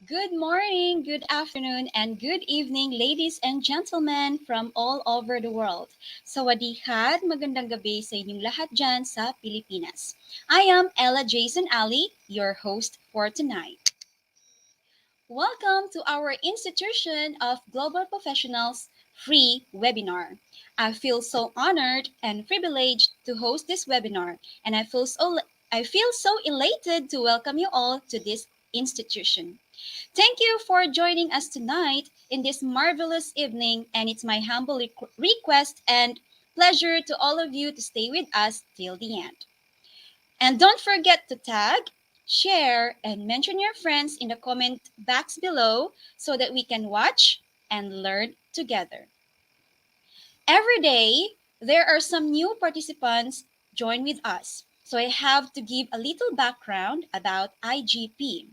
Good morning, good afternoon, and good evening, ladies and gentlemen from all over the world. Sawadee-kha, magandang gabi sa inyong lahat dyan sa Pilipinas. I am Ella Jason Ali, your host for tonight. Welcome to our Institution of Global Professionals free webinar. I feel so honored and privileged to host this webinar, and I feel so elated to welcome you all to this institution. Thank you for joining us tonight in this marvelous evening, and it's my humble request and pleasure to all of you to stay with us till the end. And don't forget to tag, share, and mention your friends in the comment box below so that we can watch and learn together. Every day, there are some new participants join with us. So I have to give a little background about IGP.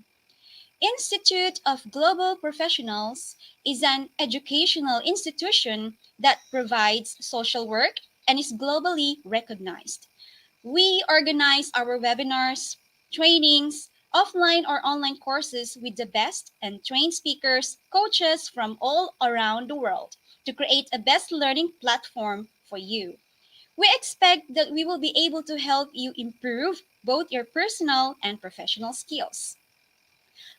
Institute of Global Professionals is an educational institution that provides social work and is globally recognized. We organize our webinars, trainings, offline or online courses with the best and trained speakers, coaches from all around the world to create a best learning platform for you. We expect that we will be able to help you improve both your personal and professional skills.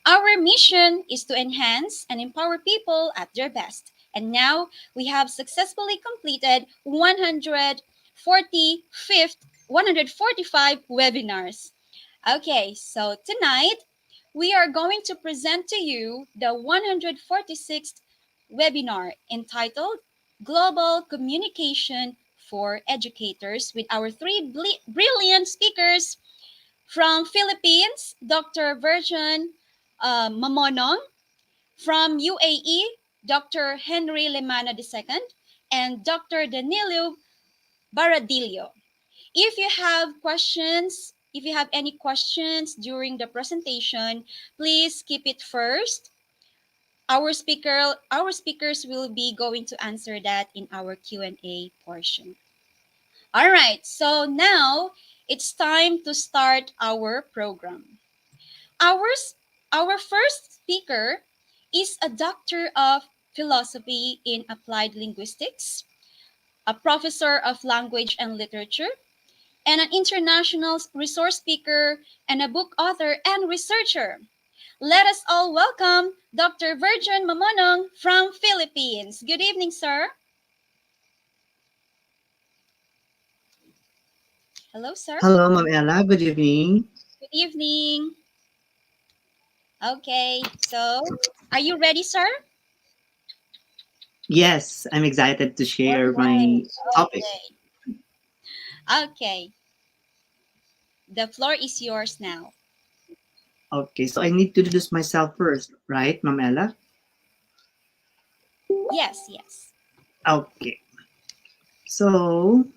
Our mission is to enhance and empower people at their best. And now we have successfully completed 145 webinars. Okay, so tonight we are going to present to you the 146th webinar entitled Global Communication for Educators with our three brilliant speakers from Philippines, Dr. Virgin Mamonong. From UAE, Dr. Henry Lemana II and Dr. Danilo Baradillo. If you have any questions during the presentation, please keep it first. Our speakers will be going to answer that in our Q&A portion. All right, so now it's time to start our program. Ours, our first speaker is a doctor of philosophy in applied linguistics, a professor of language and literature, and an international resource speaker and a book author and researcher. Let us all welcome Dr. Virgin Mamonong from Philippines. Good evening, sir. Hello, sir. Hello, Ma'am Ella. Good evening. Good evening. Okay, so are you ready, sir? Yes, I'm excited to All share right. my topic. Okay. The floor is yours now. Okay, so I need to introduce myself first, right, Ma'am Ella? Yes, yes. Okay. So,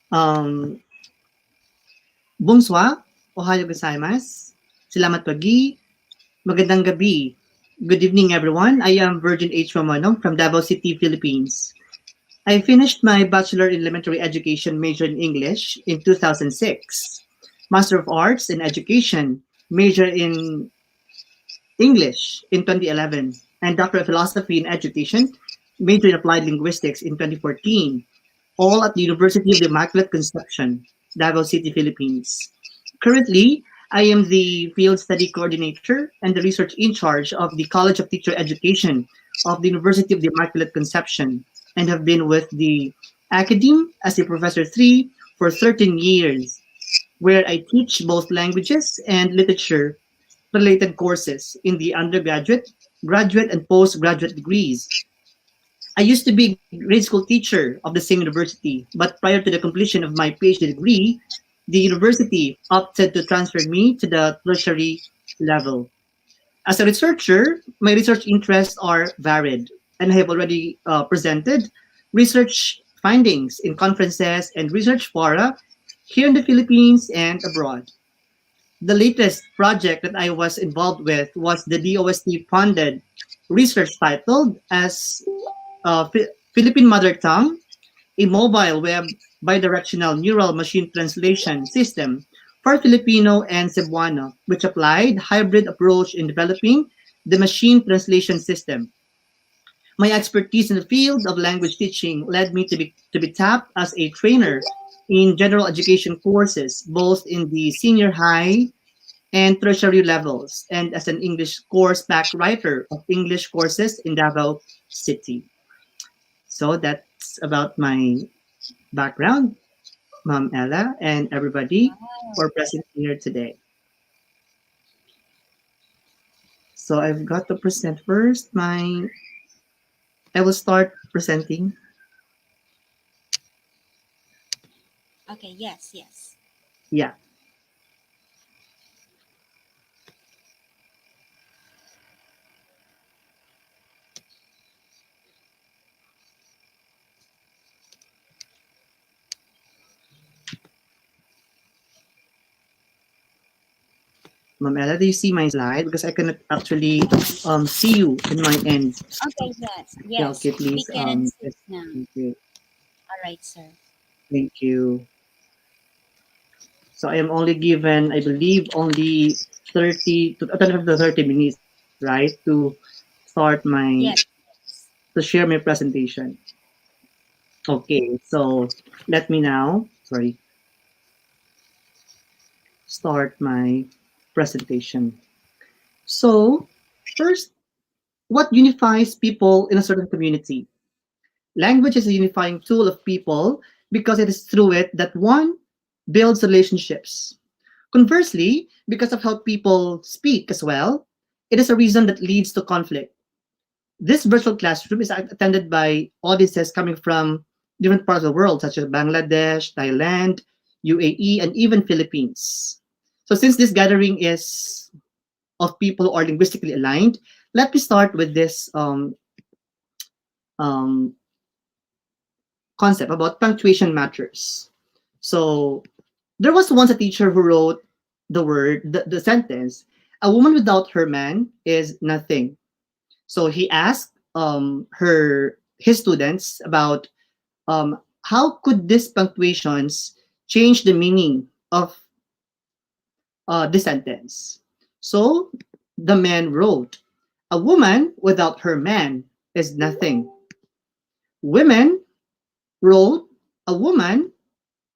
um, bonsoir, ohayo gozaimasu, salamat pagi, magandang gabi. Good evening, everyone. I am Virgin H. Mamanong from Davao City, Philippines. I finished my Bachelor in Elementary Education major in English in 2006, Master of Arts in Education major in English in 2011, and Doctor of Philosophy in Education, major in Applied Linguistics in 2014, all at the University of the Immaculate Conception, Davao City, Philippines. Currently, I am the Field Study Coordinator and the research in charge of the College of Teacher Education of the University of the Immaculate Conception and have been with the Academe as a Professor 3 for 13 years, where I teach both languages and literature related courses in the undergraduate, graduate, and postgraduate degrees. I used to be a grade school teacher of the same university, but prior to the completion of my PhD degree, the university opted to transfer me to the tertiary level. As a researcher, my research interests are varied, and I have already presented research findings in conferences and research fora here in the Philippines and abroad. The latest project that I was involved with was the DOST funded research titled as Philippine Mother Tongue, a mobile web bidirectional neural machine translation system for Filipino and Cebuano, which applied hybrid approach in developing the machine translation system. My expertise in the field of language teaching led me to be tapped as a trainer in general education courses, both in the senior high and tertiary levels, and as an English course pack writer of English courses in Davao City. So that's about my background, Ma'am Ella, and everybody for Wow. present here today. So I've got to present first my. I will start presenting. Okay, yes, yes. Yeah, Ma'am Ella, do you see my slide? Because I cannot actually see you in my end. Okay, yes, Yeah, yes. okay, We please. can see Yes, now. thank you. All right, sir. Thank you. So I am only given, I believe, only 30 to 30 minutes, right, to start my Yes. to share my presentation. Okay, so let me now, sorry, start my presentation. So, first, what unifies people in a certain community? Language is a unifying tool of people because it is through it that one builds relationships. Conversely, because of how people speak as well, it is a reason that leads to conflict. This virtual classroom is attended by audiences coming from different parts of the world, such as Bangladesh, Thailand, UAE, and even Philippines. So, since this gathering is of people who are linguistically aligned, let me start with this um, concept about punctuation matters. So, there was once a teacher who wrote the sentence, a woman without her man is nothing. So he asked his students about how could these punctuations change the meaning of the sentence. So the man wrote, a woman without her man is nothing. Women wrote, a woman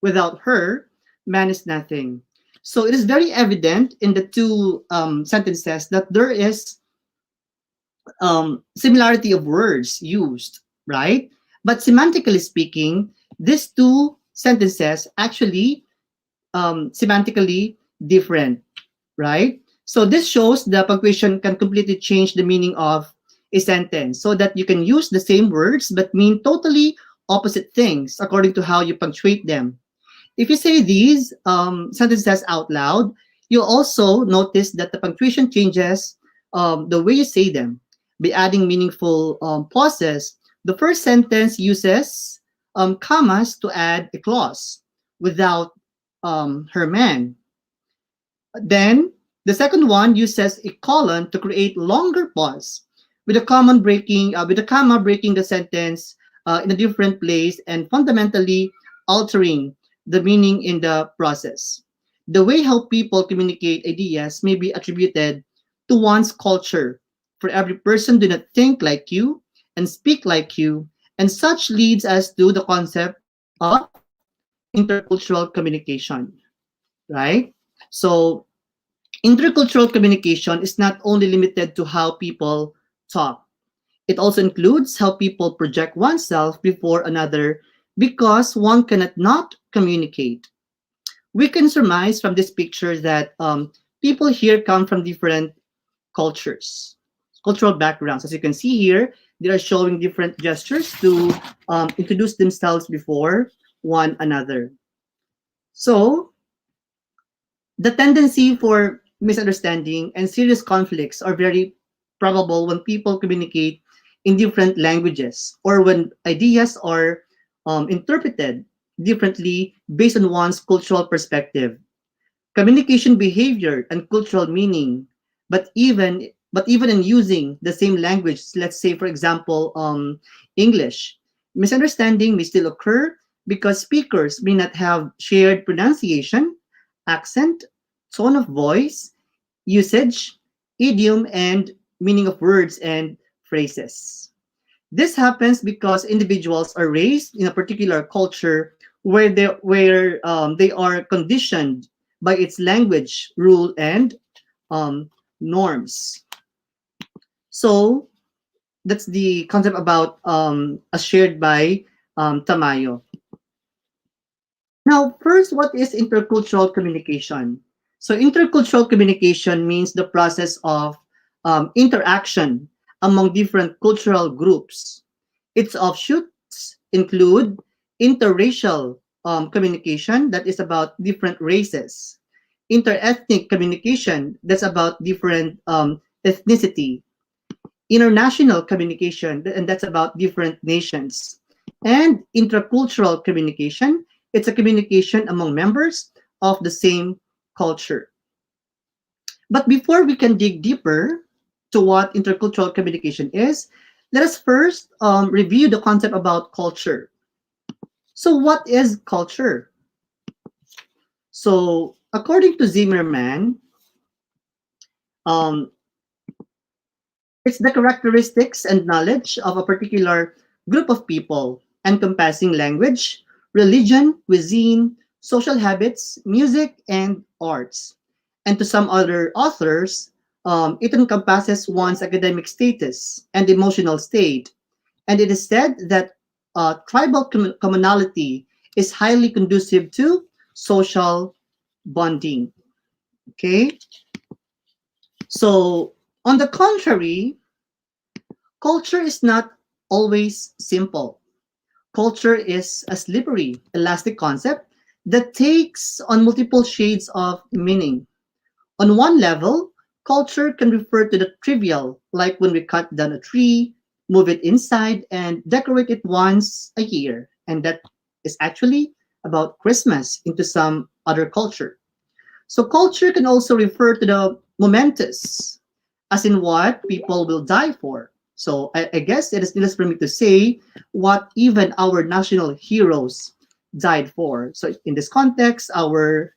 without her man is nothing. So it is very evident in the two sentences that there is similarity of words used, right? But semantically speaking, these two sentences actually semantically different, right? So this shows the punctuation can completely change the meaning of a sentence so that you can use the same words but mean totally opposite things according to how you punctuate them. If you say these sentences out loud, you'll also notice that the punctuation changes the way you say them by adding meaningful pauses. The first sentence uses commas to add a clause without her man. Then the second one uses a colon to create longer pause with a comma breaking the sentence in a different place and fundamentally altering the meaning in the process. The way how people communicate ideas may be attributed to one's culture. For every person do not think like you and speak like you, and such leads us to the concept of intercultural communication, right? So intercultural communication is not only limited to how people talk, it also includes how people project oneself before another because one cannot not communicate. We can surmise from this picture that people here come from different cultures, cultural backgrounds. As you can see here, they are showing different gestures to introduce themselves before one another. So, the tendency for misunderstanding and serious conflicts are very probable when people communicate in different languages or when ideas are interpreted differently based on one's cultural perspective. Communication behavior and cultural meaning, but even in using the same language, let's say for example English, misunderstanding may still occur because speakers may not have shared pronunciation, accent, tone of voice, usage, idiom, and meaning of words and phrases. This happens because individuals are raised in a particular culture where they are conditioned by its language, rule, and um, norms. So that's the concept about as shared by Tamayo. Now, first, what is intercultural communication? So, intercultural communication means the process of interaction among different cultural groups. Its offshoots include interracial communication, that is about different races, interethnic communication, that's about different ethnicity, international communication, and that's about different nations, and intracultural communication. It's a communication among members of the same culture. But before we can dig deeper to what intercultural communication is, let us first review the concept about culture. So, what is culture? So, according to Zimmerman, um, it's the characteristics and knowledge of a particular group of people, encompassing language, religion, cuisine, social habits, music, and arts. And to some other authors, it encompasses one's academic status and emotional state. And it is said that tribal commonality is highly conducive to social bonding. Okay? So, on the contrary, culture is not always simple. Culture is a slippery, elastic concept that takes on multiple shades of meaning. On one level, culture can refer to the trivial, like when we cut down a tree, move it inside, and decorate it once a year. And that is actually about Christmas into some other culture. So culture can also refer to the momentous, as in what people will die for. So I guess it is needless for me to say what even our national heroes died for. So in this context, our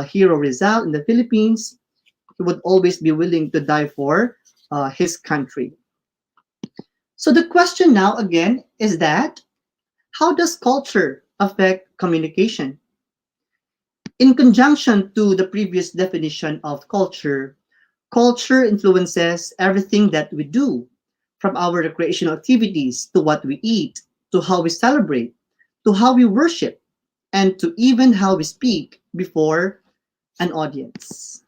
hero Rizal in the Philippines, he would always be willing to die for his country. So the question now again is that how does culture affect communication? In conjunction to the previous definition of culture, culture influences everything that we do, from our recreational activities to what we eat, to how we celebrate, to how we worship, and to even how we speak before an audience.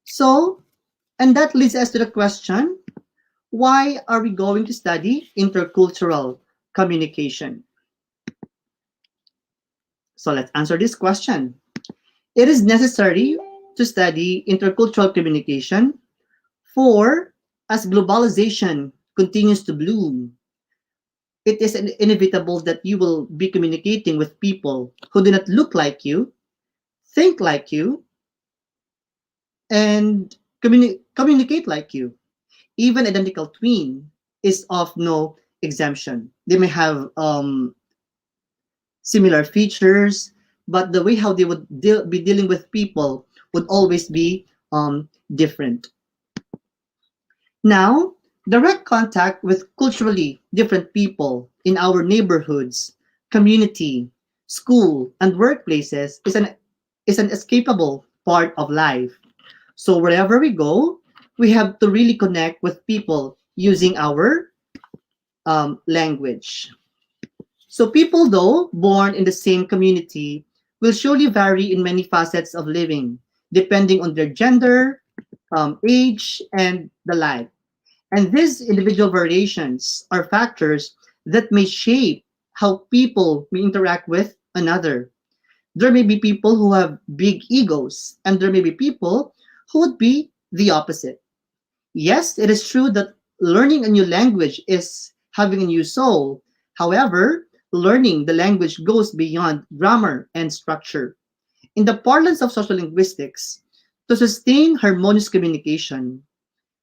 So, and that leads us to the question, why are we going to study intercultural communication? So let's answer this question. It is necessary to study intercultural communication for as globalization continues to bloom, it is inevitable that you will be communicating with people who do not look like you, think like you, and communicate like you. Even identical twin is of no exemption. They may have similar features, but the way how they would be dealing with people would always be different. Now, direct contact with culturally different people in our neighborhoods, community, school, and workplaces is an escapable part of life. So wherever we go, we have to really connect with people using our language. So people, though born in the same community, will surely vary in many facets of living, depending on their gender, age, and the like. And these individual variations are factors that may shape how people may interact with another. There may be people who have big egos, and there may be people who would be the opposite. Yes, it is true that learning a new language is having a new soul. However, learning the language goes beyond grammar and structure. In the parlance of social linguistics, to sustain harmonious communication,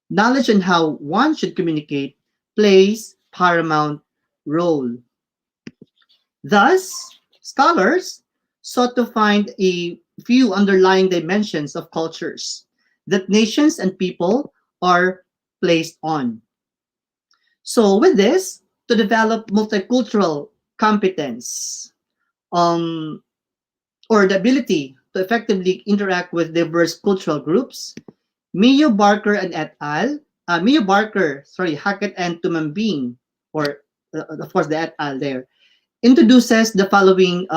knowledge on how one should communicate plays paramount role. Thus, scholars sought to find a few underlying dimensions of cultures that nations and people are placed on. So with this, to develop multicultural competence, um, or the ability to effectively interact with diverse cultural groups, Mio Barker, sorry, Hackett and Tumambing, or of course the et al. There, introduces the following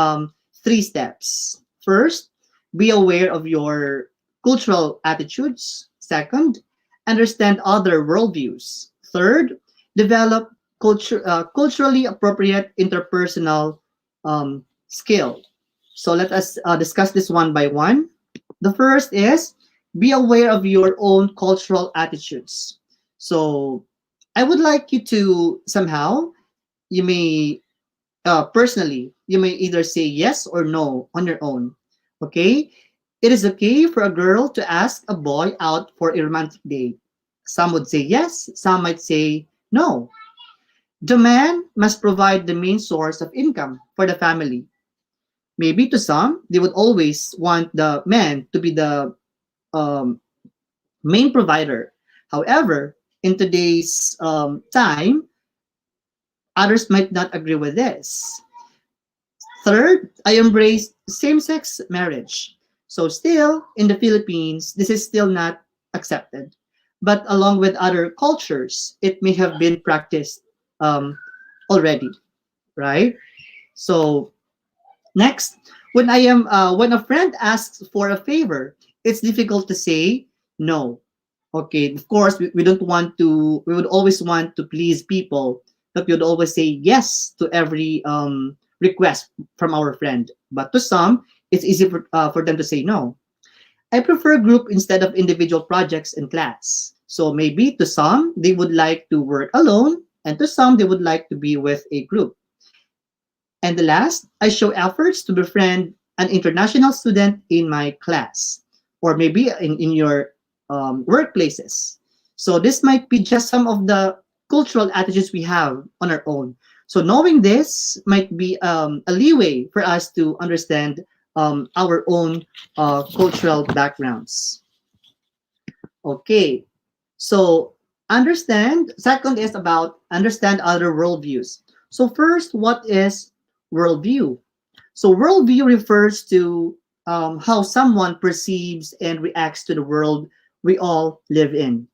three steps. First, be aware of your cultural attitudes. Second, understand other worldviews. Third, develop culturally appropriate interpersonal skill. So let us discuss this one by one. The first is be aware of your own cultural attitudes. So I would like you to somehow, you may personally, you may either say yes or no on your own. Okay? It is okay for a girl to ask a boy out for a romantic date. Some would say yes, some might say no. The man must provide the main source of income for the family. Maybe to some, they would always want the man to be the um, main provider. However, in today's time, others might not agree with this. Third, I embrace same-sex marriage. So still, in the Philippines, this is still not accepted. But along with other cultures, it may have been practiced um, already, right? So next, when a friend asks for a favor, it's difficult to say no. Okay, of course, we don't want to. We would always want to please people, but we would always say yes to every request from our friend. But to some, it's easy for them to say no. I prefer group instead of individual projects in class. So maybe to some, they would like to work alone, and to some, they would like to be with a group. And the last, I show efforts to befriend an international student in my class, or maybe in your workplaces. So this might be just some of the cultural attitudes we have on our own. So knowing this might be a leeway for us to understand our own cultural backgrounds. Okay, so second is about understand other worldviews. So first, what is worldview? So worldview refers to how someone perceives and reacts to the world we all live in.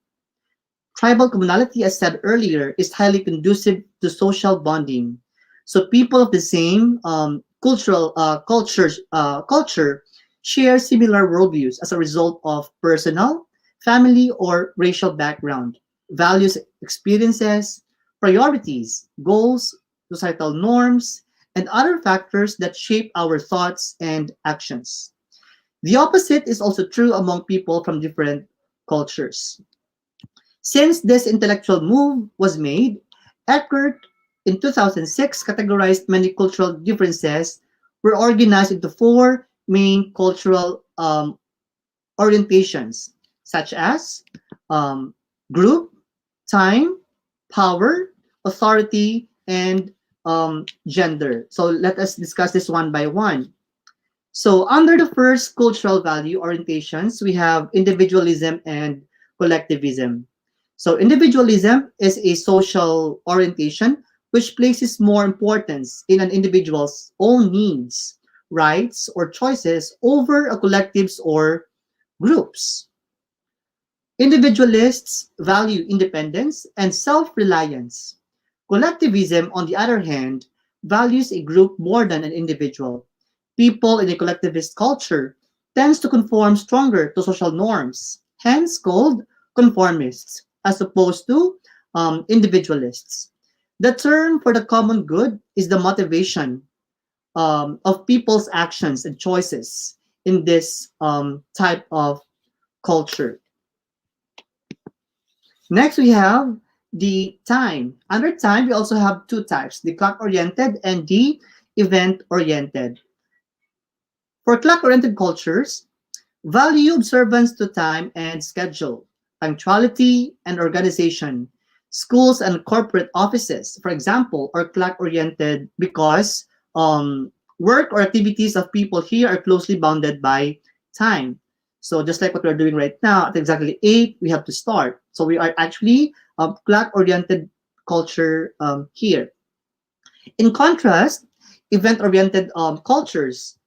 Tribal communality, as said earlier, is highly conducive to social bonding. So people of the same culture share similar worldviews as a result of personal, family, or racial background, values, experiences, priorities, goals, societal norms, and other factors that shape our thoughts and actions. The opposite is also true among people from different cultures. Since this intellectual move was made, Eckert in 2006 categorized many cultural differences were organized into four main cultural orientations, such as um, group, time, power, authority, and gender. So let us discuss this one by one. So under the first cultural value orientations, we have individualism and collectivism. So individualism is a social orientation which places more importance in an individual's own needs, rights, or choices over a collective's or groups. Individualists value independence and self-reliance. Collectivism, on the other hand, values a group more than an individual. People in a collectivist culture tends to conform stronger to social norms, hence called conformists, as opposed to individualists. The term for the common good is the motivation of people's actions and choices in this type of culture. Next, we have the time. Under time, we also have two types, the clock-oriented and the event-oriented. For clock-oriented cultures, value observance to time and schedule, punctuality and organization. Schools and corporate offices, for example, are clock-oriented because Work or activities of people here are closely bounded by time. So just like what we're doing right now, at exactly 8, we have to start. So we are actually a clock-oriented culture here. In contrast, event-oriented cultures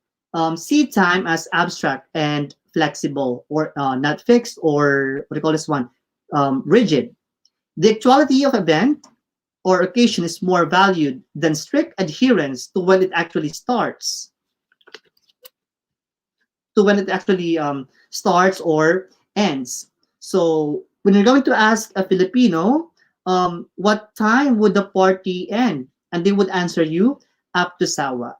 see time as abstract and flexible, or not fixed, or what do you call this one, rigid. The actuality of event or occasion is more valued than strict adherence to when it actually starts, or ends. So when you're going to ask a Filipino, what time would the party end? And they would answer you, up to sawa,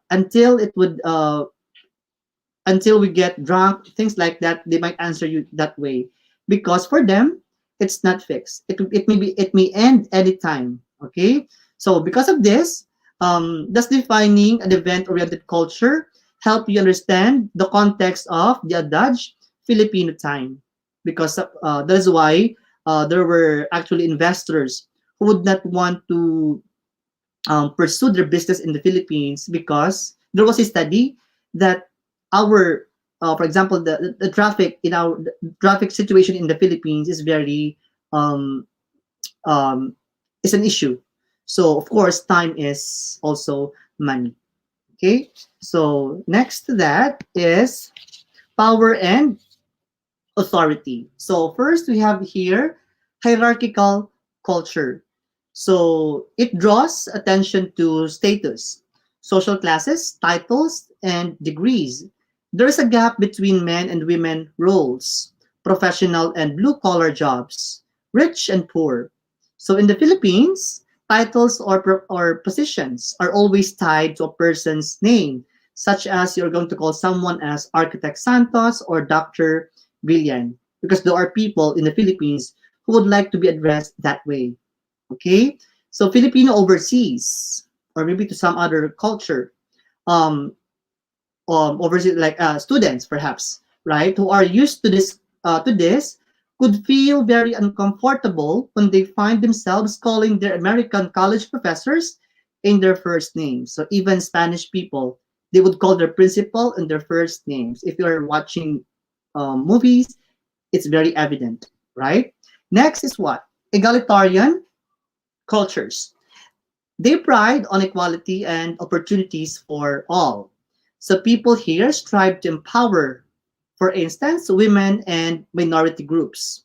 until we get drunk, things like that. They might answer you that way because for them it's not fixed. It may end anytime. Okay, so because of this, does defining an event-oriented culture help you understand the context of the adage Filipino time? Because that is why there were actually investors who would not want to pursue their business in the Philippines because there was a study that our, for example, the traffic in our the traffic situation in the Philippines is very um, um, is an issue. So of course, time is also money. Okay. So next to that is power and authority. So first we have here hierarchical culture. So it draws attention to status, social classes, titles, and degrees. There is a gap between men and women roles, professional and blue collar jobs, rich and poor. So in the Philippines, titles or positions are always tied to a person's name, such as you're going to call someone as Architect Santos or Dr. Billion, because there are people in the Philippines who would like to be addressed that way. Okay, so Filipino overseas, or maybe to some other culture, um, overseas like students perhaps, right, who are used to this, could feel very uncomfortable when they find themselves calling their American college professors in their first names. So even Spanish people, they would call their principal in their first names. If you're watching movies, it's very evident, right? Next is what? Egalitarian cultures. They pride on equality and opportunities for all. So people here strive to empower, for instance, women and minority groups.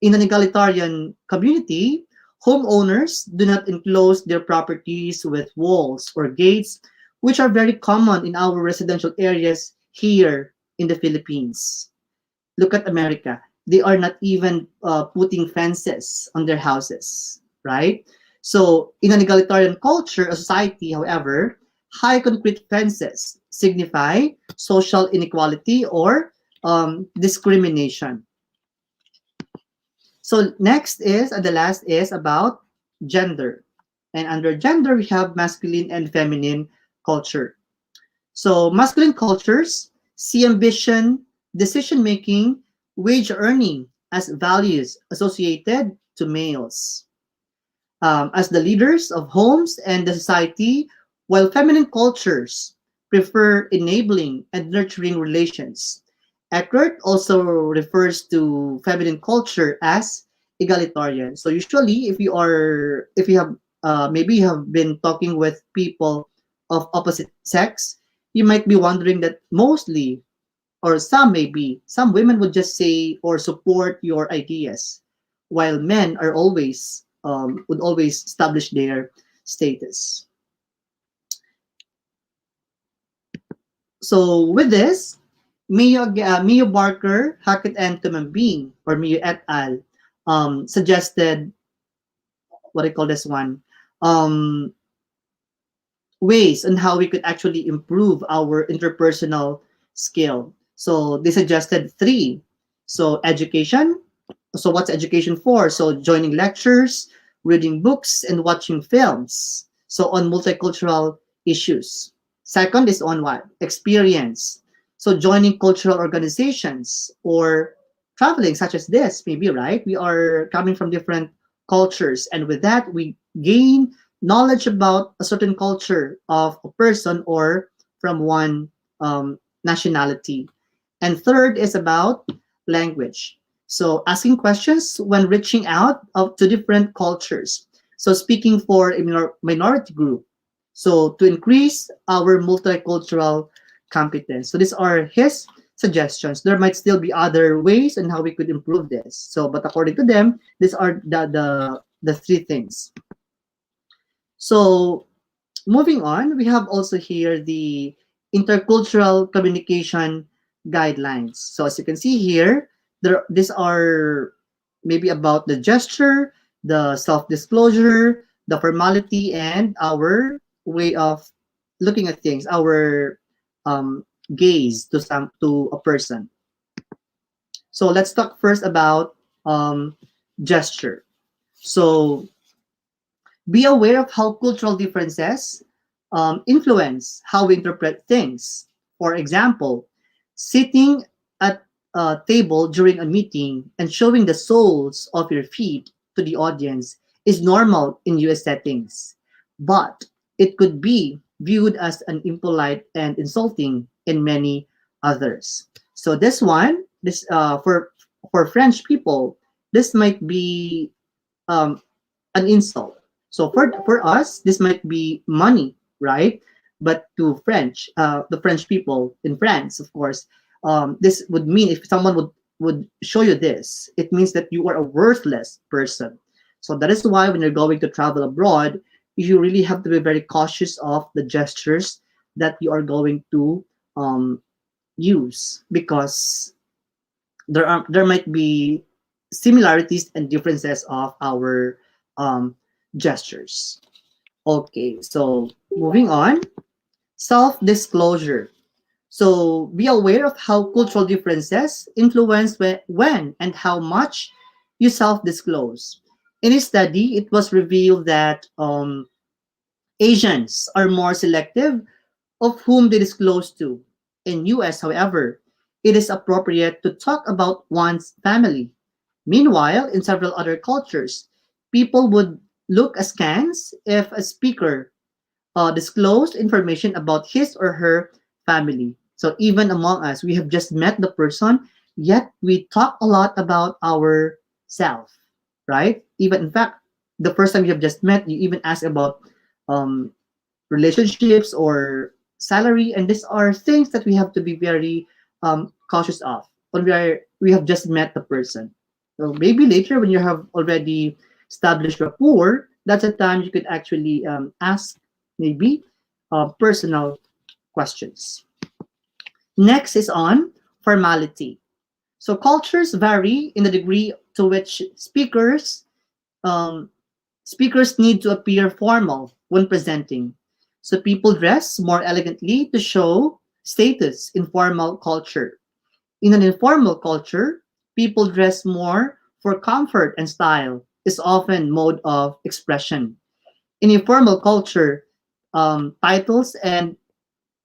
In an egalitarian community, homeowners do not enclose their properties with walls or gates, which are very common in our residential areas here in the Philippines. Look at America. They are not even putting fences on their houses, right? So, in an egalitarian culture, a society, however, high concrete fences signify social inequality or discrimination. So, next is, and the last is about gender. And under gender, we have masculine and feminine culture. So masculine cultures see ambition, decision making, wage earning as values associated to males. As the leaders of homes and the society, while feminine cultures prefer enabling and nurturing relations. Eckert also refers to feminine culture as egalitarian. So usually, if you have, maybe you have been talking with people of opposite sex, you might be wondering that mostly, or some women would just say or support your ideas, while men are always would always establish their status. So with this, Mio Barker, Hackett and Tumambing, or Mio et al. Suggested what I call this one, um, ways on how we could actually improve our interpersonal skill. So they suggested three. So education. So what's education for? So joining lectures, reading books, and watching films. So on multicultural issues. Second is on what? Experience. So joining cultural organizations or traveling such as this, maybe, right? We are coming from different cultures, and with that we gain knowledge about a certain culture of a person or from one nationality. And third is about language. So asking questions when reaching out to different cultures. So speaking for a minority group. So to increase our multicultural competence. So these are his suggestions. There might still be other ways on how we could improve this. So, but according to them, these are the three things. So moving on, we have also here the intercultural communication guidelines. So as you can see here, these are maybe about the gesture, the self-disclosure, the formality, and our way of looking at things, our gaze to a person. So let's talk first about gesture. So be aware of how cultural differences influence how we interpret things. For example, sitting at a table during a meeting and showing the soles of your feet to the audience is normal in US settings, but it could be viewed as an impolite and insulting in many others. So this one, this for French people, this might be um, an insult. So for us, this might be money, right? But to the French people in France, of course, this would mean if someone would show you this, it means that you are a worthless person. So that is why when you're going to travel abroad, you really have to be very cautious of the gestures that you are going to use because there might be similarities and differences of our um, gestures. Okay, so moving on, self-disclosure. So be aware of how cultural differences influence when and how much you self-disclose. In a study, it was revealed that Asians are more selective of whom they disclose to. In US, however, it is appropriate to talk about one's family. Meanwhile, in several other cultures, people would look askance if a speaker disclosed information about his or her family. So even among us, we have just met the person, yet we talk a lot about ourself, right? Even in fact, the first time you have just met, you even ask about um, relationships or salary, and these are things that we have to be very cautious of when we have just met the person. So maybe later when you have already established rapport, that's a time you could actually ask maybe personal questions. Next is on formality. So cultures vary in the degree to which um, speakers need to appear formal when presenting. So people dress more elegantly to show status in formal culture. In an informal culture, people dress more for comfort and style is often mode of expression. In informal culture, titles and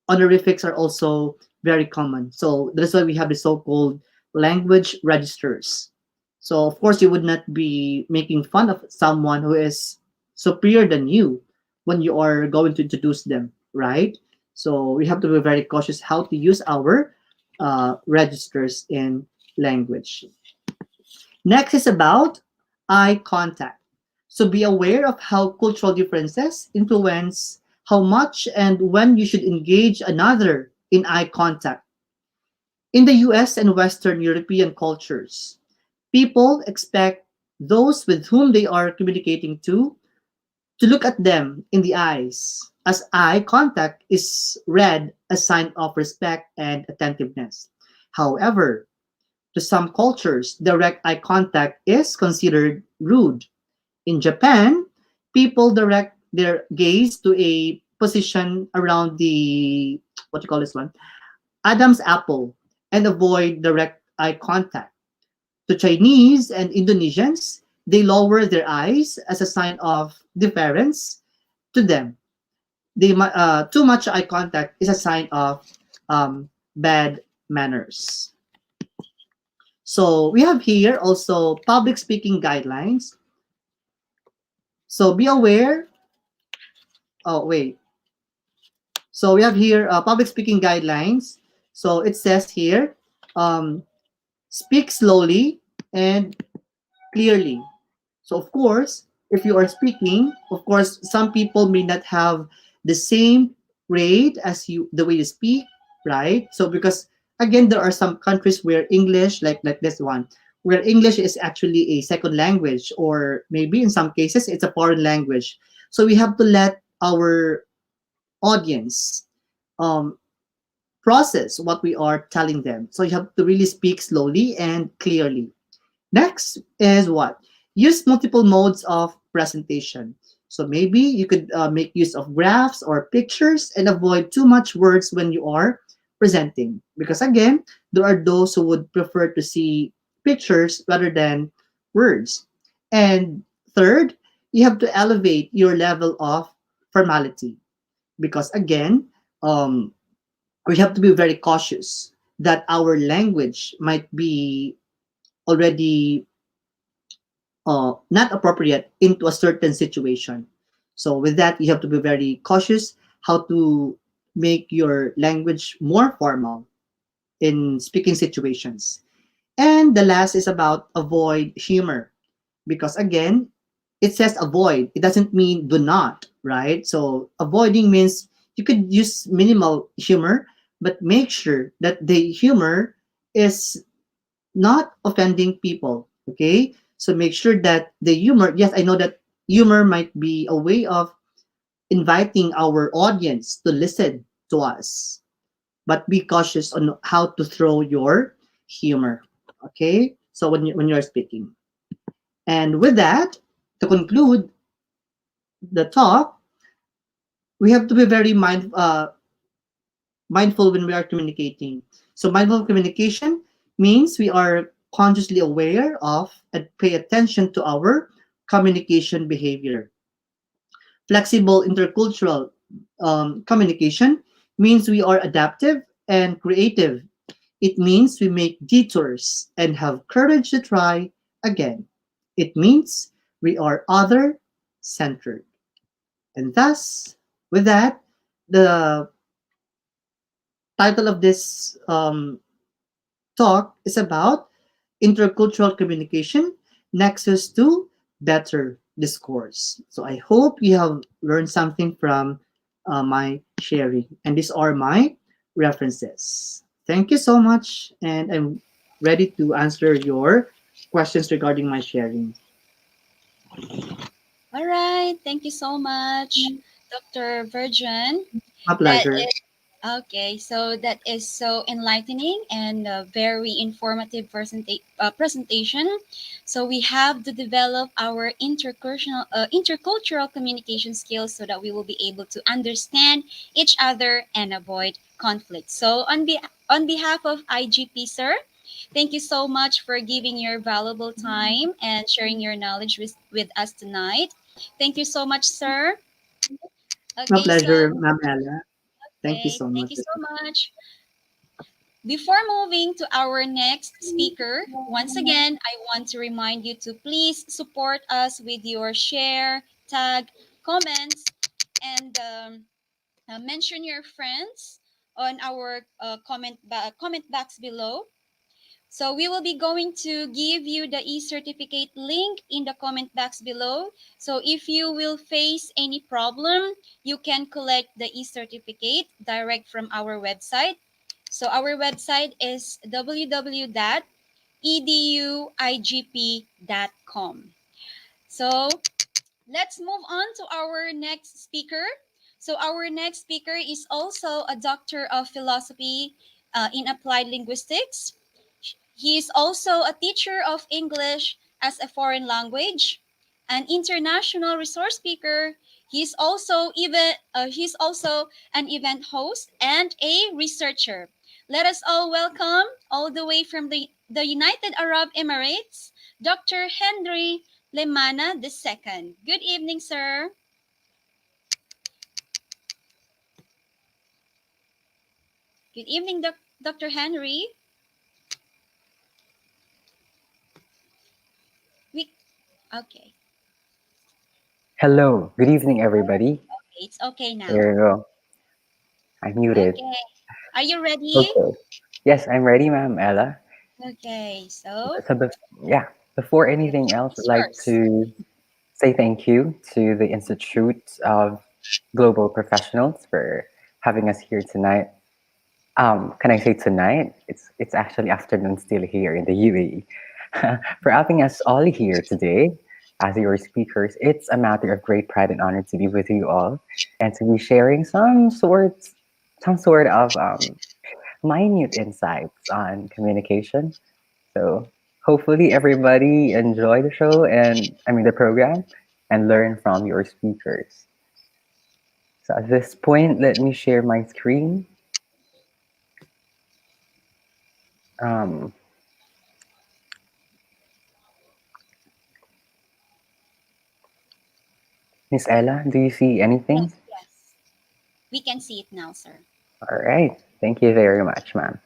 honorifics are also very common. So that's why we have the so-called language registers. So of course you would not be making fun of someone who is superior than you when you are going to introduce them, right? So we have to be very cautious how to use our registers in language. Next is about eye contact. So be aware of how cultural differences influence how much and when you should engage another in eye contact. In the US and Western European cultures, people expect those with whom they are communicating to look at them in the eyes, as eye contact is read as sign of respect and attentiveness. However, to some cultures, direct eye contact is considered rude. In Japan, people direct their gaze to a position around the what do you call this one? Adam's apple and avoid direct eye contact. To Chinese and Indonesians, they lower their eyes as a sign of deference to them. Too much eye contact is a sign of bad manners. So we have here also public speaking guidelines. So be aware. Oh, wait. So we have here public speaking guidelines. So it says here, um, speak slowly and clearly. So of course, if you are speaking, of course, some people may not have the same rate as you, the way you speak, right? So because again, there are some countries where English, like this one, where English is actually a second language, or maybe in some cases it's a foreign language. So we have to let our audience um, process what we are telling them. So you have to really speak slowly and clearly. Next is what? Use multiple modes of presentation. So maybe you could make use of graphs or pictures and avoid too much words when you are presenting. Because again, there are those who would prefer to see pictures rather than words. And third, you have to elevate your level of formality. Because again, um, we have to be very cautious that our language might be already not appropriate into a certain situation. So with that, you have to be very cautious how to make your language more formal in speaking situations. And the last is about avoid humor, because again, it says avoid. It doesn't mean do not, right? So avoiding means you could use minimal humor, but make sure that the humor is not offending people. Okay, so make sure that the humor, yes, I know that humor might be a way of inviting our audience to listen to us, but be cautious on how to throw your humor. Okay, so when you're speaking. And with that, to conclude the talk, we have to be very mindful when we are communicating. So mindful communication means we are consciously aware of and pay attention to our communication behavior. Flexible intercultural communication means we are adaptive and creative. It means we make detours and have courage to try again. It means we are other centered. And thus, with that, the title of this talk is about intercultural communication nexus to better discourse. So I hope you have learned something from my sharing, and these are my references. Thank you so much, and I'm ready to answer your questions regarding my sharing. All right. Thank you so much, Dr. Virgin. My That pleasure. Okay, so that is so enlightening and very informative presentation. So we have to develop our intercultural communication skills so that we will be able to understand each other and avoid conflict. So on behalf of IGP, sir, thank you so much for giving your valuable time and sharing your knowledge with us tonight. Thank you so much, sir. My Okay, so pleasure, Ma'am Ella. Thank you okay, so thank much. you so much. Before moving to our next speaker, once again, I want to remind you to please support us with your share, tag, comments, and mention your friends on our comment box below. So we will be going to give you the e-certificate link in the comment box below. So if you will face any problem, you can collect the e-certificate direct from our website. So our website is www.eduigp.com. So let's move on to our next speaker. So our next speaker is also a doctor of philosophy in applied linguistics. He is also a teacher of English as a foreign language, an international resource speaker. He's also an event host and a researcher. Let us all welcome, all the way from the United Arab Emirates, Dr. Henry Lemana II. Good evening, sir. Good evening, Dr. Henry. We okay. Hello, good evening, everybody. Okay, it's okay now. There you go. I'm muted. Okay. Are you ready? Okay. Yes, I'm ready, ma'am, Ella. Okay, so So, yeah, before the anything floor else, I'd is like yours. to say thank you to the Institute of Global Professionals for having us here tonight. Can I say tonight? It's actually afternoon still here in the UAE. For having us all here today as your speakers. It's a matter of great pride and honor to be with you all and to be sharing some sort of minute insights on communication. So hopefully everybody enjoy the show and I mean the program and learn from your speakers. So at this point, let me share my screen. Um, Miss Ella, do you see anything? Yes, yes. We can see it now, sir. All right. Thank you very much, ma'am.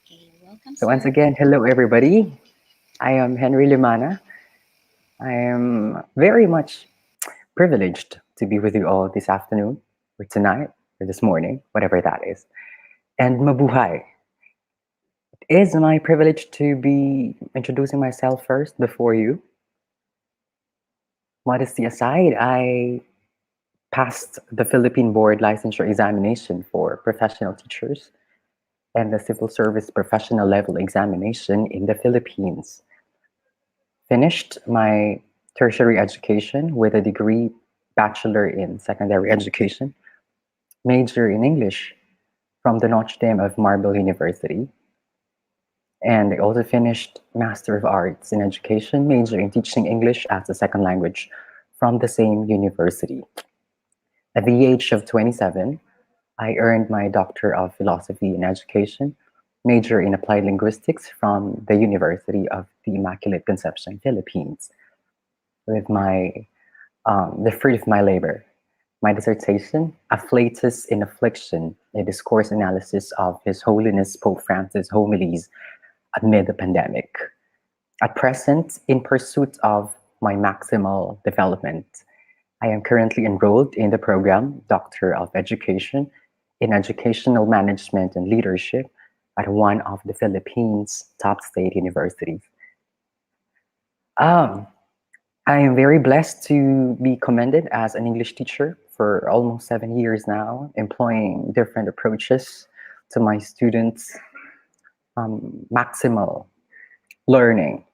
Okay, welcome, So once sir. again, hello everybody. I am Henry Limana. I am very much privileged to be with you all this afternoon or tonight or this morning, whatever that is. And mabuhay. It is my privilege to be introducing myself first before you. Modesty aside, I passed the Philippine Board Licensure Examination for professional teachers and the Civil Service Professional Level Examination in the Philippines. Finished my tertiary education with a degree Bachelor in Secondary Education, major in English from the Notre Dame of Marble University, and I also finished Master of Arts in Education, major in Teaching English as a Second Language from the same university. At the age of 27, I earned my Doctor of Philosophy in Education, major in Applied Linguistics from the University of the Immaculate Conception, Philippines, with the fruit of my labor, my dissertation, Afflatus in Affliction, a discourse analysis of His Holiness Pope Francis' homilies amid the pandemic. At present, in pursuit of my maximal development, I am currently enrolled in the program Doctor of Education in Educational Management and Leadership at one of the Philippines' top state universities. Um, I am very blessed to be commended as an English teacher for almost 7 years now, employing different approaches to my students' maximal learning.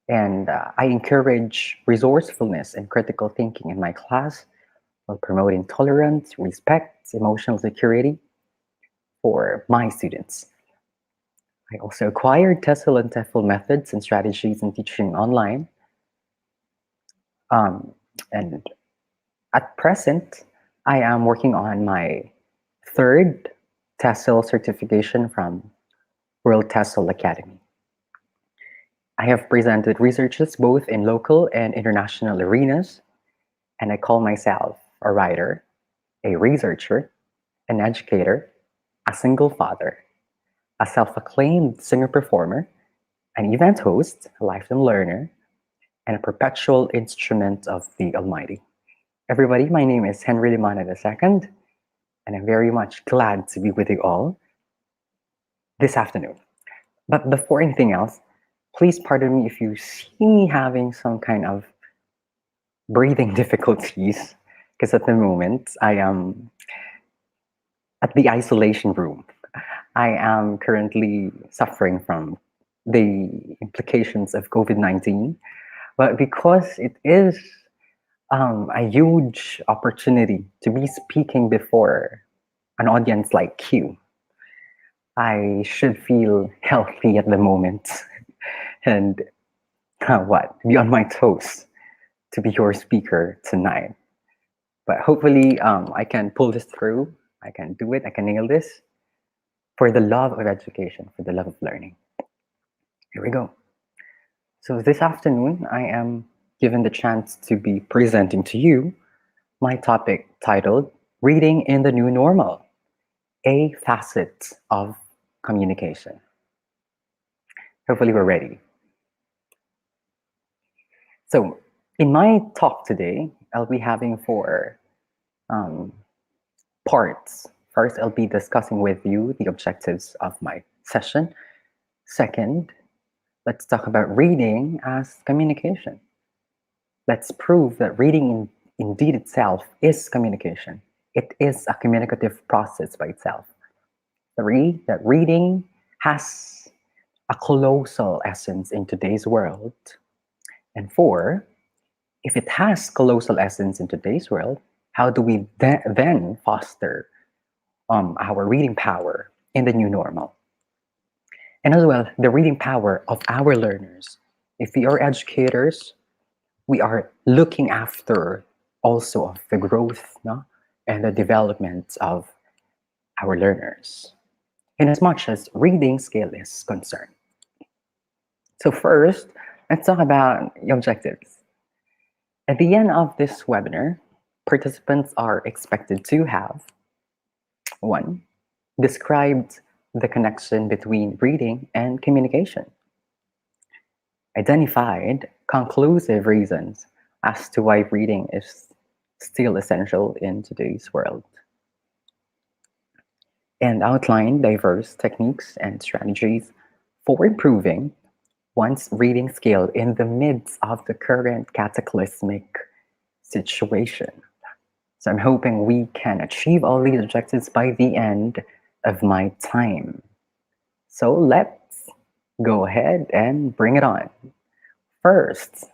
And I encourage resourcefulness and critical thinking in my class while promoting tolerance, respect, emotional security for my students. I also acquired TESOL and TEFL methods and strategies in teaching online. Um, and at present, I am working on my third TESOL certification from World TESOL Academy. I have presented researches both in local and international arenas, and I call myself a writer, a researcher, an educator, a single father, a self acclaimed singer performer, an event host, a lifelong learner, and a perpetual instrument of the Almighty. Everybody, my name is Henry Limana II, and I'm very much glad to be with you all this afternoon. But before anything else, please pardon me if you see me having some kind of breathing difficulties, because at the moment I am at the isolation room. I am currently suffering from the implications of COVID 19, but because it is a huge opportunity to be speaking before an audience like you, I should feel healthy at the moment and be on my toes to be your speaker tonight. But hopefully, I can pull this through. I can do it. I can nail this for the love of education, for the love of learning. Here we go. So, this afternoon, I am given the chance to be presenting to you my topic titled Reading in the New Normal, a Facet of Communication. Hopefully, we're ready. So, in my talk today, I'll be having four um, parts. First, I'll be discussing with you the objectives of my session. Second, let's talk about reading as communication. Let's prove that reading indeed itself is communication. It is a communicative process by itself. Three, that reading has a colossal essence in today's world. And four, if it has colossal essence in today's world, how do we then foster our reading power in the new normal? And as well, the reading power of our learners. If we are educators, we are looking after also of the growth, no? And the development of our learners, in as much as reading skill is concerned. So first, let's talk about the objectives. At the end of this webinar, participants are expected to have one, described the connection between reading and communication, identified conclusive reasons as to why reading is still essential in today's world, and outlined diverse techniques and strategies for improving one's reading skill in the midst of the current cataclysmic situation. So I'm hoping we can achieve all these objectives by the end of my time. So let's go ahead and bring it on. First,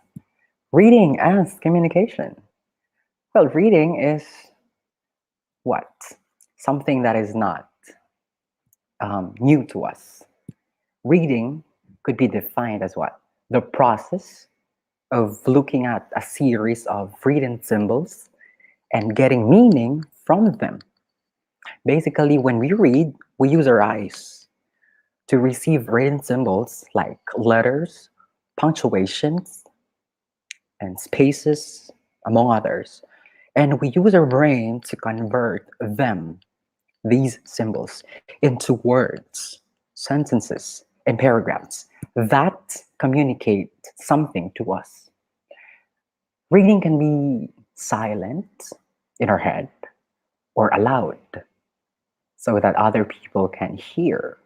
reading as communication. Well, reading is what? Something that is not new to us. Reading could be defined as what? The process of looking at a series of written symbols and getting meaning from them. Basically, when we read, we use our eyes to receive written symbols like letters, punctuations, and spaces, among others. And we use our brain to convert them, these symbols, into words, sentences, and paragraphs that communicate something to us. Reading can be silent in our head or aloud so that other people can hear.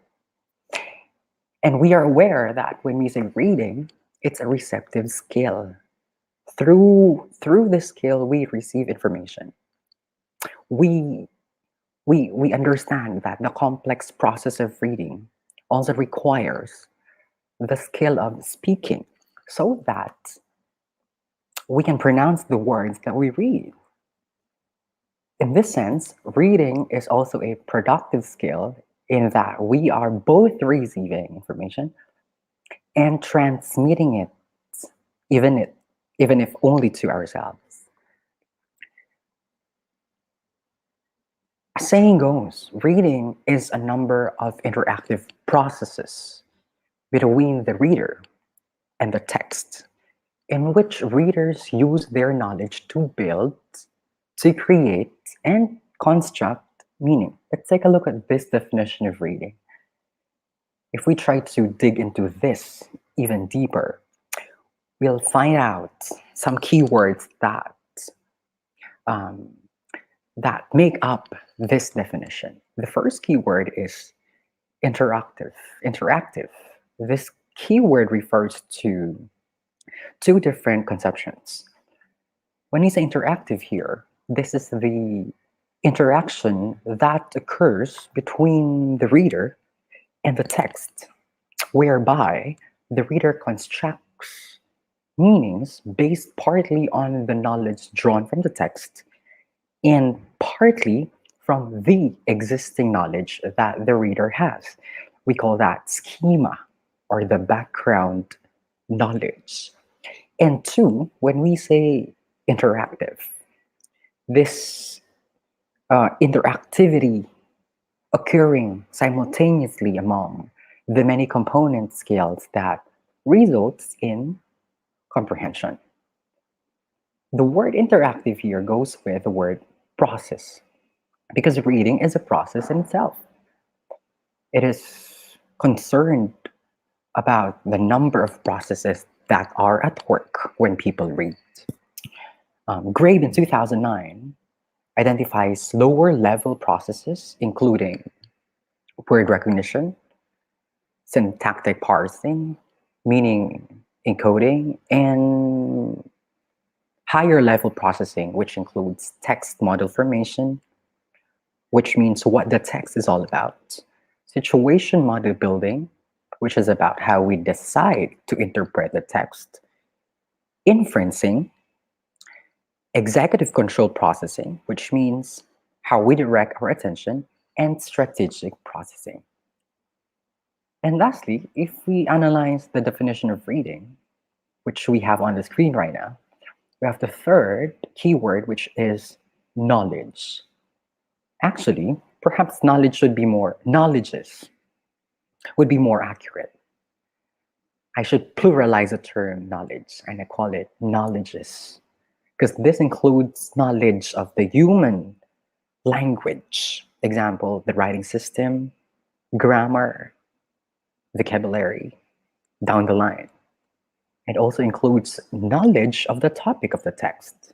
And we are aware that when we say reading, it's a receptive skill. Through this skill, we receive information. We we understand that the complex process of reading also requires the skill of speaking so that we can pronounce the words that we read. In this sense, reading is also a productive skill in that we are both receiving information and transmitting it, even it, even if only to ourselves. As saying goes, reading is a number of interactive processes between the reader and the text, in which readers use their knowledge to build, to create, and construct meaning. Let's take a look at this definition of reading. If we try to dig into this even deeper, we'll find out some keywords um, that make up this definition. The first keyword is interactive. Interactive. This keyword refers to two different conceptions. When we say interactive here, this is the interaction that occurs between the reader and the text, whereby the reader constructs meanings based partly on the knowledge drawn from the text and partly from the existing knowledge that the reader has. We call that schema or the background knowledge. And two, when we say interactive, this interactivity occurring simultaneously among the many component skills that results in comprehension. The word interactive here goes with the word process because reading is a process in itself. It is concerned about the number of processes that are at work when people read. Grade in 2009 identifies lower level processes, including word recognition, syntactic parsing, meaning encoding, and higher level processing, which includes text model formation, which means what the text is all about, situation model building, which is about how we decide to interpret the text, inferencing, executive control processing, which means how we direct our attention, and strategic processing. And lastly, if we analyze the definition of reading, which we have on the screen right now, we have the third keyword, which is knowledge. Actually, perhaps knowledges would be more accurate. I should pluralize the term knowledge and I call it knowledges because this includes knowledge of the human language. Example, the writing system, grammar, vocabulary, down the line. It also includes knowledge of the topic of the text.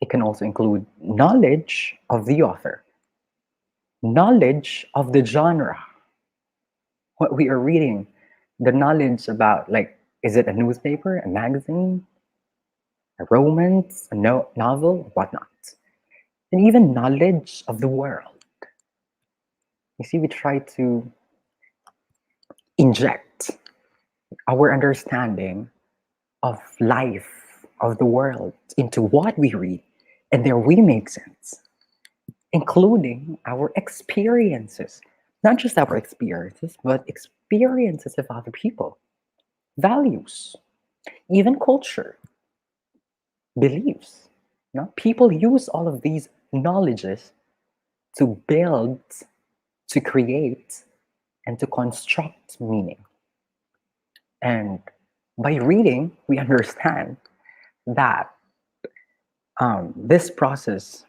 It can also include knowledge of the author, knowledge of the genre, what we are reading, the knowledge about, like, is it a newspaper, a magazine, a romance, a novel, whatnot, and even knowledge of the world. You see, we try to inject our understanding of life, of the world, into what we read, and there we make sense, including our experiences. Not just our experiences, but experiences of other people, values, even culture, beliefs. No? People use all of these knowledges to build, to create, and to construct meaning. And by reading, we understand that this process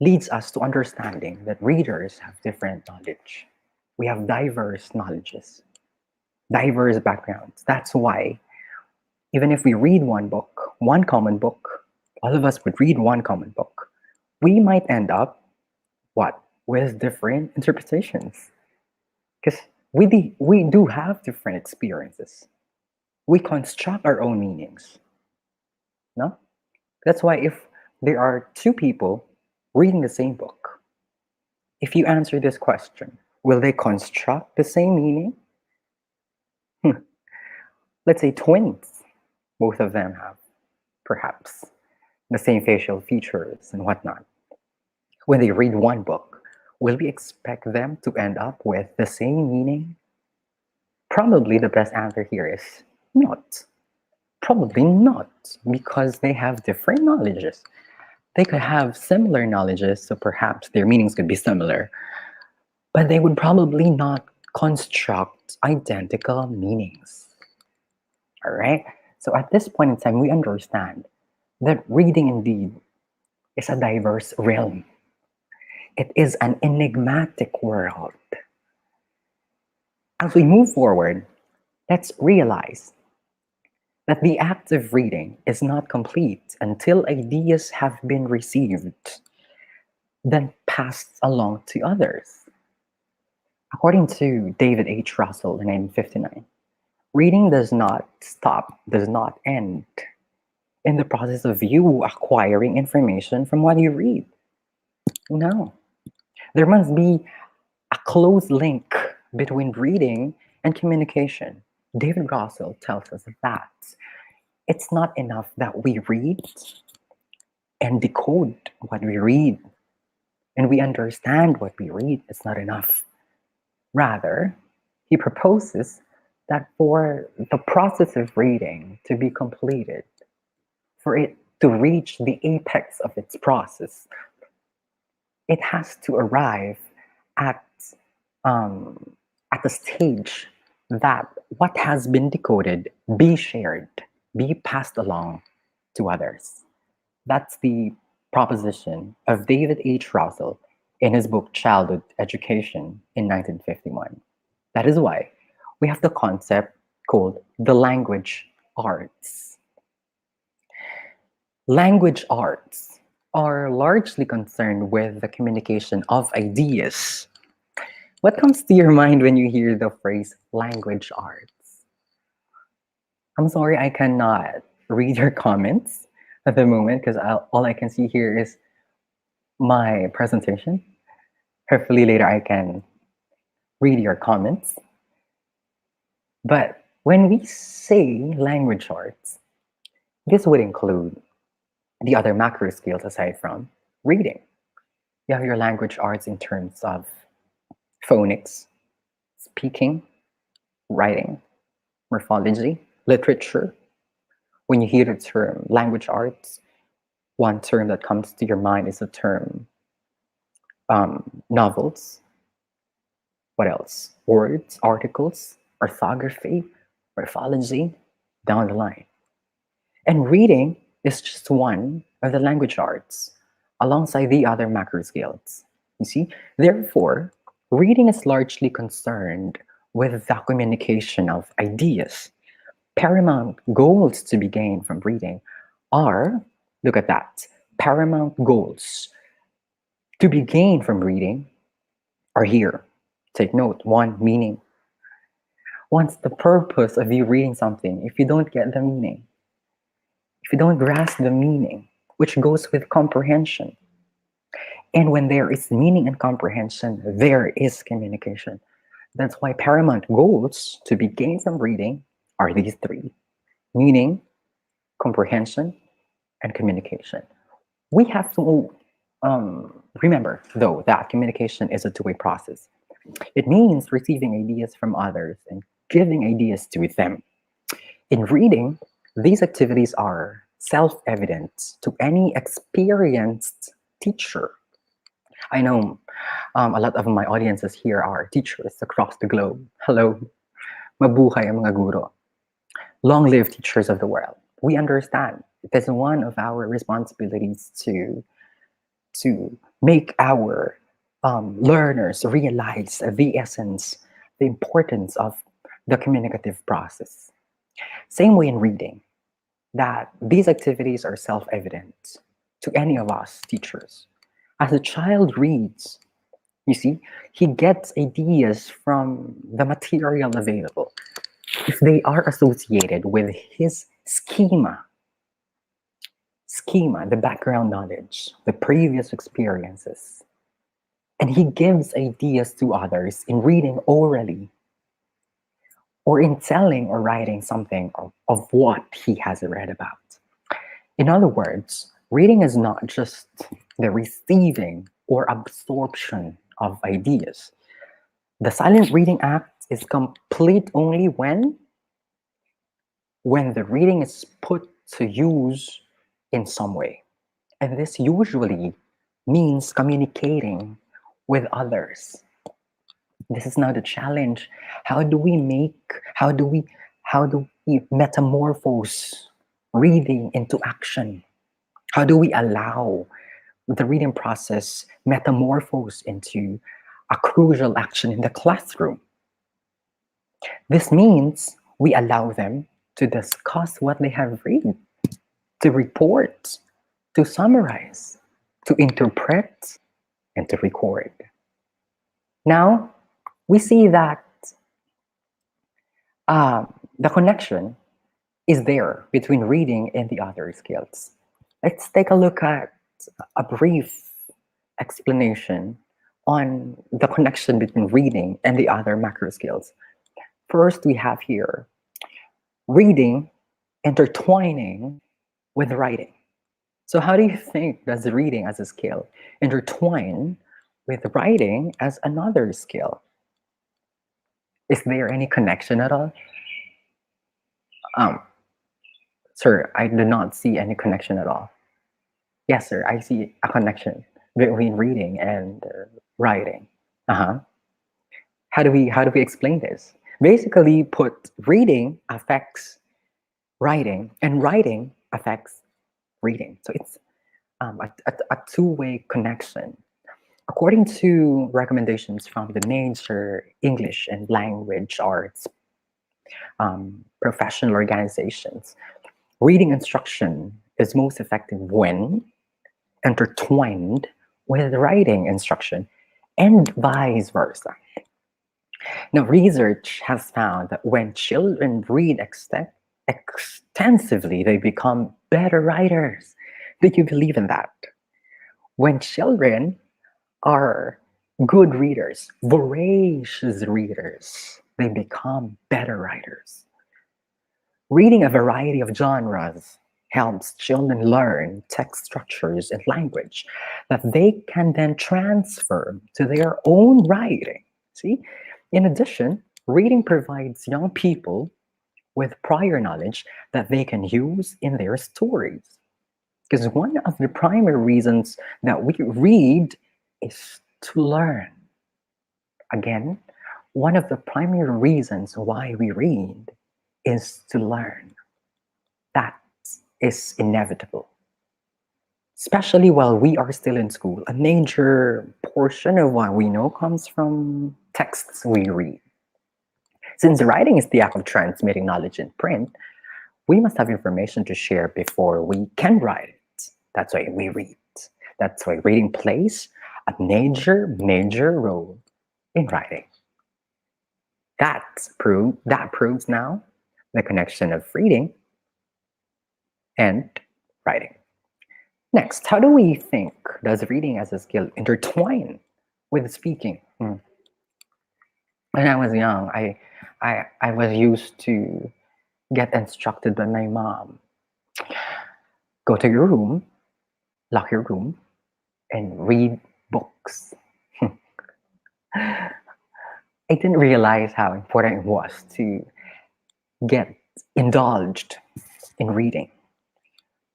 leads us to understanding that readers have different knowledge. We have diverse knowledges, diverse backgrounds. That's why even if we read one book, one common book, all of us would read one common book, we might end up what? With different interpretations. Because we do have different experiences. We construct our own meanings. No? That's why if there are two people reading the same book, if you answer this question, will they construct the same meaning? Let's say twins. Both of them have perhaps the same facial features and whatnot. When they read one book, will we expect them to end up with the same meaning? Probably the best answer here is not. Probably not, because they have different knowledges. They could have similar knowledges, so perhaps their meanings could be similar, but they would probably not construct identical meanings. All right? So at this point in time, we understand that reading indeed is a diverse realm. It is an enigmatic world. As we move forward, let's realize that the act of reading is not complete until ideas have been received, then passed along to others. According to David H. Russell in 1959, reading does not stop, does not end in the process of you acquiring information from what you read. No. There must be a close link between reading and communication. David Russell tells us that it's not enough that we read and decode what we read and we understand what we read. It's not enough. Rather, he proposes that for the process of reading to be completed, for it to reach the apex of its process, it has to arrive at at the stage that what has been decoded be shared, be passed along to others. That's the proposition of David H. Russell in his book Childhood Education in 1951. That is why we have the concept called the language arts. Language arts are largely concerned with the communication of ideas. What comes to your mind when you hear the phrase language arts? I'm sorry, I cannot read your comments at the moment because all I can see here is my presentation. Hopefully, later I can read your comments. But when we say language arts, this would include the other macro skills aside from reading. You have your language arts in terms of phonics, speaking, writing, morphology, literature. When you hear the term language arts, one term that comes to your mind is the term novels. What else? Words, articles, orthography, morphology, down the line. And reading is just one of the language arts alongside the other macro skills. You see? Therefore, reading is largely concerned with the communication of ideas. Paramount goals to be gained from reading are, look at that, paramount goals to be gained from reading are here. Take note. One, meaning. What's the purpose of you reading something if you don't get the meaning? If you don't grasp the meaning, which goes with comprehension. And when there is meaning and comprehension, there is communication. That's why paramount goals to be gained from reading are these three: meaning, comprehension, and communication. We have to remember, though, that communication is a two-way process. It means receiving ideas from others and giving ideas to them. In reading, these activities are self evident to any experienced teacher. I know a lot of my audiences here are teachers across the globe. Hello, mabuhay ang mga guro. Long live teachers of the world. We understand it is one of our responsibilities to make our learners realize the essence, the importance of the communicative process. Same way in reading, that these activities are self evident to any of us teachers. As a child reads, you see, he gets ideas from the material available. If they are associated with his schema, the background knowledge, the previous experiences, and he gives ideas to others in reading orally or in telling or writing something of what he has read about. In other words, reading is not just the receiving or absorption of ideas. The silent reading act is complete only when the reading is put to use in some way. And this usually means communicating with others. This is now the challenge. How do we metamorphose reading into action? How do we allow the reading process metamorphose into a crucial action in the classroom? This means we allow them to discuss what they have read, to report, to summarize, to interpret, and to record. Now, we see that the connection is there between reading and the other skills. Let's take a look at a brief explanation on the connection between reading and the other macro skills. First, we have here reading intertwining with writing. So, how do you think does reading as a skill intertwine with writing as another skill? Is there any connection at all? Um, Sir, I do not see any connection at all. Yes, sir, I see a connection between reading and writing. Uh-huh. How do we explain this? Basically, put reading affects writing, and writing affects reading. So it's a two-way connection. According to recommendations from the major English and language arts professional organizations, reading instruction is most effective when intertwined with writing instruction and vice versa. Now, research has found that when children read extensively, they become better writers. Do you believe in that? When children are good readers, voracious readers, they become better writers. Reading a variety of genres helps children learn text structures and language that they can then transfer to their own writing. See? In addition, reading provides young people with prior knowledge that they can use in their stories. Because one of the primary reasons that we read is to learn. Again, one of the primary reasons why we read is to learn. That is inevitable. Especially while we are still in school, a major portion of what we know comes from texts we read. Since writing is the act of transmitting knowledge in print, we must have information to share before we can write it. That's why we read. That's why reading plays a major role in writing. That proves now the connection of reading and writing. Next, how do we think does reading as a skill intertwine with speaking? When I was young, I was used to get instructed by my mom. Go to your room, lock your room, and read books. I didn't realize how important it was to get indulged in reading,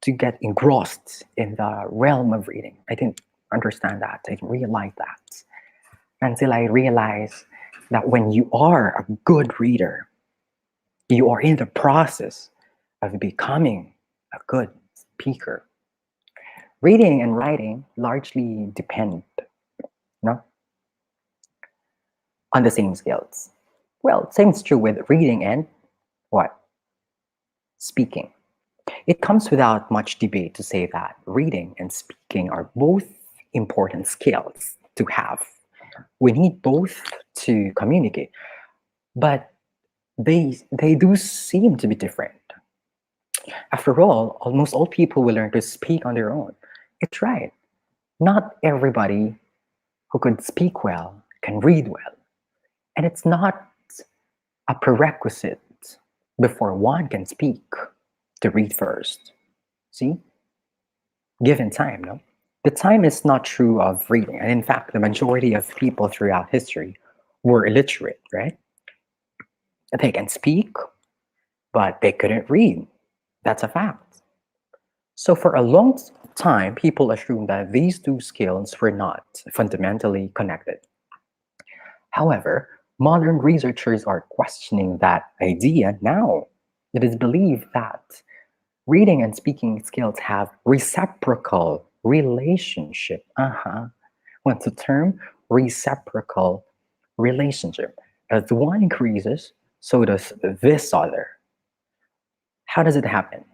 to get engrossed in the realm of reading. I didn't understand that. I didn't realize that until I realized that when you are a good reader, you are in the process of becoming a good speaker. Reading and writing largely depend, no, on the same skills. Well, same is true with reading and what? Speaking. It comes without much debate to say that reading and speaking are both important skills to have. We need both to communicate, but they do seem to be different. After all, almost all people will learn to speak on their own. It's right. Not everybody who could speak well can read well. And it's not a prerequisite before one can speak to read first. See? Given time, no? The time is not true of reading. And in fact, the majority of people throughout history were illiterate, right? They can speak, but they couldn't read. That's a fact. So for a long time, people assumed that these two skills were not fundamentally connected. However, modern researchers are questioning that idea now. It is believed that reading and speaking skills have reciprocal relationship. What's the term? Reciprocal relationship. As one increases, so does this other. How does it happen?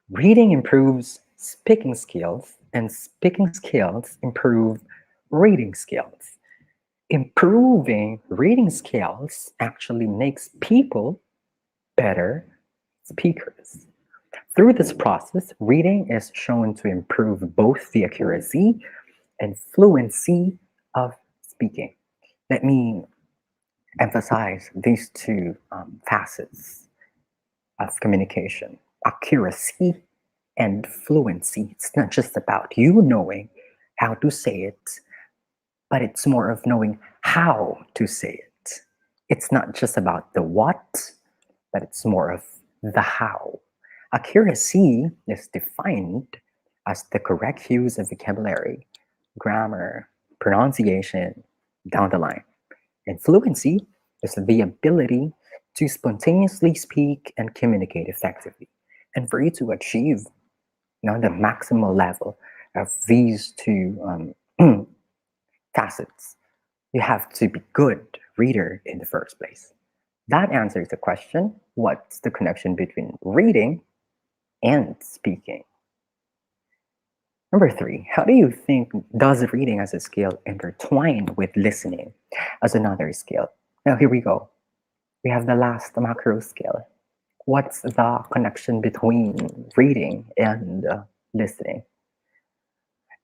Reading improves speaking skills, and speaking skills improve reading skills. Improving reading skills actually makes people better speakers. Through this process, reading is shown to improve both the accuracy and fluency of speaking. Let me emphasize these two facets of communication: accuracy and fluency. It's not just about you knowing how to say it, but it's more of knowing how to say it. It's not just about the what, but it's more of the how. Accuracy is defined as the correct use of vocabulary, grammar, pronunciation, down the line. And fluency is the ability to spontaneously speak and communicate effectively. And for you to achieve the maximal level of these two facets, you have to be good reader in the first place. That answers the question, what's the connection between reading and speaking? Number three, how do you think does reading as a skill intertwine with listening as another skill? Now, here we go. We have the last macro skill. What's the connection between reading and listening?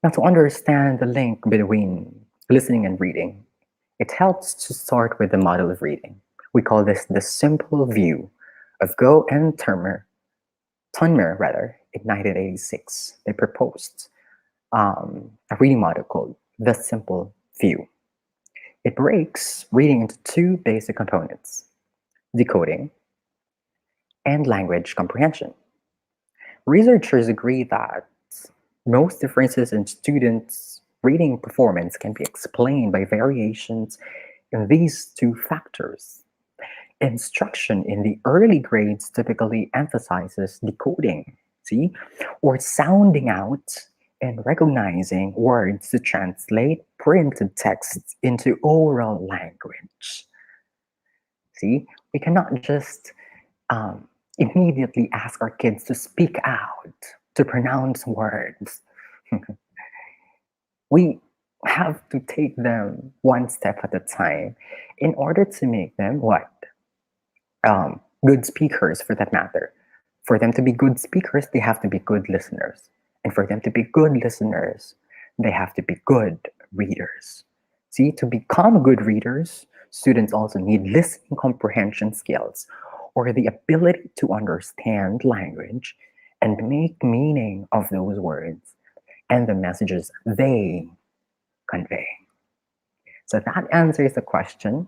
Now, to understand the link between listening and reading, it helps to start with the model of reading. We call this the simple view of Go and Tunmer rather, in 1986. They proposed a reading model called the simple view. It breaks reading into two basic components: decoding and language comprehension. Researchers agree that most differences in students' reading performance can be explained by variations in these two factors. Instruction in the early grades typically emphasizes decoding, see, or sounding out and recognizing words to translate printed texts into oral language. See, we cannot just immediately ask our kids to speak out, to pronounce words. We have to take them one step at a time in order to make them what? Good speakers for that matter. For them to be good speakers, they have to be good listeners. And for them to be good listeners, they have to be good readers. See, to become good readers, students also need listening comprehension skills or the ability to understand language and make meaning of those words and the messages they convey. So that answers the question: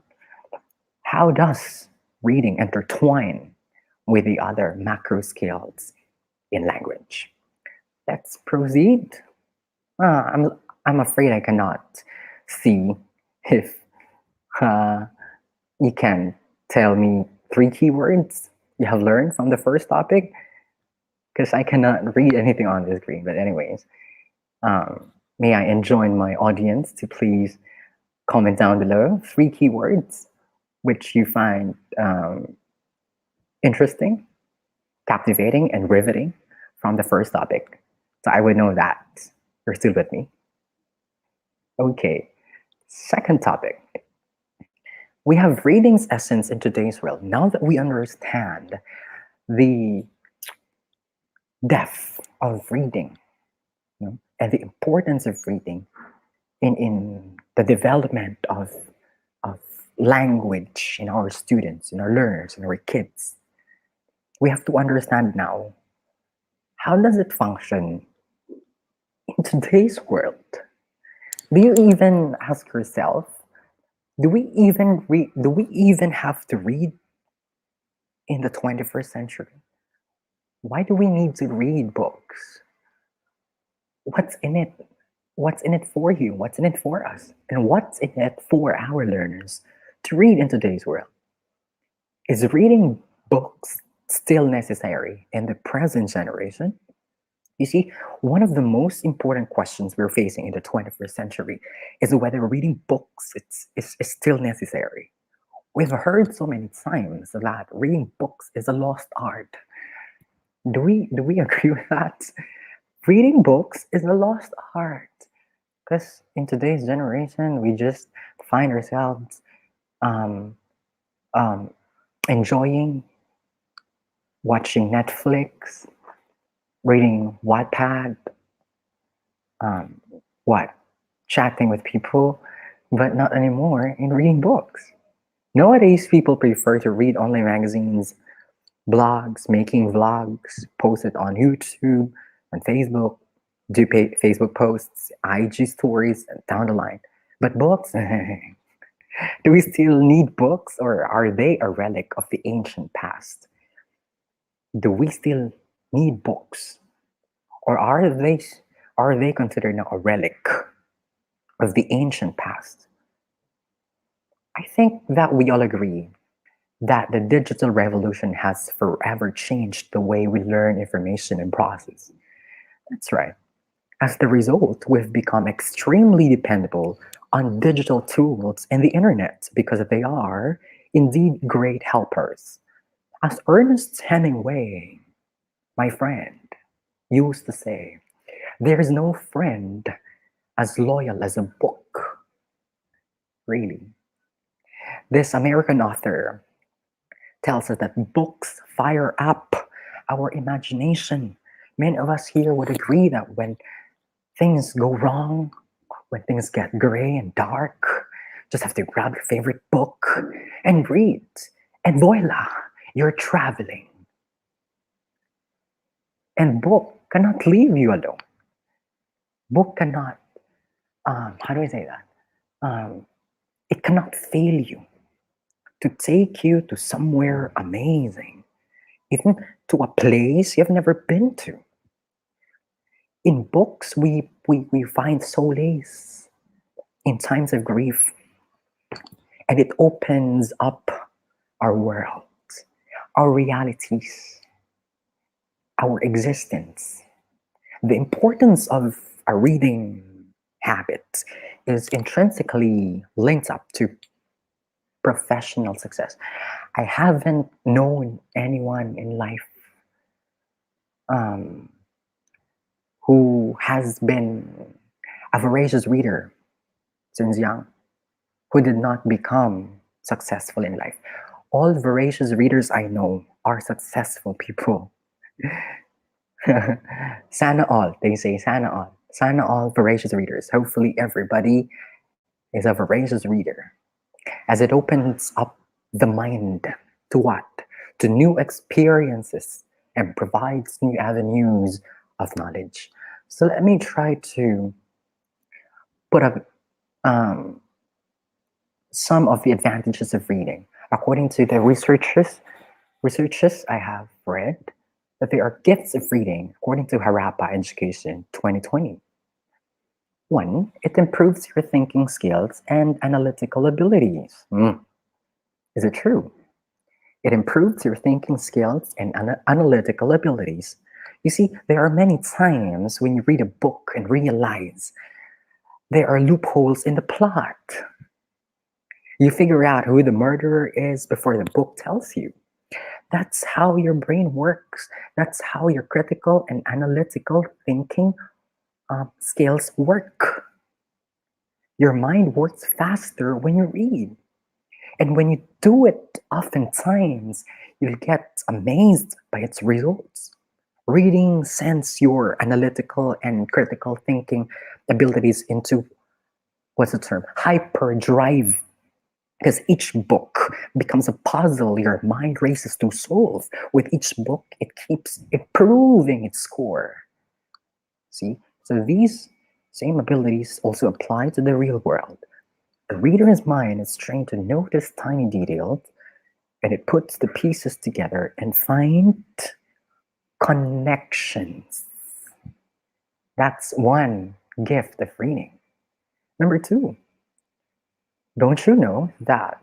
how does reading intertwine with the other macro skills in language? Let's proceed. I'm afraid I cannot see if uh, you can tell me three keywords you have learned from the first topic, because I cannot read anything on the screen. But anyways, may I enjoin my audience to please comment down below three keywords which you find interesting, captivating, and riveting from the first topic. So I would know that you're still with me. Okay, second topic. We have reading's essence in today's world. Now that we understand the depth of reading, you know, and the importance of reading in the development of language in our students, in our learners, in our kids, we have to understand now, how does it function in today's world? Do you even ask yourself, do we even read, do we even have to read in the 21st century? Why do we need to read books? What's in it? What's in it for you? What's in it for us? And what's in it for our learners to read in today's world? Is reading books still necessary in the present generation? You see, one of the most important questions we're facing in the 21st century is whether reading books is still necessary. We've heard so many times that reading books is a lost art. Do we agree with that? Reading books is a lost art, because in today's generation we just find ourselves um, um, enjoying watching Netflix, reading Wattpad, um, what chatting with people, but not anymore in reading books. Nowadays, people prefer to read online magazines, blogs, making vlogs, post it on YouTube, on Facebook, do Facebook posts, IG stories, and down the line. But books, do we still need books, or are they a relic of the ancient past? Do we still need books, or are they considered now a relic of the ancient past? I think that we all agree that the digital revolution has forever changed the way we learn information and process. That's right. As the result, we've become extremely dependable on digital tools and the internet because they are indeed great helpers. As Ernest Hemingway, my friend, used to say, There's no friend as loyal as a book, really. This American author tells us that books fire up our imagination. Many of us here would agree that when things go wrong, when things get gray and dark, just have to grab your favorite book and read. And voila, you're traveling. And book cannot leave you alone. Book cannot, how do I say that? Um, it cannot fail you to take you to somewhere amazing, even to a place you've never been to. In books, we find solace in times of grief, and it opens up our world, our realities, our existence. The importance of a reading habit is intrinsically linked up to professional success. I haven't known anyone in life um, who has been a voracious reader since young who did not become successful in life. All voracious readers I know are successful people. Sana all, they say, sana all. Sana all voracious readers. Hopefully, everybody is a voracious reader as it opens up the mind to what? To new experiences and provides new avenues of knowledge. So let me try to put up um, some of the advantages of reading. According to the researches I have read, that there are gifts of reading according to Harappa Education 2020. One, it improves your thinking skills and analytical abilities. Is it true? It improves your thinking skills and analytical abilities. You see, there are many times when you read a book and realize there are loopholes in the plot. You figure out who the murderer is before the book tells you. That's how your brain works. That's how your critical and analytical thinking skills work. Your mind works faster when you read. And when you do it oftentimes, you'll get amazed by its results. Reading sends your analytical and critical thinking abilities into what's the term? Hyperdrive. Because each book becomes a puzzle your mind races to solve. With each book, it keeps improving its score. See? So these same abilities also apply to the real world. The reader's mind is trained to notice tiny details and it puts the pieces together and find connections. That's one gift of reading. Number two, don't you know that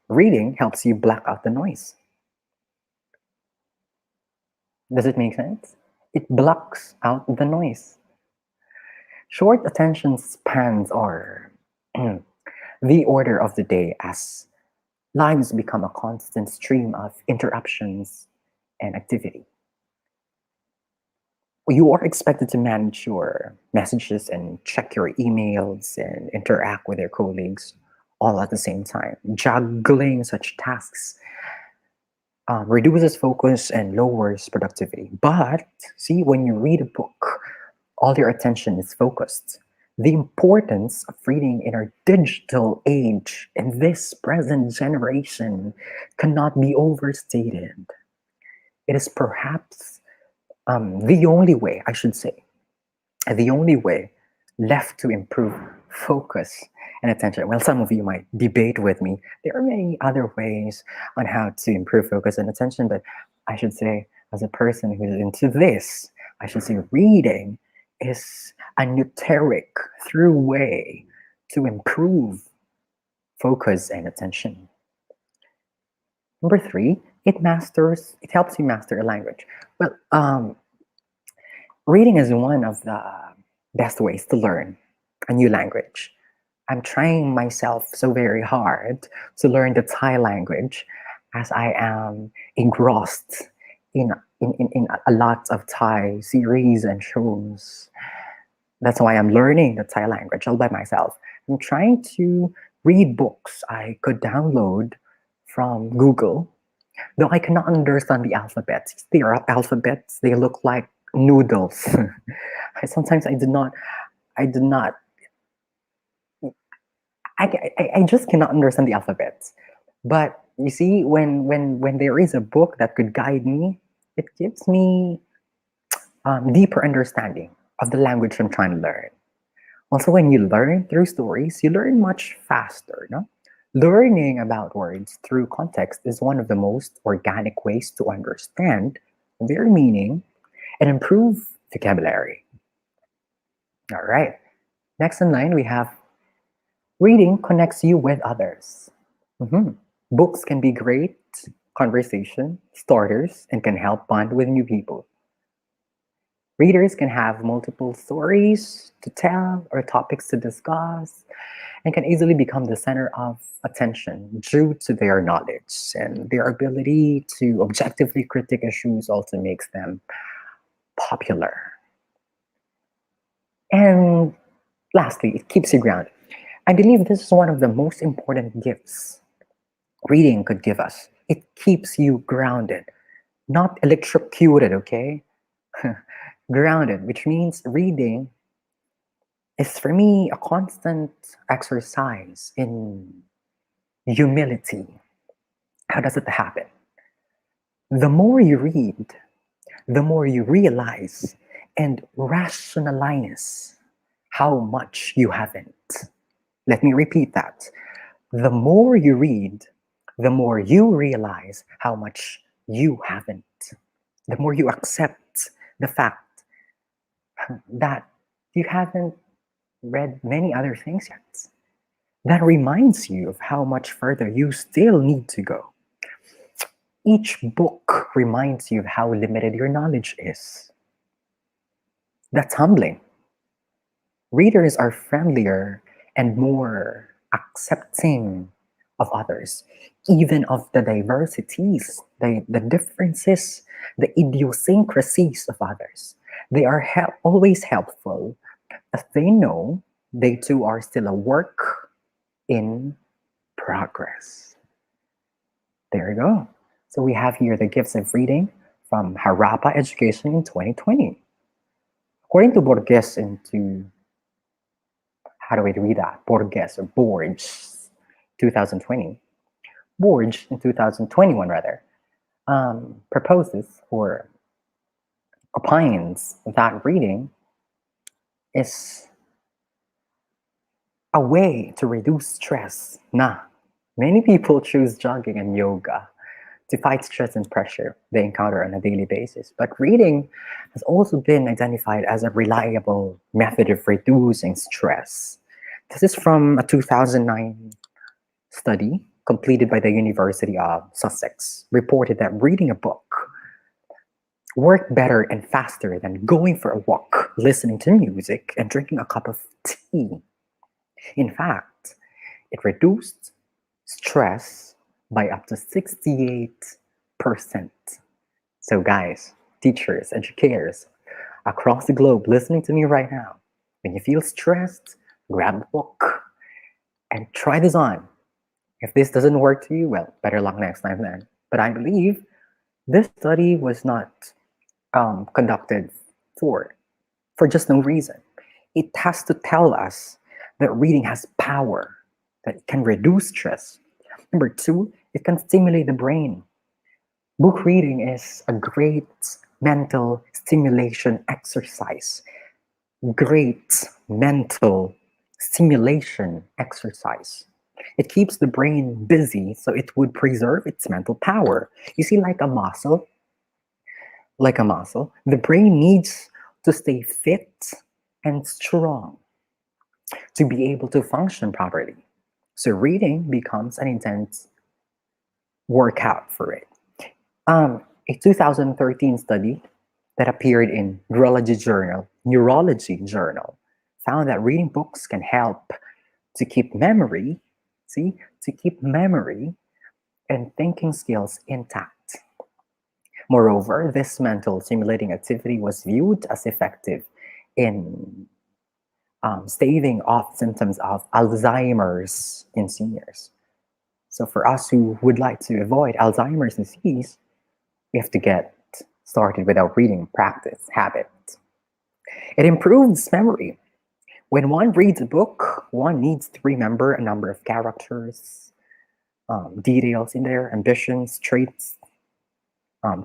reading helps you black out the noise? Does it make sense? It blocks out the noise. Short attention spans are the order of the day as lives become a constant stream of interruptions and activity. You are expected to manage your messages and check your emails and interact with your colleagues all at the same time. Juggling such tasks reduces focus and lowers productivity. But see, when you read a book, all your attention is focused. The importance of reading in our digital age in this present generation cannot be overstated. It is perhaps the only way, I should say, the only way left to improve focus and attention. Well, some of you might debate with me. There are many other ways on how to improve focus and attention, but I should say, as a person who's into this, I should say reading is a neuteric through way to improve focus and attention. Number three, it helps you master a language. Well, reading is one of the best ways to learn a new language. I'm trying myself so very hard to learn the Thai language as I am engrossed in in a lot of Thai series and shows. That's why I'm learning the Thai language all by myself. I'm trying to read books I could download from Google, though I cannot understand the alphabets. They are alphabets, they look like noodles. Sometimes I do not, I just cannot understand the alphabets. But you see, when there is a book that could guide me, it gives me deeper understanding of the language I'm trying to learn. Also, when you learn through stories, you learn much faster. No? Learning about words through context is one of the most organic ways to understand their meaning and improve vocabulary. All right. Next in line, we have reading connects you with others. Mhm. Books can be great conversation starters and can help bond with new people. Readers can have multiple stories to tell or topics to discuss and can easily become the center of attention due to their knowledge, and their ability to objectively critique issues also makes them popular. And lastly, it keeps you grounded. I believe this is one of the most important gifts reading could give us. It keeps you grounded, not electrocuted, okay? Grounded, which means reading is for me a constant exercise in humility. How does it happen? The more you read, the more you realize and rationalize how much you haven't. Let me repeat that. The more you read, the more you realize how much you haven't. The more you accept the fact that you haven't read many other things yet. That reminds you of how much further you still need to go. Each book reminds you of how limited your knowledge is. That's humbling. Readers are friendlier and more accepting of others, even of the diversities, the differences, the idiosyncrasies of others. They are always helpful as they know they too are still a work in progress. There you go. So we have here the gifts of reading from Harappa Education in 2020. According to Borges into how do we read that? Borges or Borges 2020. Borges in 2021 rather proposes or opines that reading is a way to reduce stress. Nah, many people choose jogging and yoga to fight stress and pressure they encounter on a daily basis. But reading has also been identified as a reliable method of reducing stress. This is from a 2009 study completed by the University of Sussex, reported that reading a book worked better and faster than going for a walk, listening to music, and drinking a cup of tea. In fact, it reduced stress by up to 68%. So, guys, teachers, educators across the globe listening to me right now, when you feel stressed, grab a book and try this on. If this doesn't work to you, well, better luck next time then. But I believe this study was not conducted for for just no reason. It has to tell us that reading has power, that it can reduce stress. Number two, it can stimulate the brain. Book reading is a great mental stimulation exercise. Great mental stimulation exercise. It keeps the brain busy so it would preserve its mental power. You see, like a muscle, the brain needs to stay fit and strong to be able to function properly. So reading becomes an intense workout for it. A 2013 study that appeared in Neurology Journal found that reading books can help to keep memory, see, to keep memory and thinking skills intact. Moreover, this mental stimulating activity was viewed as effective in staving off symptoms of Alzheimer's in seniors. So, for us who would like to avoid Alzheimer's disease, we have to get started with our reading practice habit. It improves memory. When one reads a book, one needs to remember a number of characters, details in there, ambitions, traits,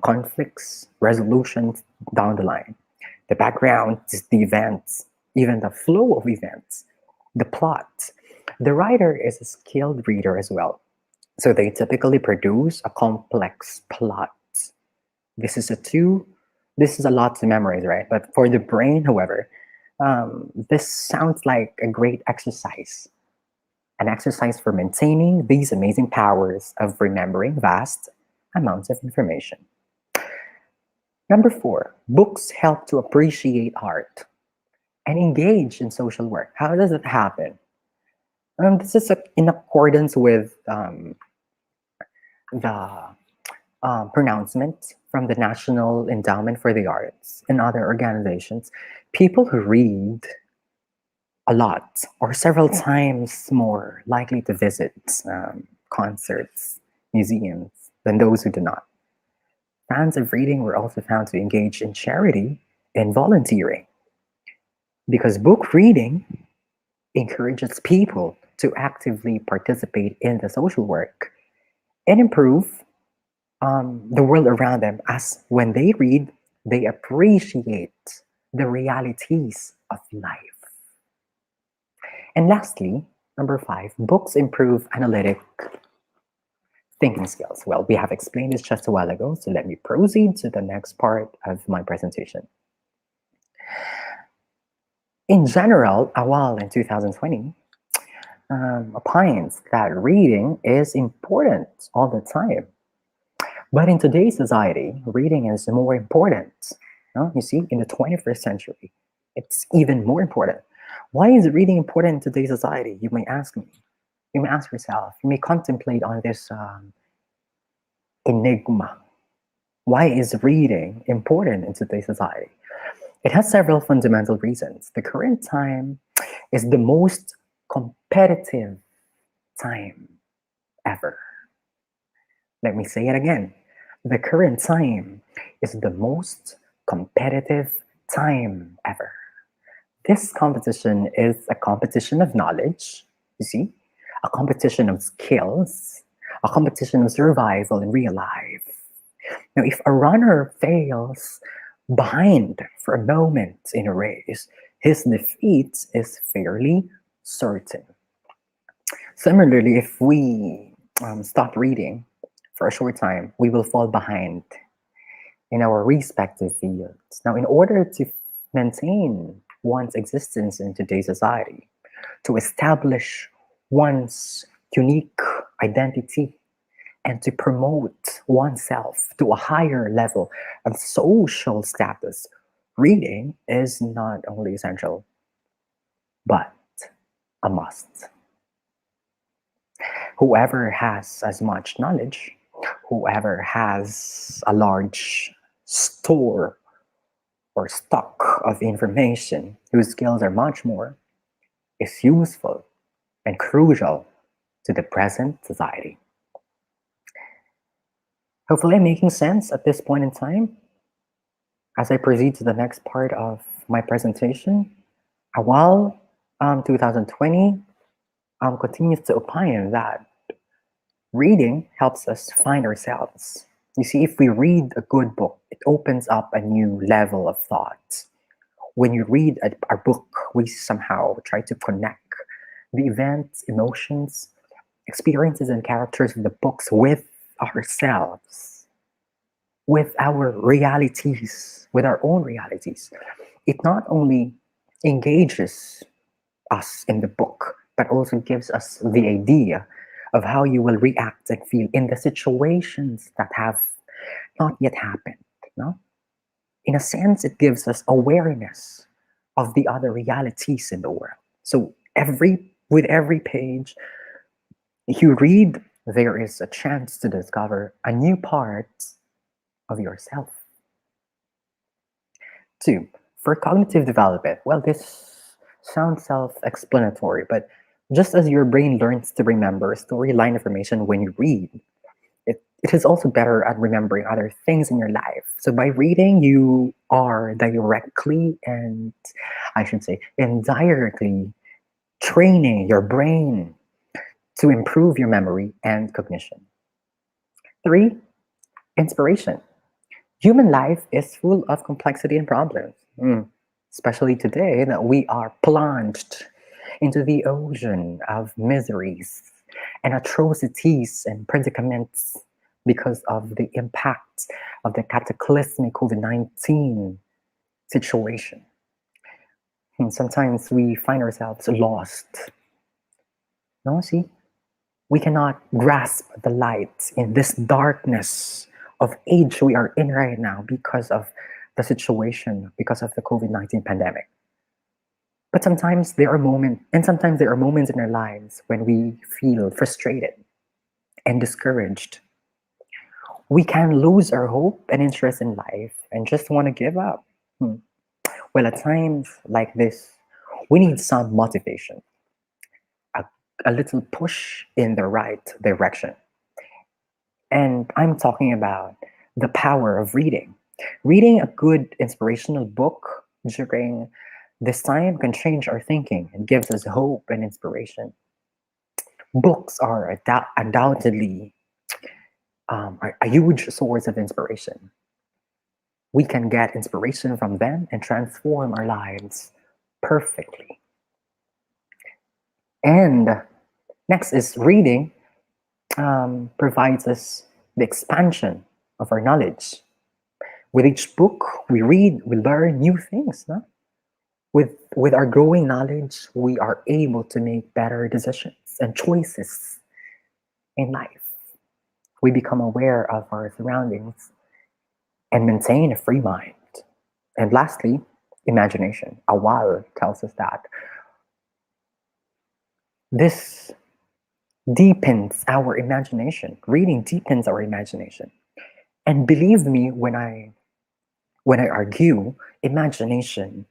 conflicts, resolutions down the line. The background, the events, even the flow of events, the plot. The writer is a skilled reader as well. So they typically produce a complex plot. This is a two, this is a lot to memorize, right? But for the brain, however, this sounds like a great exercise, an exercise for maintaining these amazing powers of remembering vast amounts of information. Number four, books help to appreciate art and engage in social work. How does it happen? This is in accordance with the pronouncement from the National Endowment for the Arts and other organizations. People who read a lot or several times more likely to visit concerts, museums than those who do not. Fans of reading were also found to engage in charity and volunteering because book reading encourages people to actively participate in the social work and improve the world around them, as when they read, they appreciate the realities of life. And lastly, number five, books improve analytic thinking skills. Well, we have explained this just a while ago, so let me proceed to the next part of my presentation. In general, Awal in 2020 opines that reading is important all the time. But in today's society, reading is more important. You see, in the 21st century, it's even more important. Why is reading important in today's society? You may ask me. You may ask yourself. You may contemplate on this enigma. Why is reading important in today's society? It has several fundamental reasons. The current time is the most competitive time ever. Let me say it again. The current time is the most competitive time ever. This competition is a competition of knowledge, you see, a competition of skills, a competition of survival in real life. Now, if a runner fails behind for a moment in a race, his defeat is fairly certain. Similarly, if we stop reading for a short time, we will fall behind in our respective fields. Now, in order to maintain one's existence in today's society, to establish one's unique identity, and to promote oneself to a higher level of social status, reading is not only essential, but a must. Whoever has as much knowledge, whoever has a large store or stock of information whose skills are much more, is useful and crucial to the present society. Hopefully, I'm making sense at this point in time. As I proceed to the next part of my presentation, Awal 2020 continues to opine that reading helps us find ourselves. You see, if we read a good book, it opens up a new level of thought. When you read a book, we somehow try to connect the events, emotions, experiences, and characters of the books with ourselves, with our realities, with our own realities. It not only engages us in the book, but also gives us the idea of how you will react and feel in the situations that have not yet happened. No? In a sense, it gives us awareness of the other realities in the world. So with every page you read, there is a chance to discover a new part of yourself. Two, for cognitive development, well, this sounds self explanatory, but just as your brain learns to remember storyline information when you read, it is also better at remembering other things in your life. So by reading, you are directly and I should say indirectly training your brain to improve your memory and cognition. Three, inspiration. Human life is full of complexity and problems, especially today that we are plunged into the ocean of miseries and atrocities and predicaments because of the impact of the cataclysmic COVID-19 situation. And sometimes we find ourselves lost. No, see, we cannot grasp the light in this darkness of age we are in right now because of the situation, because of the COVID-19 pandemic. But sometimes there are moments in our lives when we feel frustrated and discouraged. We can lose our hope and interest in life and just want to give up. Hmm. Well, at times like this, we need some motivation, a, a little push in the right direction. And I'm talking about the power of reading. Reading a good inspirational book during this time can change our thinking and gives us hope and inspiration. Books are undoubtedly a huge source of inspiration. We can get inspiration from them and transform our lives perfectly. And next is reading provides us the expansion of our knowledge. With each book we read, we learn new things. No? With our growing knowledge, we are able to make better decisions and choices in life. We become aware of our surroundings and maintain a free mind. And lastly, imagination. Awal tells us that this deepens our imagination. Reading deepens our imagination. And believe me when I argue, imagination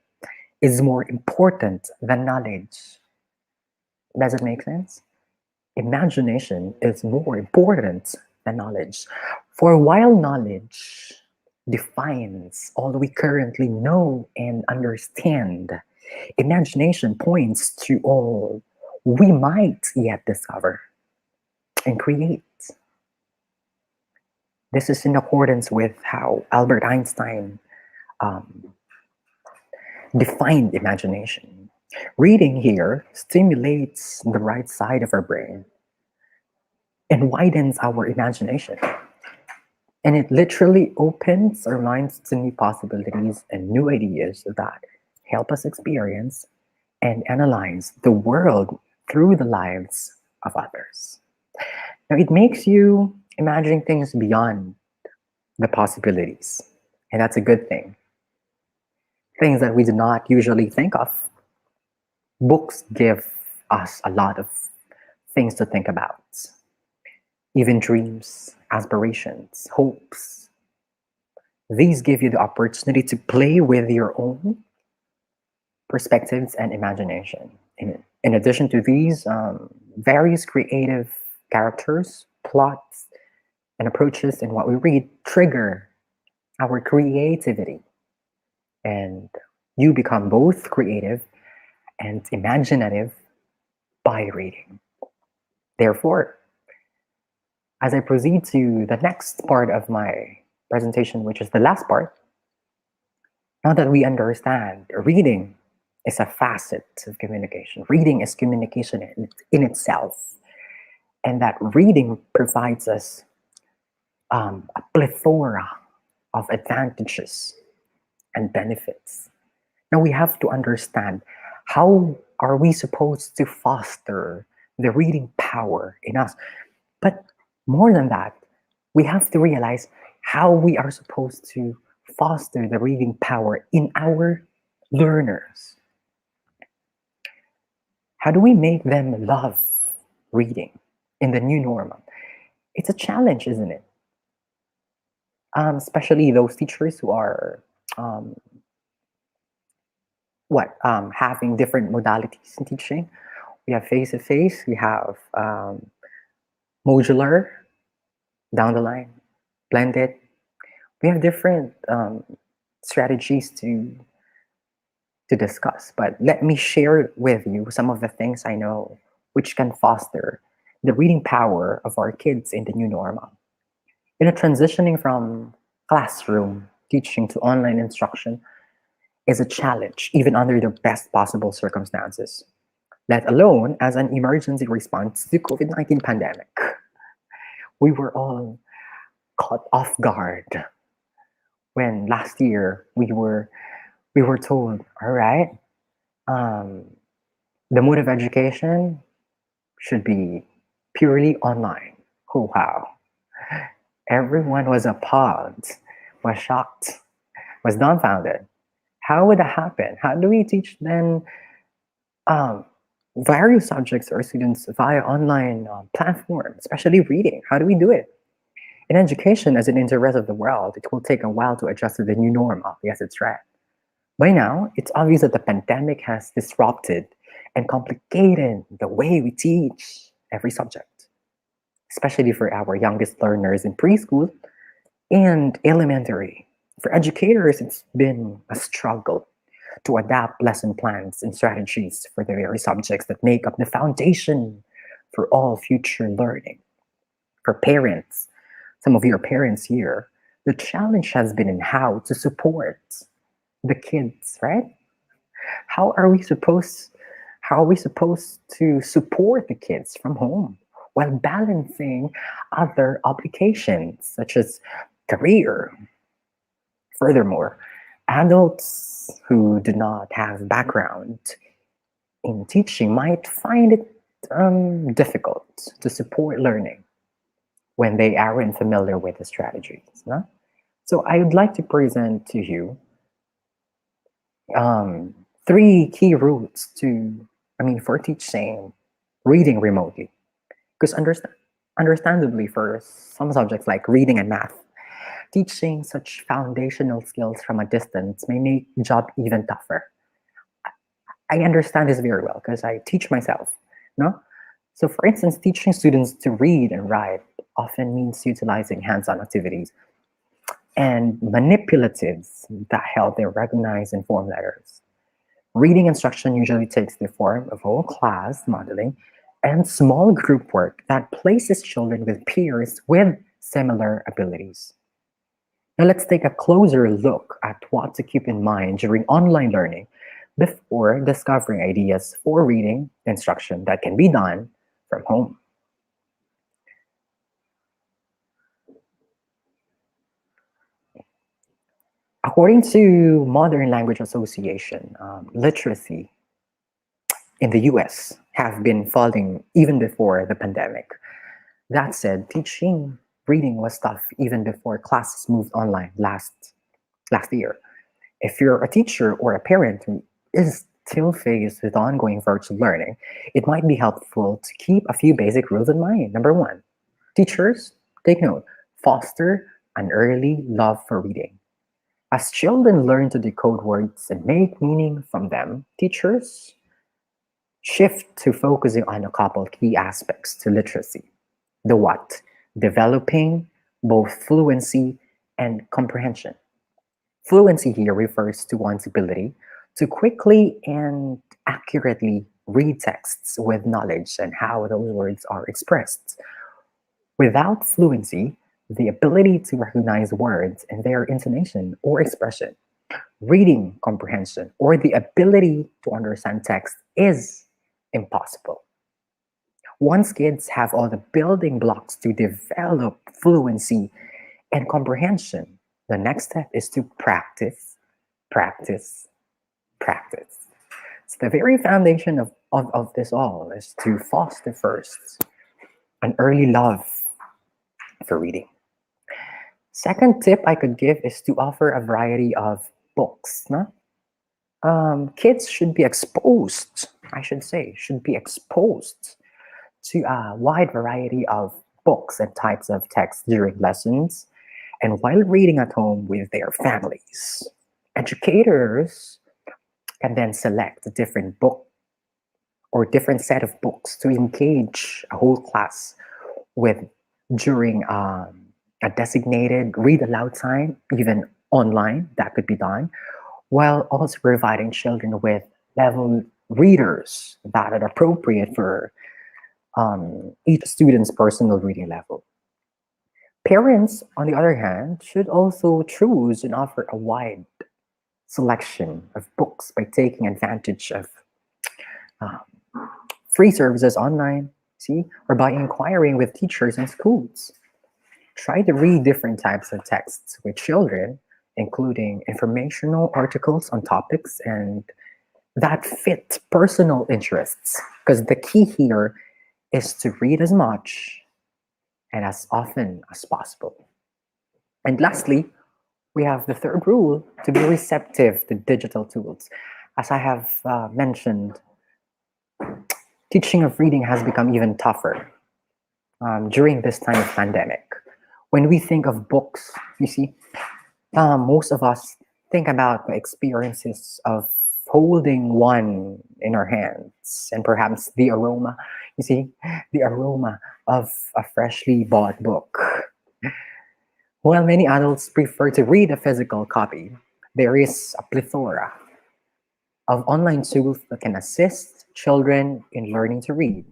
is more important than knowledge. Does it make sense? Imagination is more important than knowledge. For while knowledge defines all we currently know and understand, imagination points to all we might yet discover and create. This is in accordance with how Albert Einstein um, defined imagination. Reading here stimulates the right side of our brain and widens our imagination. And it literally opens our minds to new possibilities and new ideas that help us experience and analyze the world through the lives of others. Now, it makes you imagine things beyond the possibilities, and that's a good thing. Things that we do not usually think of. Books give us a lot of things to think about, even dreams, aspirations, hopes. These give you the opportunity to play with your own perspectives and imagination. In addition to these, various creative characters, plots, and approaches in what we read trigger our creativity. And you become both creative and imaginative by reading. Therefore, as I proceed to the next part of my presentation, which is the last part, now that we understand reading is a facet of communication, reading is communication in itself, and that reading provides us a plethora of advantages and benefits. Now we have to understand how are we supposed to foster the reading power in us. But more than that, we have to realize how we are supposed to foster the reading power in our learners. How do we make them love reading in the new normal? It's a challenge, isn't it? especially those teachers who are um, having different modalities in teaching. We have face to face, we have modular down the line, blended. We have different strategies to discuss, but let me share with you some of the things I know which can foster the reading power of our kids in the new normal. Transitioning from classroom teaching to online instruction is a challenge, even under the best possible circumstances, let alone as an emergency response to the COVID-19 pandemic. We were all caught off guard when last year we were told, all right, um, the mode of education should be purely online. Oh wow! Everyone was appalled, was shocked, was dumbfounded. How would that happen? How do we teach then um, various subjects to our students via online platform, especially reading? How do we do it? In education, as an interest of the world, it will take a while to adjust to the new normal. Yes, it's right. By now, it's obvious that the pandemic has disrupted and complicated the way we teach every subject, especially for our youngest learners in preschool and elementary. For educators, it's been a struggle to adapt lesson plans and strategies for the very subjects that make up the foundation for all future learning. For parents, some of your parents here, the challenge has been in how to support the kids, right? How are we supposed how are we supposed to support the kids from home while balancing other obligations such as career? Furthermore, adults who do not have background in teaching might find it difficult to support learning when they aren't familiar with the strategies. No? So I would like to present to you um, three key routes for teaching reading remotely. Because understandably, for some subjects like reading and math, teaching such foundational skills from a distance may make the job even tougher. I understand this very well because I teach myself. No, so for instance, teaching students to read and write often means utilizing hands-on activities and manipulatives that help them recognize and form letters. Reading instruction usually takes the form of whole class modeling and small group work that places children with peers with similar abilities. Now let's take a closer look at what to keep in mind during online learning before discovering ideas for reading instruction that can be done from home. According to Modern Language Association, literacy in the US have been falling even before the pandemic. That said, teaching reading was tough even before classes moved online last year. If you're a teacher or a parent who is still faced with ongoing virtual learning, it might be helpful to keep a few basic rules in mind. Number one, teachers, take note, foster an early love for reading. As children learn to decode words and make meaning from them, teachers shift to focusing on a couple key aspects to literacy. The what? Developing both fluency and comprehension. Fluency here refers to one's ability to quickly and accurately read texts with knowledge and how those words are expressed. Without fluency, the ability to recognize words and their intonation or expression, reading comprehension, or the ability to understand text is impossible. Once kids have all the building blocks to develop fluency and comprehension, the next step is to practice, practice, practice. So the very foundation of this all is to foster first an early love for reading. Second tip I could give is to offer a variety of books. No? Kids should be exposed, I should say, should be exposed to a wide variety of books and types of text during lessons, and while reading at home with their families. Educators can then select a different book or different set of books to engage a whole class with during a designated read aloud time, even online, that could be done, while also providing children with level readers that are appropriate for each student's personal reading level. Parents, on the other hand, should also choose and offer a wide selection of books by taking advantage of uh, free services online, see, or by inquiring with teachers and schools. Try to read different types of texts with children, including informational articles on topics and that fit personal interests. Because the key here is to read as much and as often as possible. And lastly, we have the third rule to be receptive to digital tools. As I have mentioned, teaching of reading has become even tougher during this time of pandemic. When we think of books, you see, most of us think about the experiences of holding one in our hands and perhaps the aroma, you see, the aroma of a freshly bought book. While many adults prefer to read a physical copy, there is a plethora of online tools that can assist children in learning to read.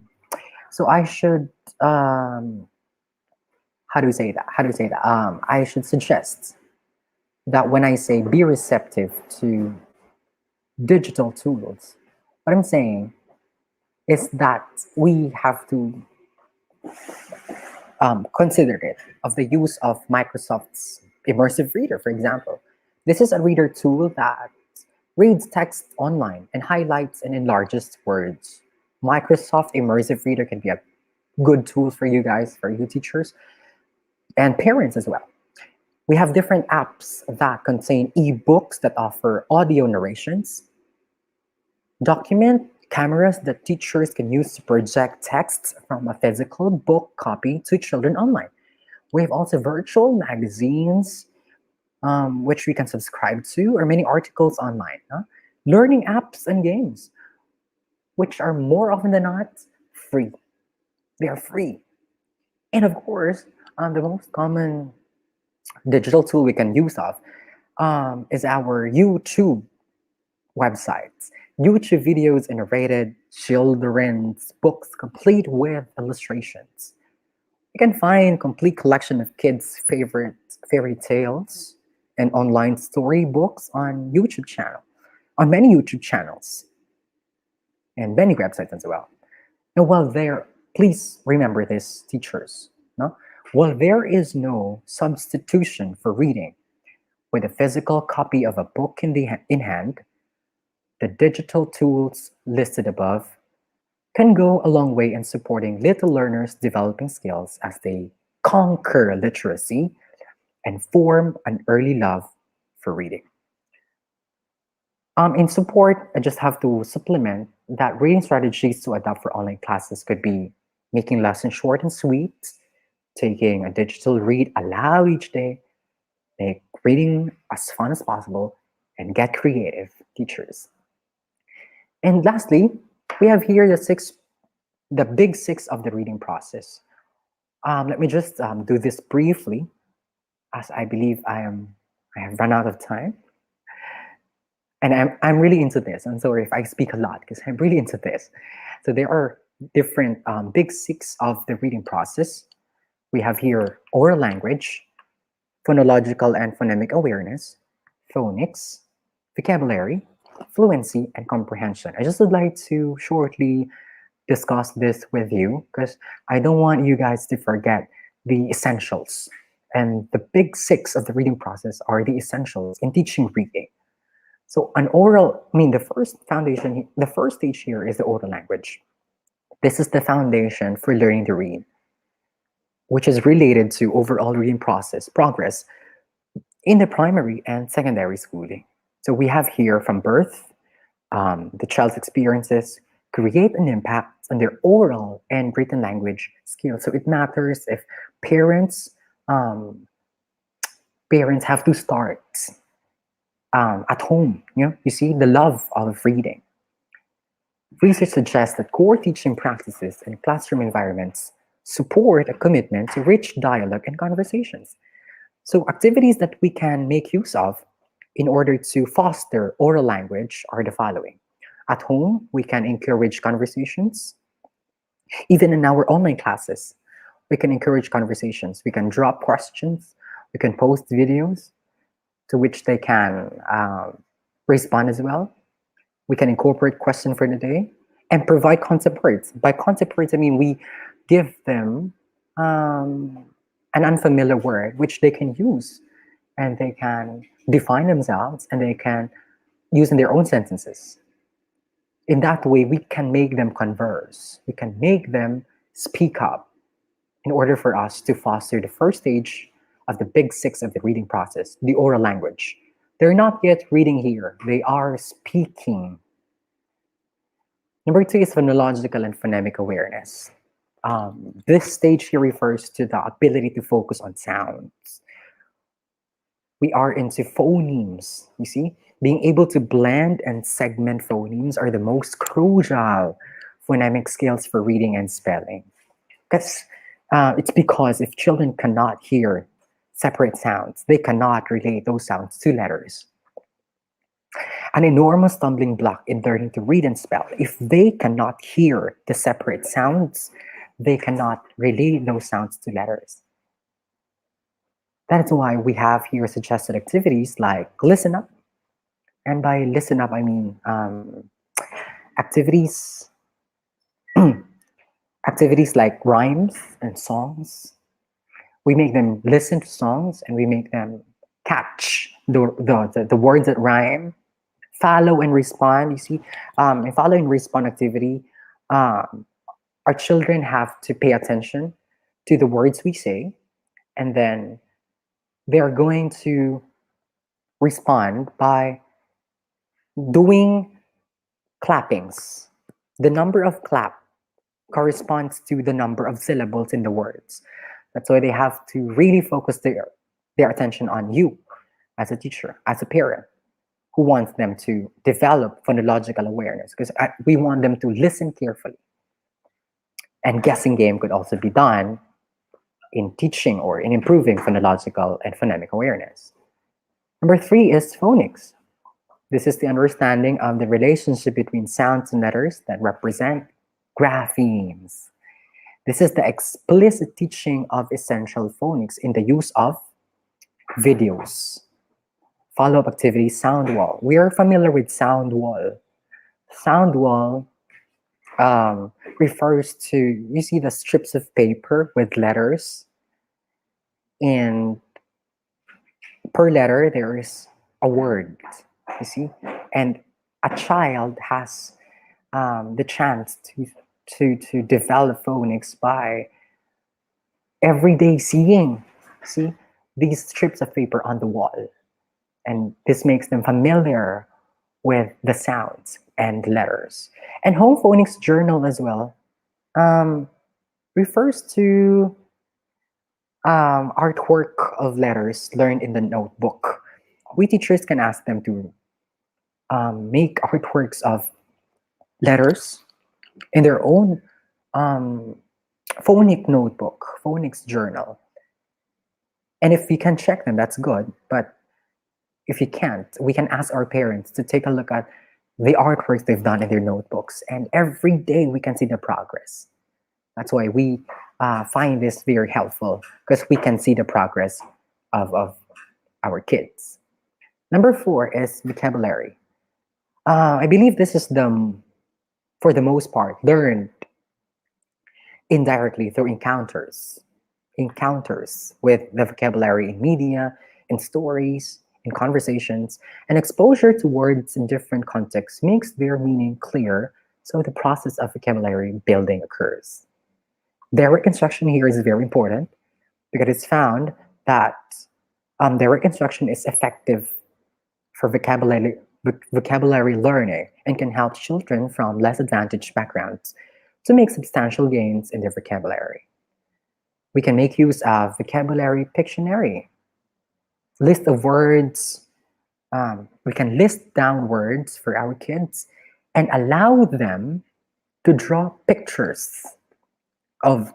So I should, how do we say that? How do we say that? I should suggest that when I say be receptive to digital tools, what I'm saying is that we have to consider it of the use of Microsoft's immersive reader, for example. This is a reader tool that reads text online and highlights and enlarges words. Microsoft immersive reader can be a good tool for you guys, for you teachers and parents as well. We have different apps that contain ebooks that offer audio narrations, document cameras that teachers can use to project texts from a physical book copy to children online. We have also virtual magazines, which we can subscribe to, or many articles online. Learning apps and games, which are more often than not free. They are free. And of course, the most common digital tool we can use of is our YouTube websites. YouTube videos and narrated children's books complete with illustrations. You can find complete collection of kids' favorite fairy tales and online storybooks on YouTube channel, on many YouTube channels and many websites as well. And while there, please remember this, teachers. No, while there is no substitution for reading with a physical copy of a book in hand, the digital tools listed above can go a long way in supporting little learners developing skills as they conquer literacy and form an early love for reading. In support, I just have to supplement that reading strategies to adopt for online classes could be making lessons short and sweet, taking a digital read aloud each day, make reading as fun as possible, and get creative, teachers. And lastly, we have here the big six of the reading process. Let me just do this briefly, as I believe I have run out of time, and I'm really into this. I'm sorry if I speak a lot because I'm really into this. So there are different big six of the reading process. We have here oral language, phonological and phonemic awareness, phonics, vocabulary, fluency, and comprehension. I just would like to shortly discuss this with you because I don't want you guys to forget the essentials. And the big six of the reading process are the essentials in teaching reading. So the first foundation, the first stage here is the oral language. This is the foundation for learning to read, which is related to overall reading process progress in the primary and secondary schooling. So we have here from birth, the child's experiences create an impact on their oral and written language skills. So it matters if parents Parents have to start at home. You see the love of reading. Research suggests that core teaching practices and classroom environments support a commitment to rich dialogue and conversations. So, activities that we can make use of in order to foster oral language are the following. At home, we can encourage conversations. Even in our online classes, we can encourage conversations. We can drop questions. We can post videos to which they can respond as well. We can incorporate question for the day and provide concept words. By concept words, I mean we give them um, an unfamiliar word which they can use and they can define themselves and they can use in their own sentences. In that way, we can make them converse. We can make them speak up in order for us to foster the first stage of the big six of the reading process, the oral language. They're not yet reading here, they are speaking. Number two is phonological and phonemic awareness. This stage here refers to the ability to focus on sounds. We are into phonemes, you see? Being able to blend and segment phonemes are the most crucial phonemic skills for reading and spelling. Because it's because if children cannot hear separate sounds, they cannot relate those sounds to letters. An enormous stumbling block in learning to read and spell. If they cannot hear the separate sounds, they cannot relate those sounds to letters. That's why we have here suggested activities like listen up. And by listen up, I mean activities activities like rhymes and songs. We make them listen to songs and we make them catch the words that rhyme, follow and respond. You see, in follow and respond activity, um, our children have to pay attention to the words we say, and then they are going to respond by doing clappings. The number of clap corresponds to the number of syllables in the words. That's why they have to really focus their attention on you as a teacher, as a parent who wants them to develop phonological awareness because we want them to listen carefully. And guessing game could also be done in teaching or in improving phonological and phonemic awareness. Number three is phonics. This is the understanding of the relationship between sounds and letters that represent graphemes. This is the explicit teaching of essential phonics in the use of videos. Follow-up activity, sound wall. We are familiar with sound wall. Sound wall refers to, you see the strips of paper with letters, and per letter there is a word, you see, and a child has the chance to develop phonics by every day seeing, see, these strips of paper on the wall, and this makes them familiar with the sounds and letters. And home phonics journal as well um, refers to artwork of letters learned in the notebook. We teachers can ask them to make artworks of letters in their own um, phonic notebook, phonics journal. And if we can check them, that's good. But if you can't, we can ask our parents to take a look at the artworks they've done in their notebooks. And every day we can see the progress. That's why we find this very helpful because we can see the progress of our kids. Number four is vocabulary. I believe this is for the most part, learned indirectly through encounters with the vocabulary in media, in stories, in conversations, and exposure to words in different contexts makes their meaning clear, so the process of vocabulary building occurs. Direct instruction here is very important because it's found that direct instruction is effective for vocabulary learning and can help children from less advantaged backgrounds to make substantial gains in their vocabulary. We can make use of vocabulary Pictionary. list of words. We can list down words for our kids and allow them to draw pictures of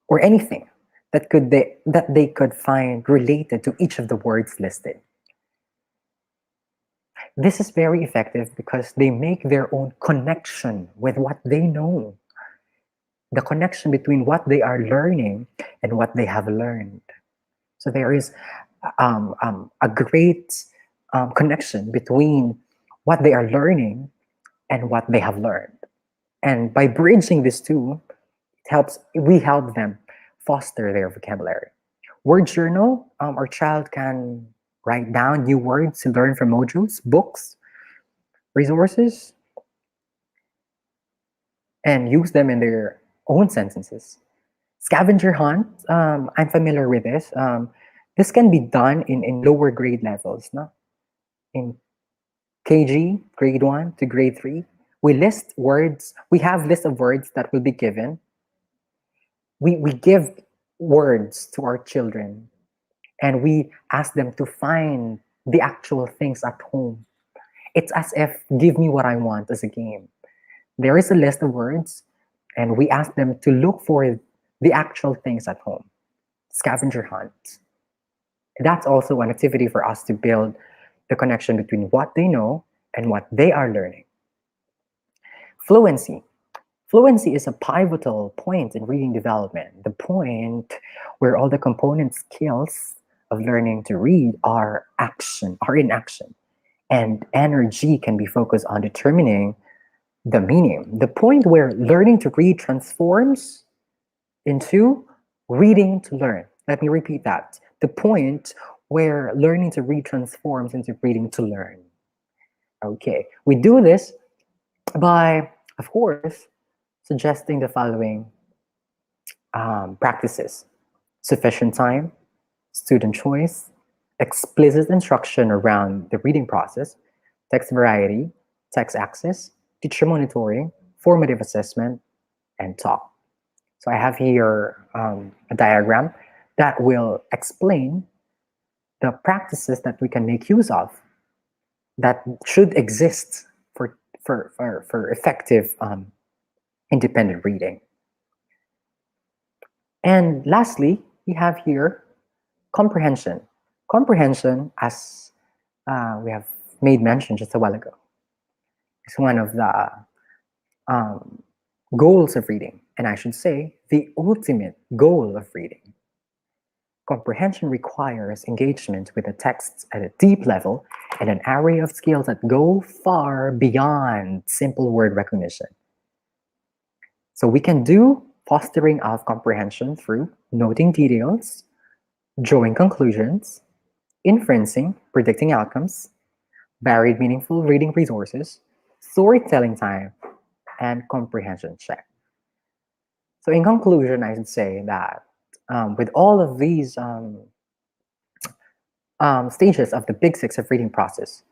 or anything that they could find related to each of the words listed. This is very effective because they make their own connection with what they know, the connection between what they are learning and what they have learned. So there is a great connection between what they are learning and what they have learned. And by bridging these two, we help them foster their vocabulary. Word journal, our child can write down new words to learn from modules, books, resources, and use them in their own sentences. Scavenger hunt, I'm familiar with this. This can be done in lower grade levels, no? In KG, grade 1 to grade 3. We have list of words that will be given. We give words to our children and we ask them to find the actual things at home. It's as if give me what I want as a game. There is a list of words and we ask them to look for the actual things at home. Scavenger hunt. That's also an activity for us to build the connection between what they know and what they are learning. Fluency. Fluency is a pivotal point in reading development, the point where all the component skills of learning to read are in action, and energy can be focused on determining the meaning. The point where learning to read transforms into reading to learn. Let me repeat that. The point where learning to read transforms into reading to learn. Okay, we do this by, of course, suggesting the following practices: sufficient time, student choice, explicit instruction around the reading process, text variety, text access, teacher monitoring, formative assessment, and talk. So I have here a diagram that will explain the practices that we can make use of that should exist for effective independent reading. And lastly, we have here comprehension. Comprehension, as we have made mention just a while ago, is one of the um, goals of reading, and I should say the ultimate goal of reading. Comprehension requires engagement with the text at a deep level and an array of skills that go far beyond simple word recognition. So we can do fostering of comprehension through noting details, drawing conclusions, inferencing, predicting outcomes, varied meaningful reading resources, storytelling time, and comprehension check. So in conclusion, I should say that with all of these stages of the big six of reading process,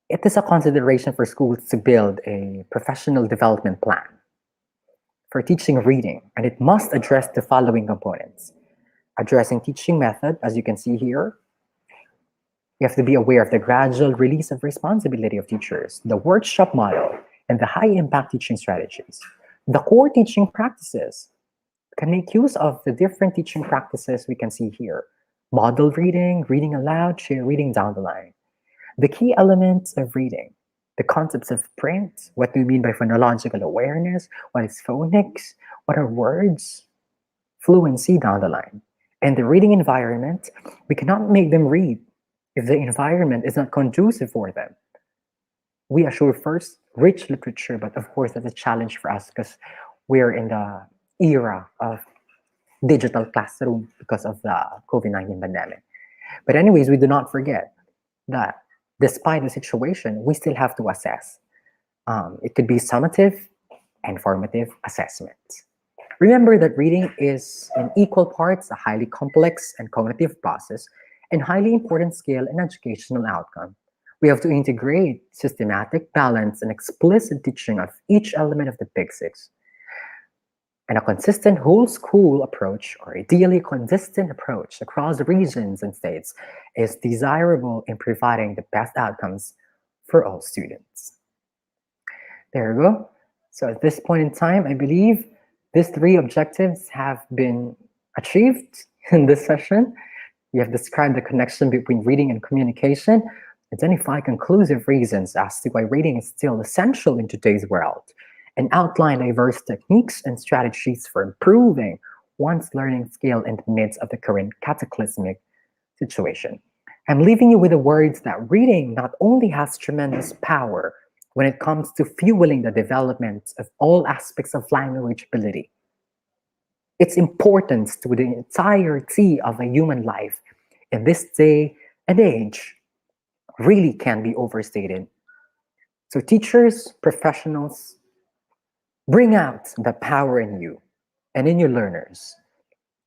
it is a consideration for schools to build a professional development plan for teaching reading, and it must address the following components. Addressing teaching method, as you can see here, you have to be aware of the gradual release of responsibility of teachers, the workshop model, and the high impact teaching strategies. The core teaching practices can make use of the different teaching practices we can see here. Model reading, reading aloud, share reading down the line. The key elements of reading, the concepts of print, what do we mean by phonological awareness, what is phonics, what are words, fluency down the line. And the reading environment, we cannot make them read if the environment is not conducive for them. We assure first rich literature, but of course that's a challenge for us because we're in the era of digital classroom because of the COVID-19 pandemic. But anyways, we do not forget that despite the situation, we still have to assess. It could be summative and formative assessments. Remember that reading is in equal parts a highly complex and cognitive process and highly important skill and educational outcome. We have to integrate systematic, balanced, and explicit teaching of each element of the Big Six. And a consistent whole school approach, or ideally consistent approach across regions and states, is desirable in providing the best outcomes for all students. There we go. So at this point in time, I believe these three objectives have been achieved in this session. We have described the connection between reading and communication, identified conclusive reasons as to why reading is still essential in today's world, and outlined diverse techniques and strategies for improving one's learning skill in the midst of the current cataclysmic situation. I'm leaving you with the words that reading not only has tremendous power when it comes to fueling the development of all aspects of language ability, its importance to the entirety of a human life in this day and age really can be overstated. So, teachers, professionals, bring out the power in you and in your learners.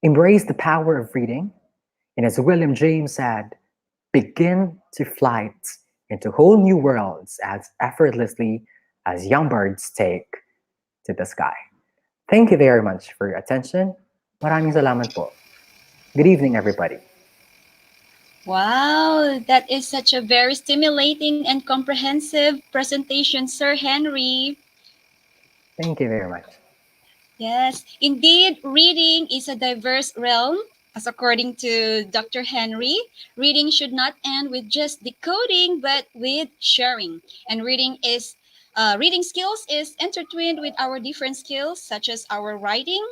Embrace the power of reading, and as William James said, begin to flight into whole new worlds as effortlessly as young birds take to the sky. Thank you very much for your attention. Maraming salamat po. Good evening, everybody. Wow, that is such a very stimulating and comprehensive presentation, Sir Henry. Thank you very much. Yes, indeed, reading is a diverse realm. As according to Dr. Henry, reading should not end with just decoding, but with sharing. And reading skills is intertwined with our different skills, such as our writing,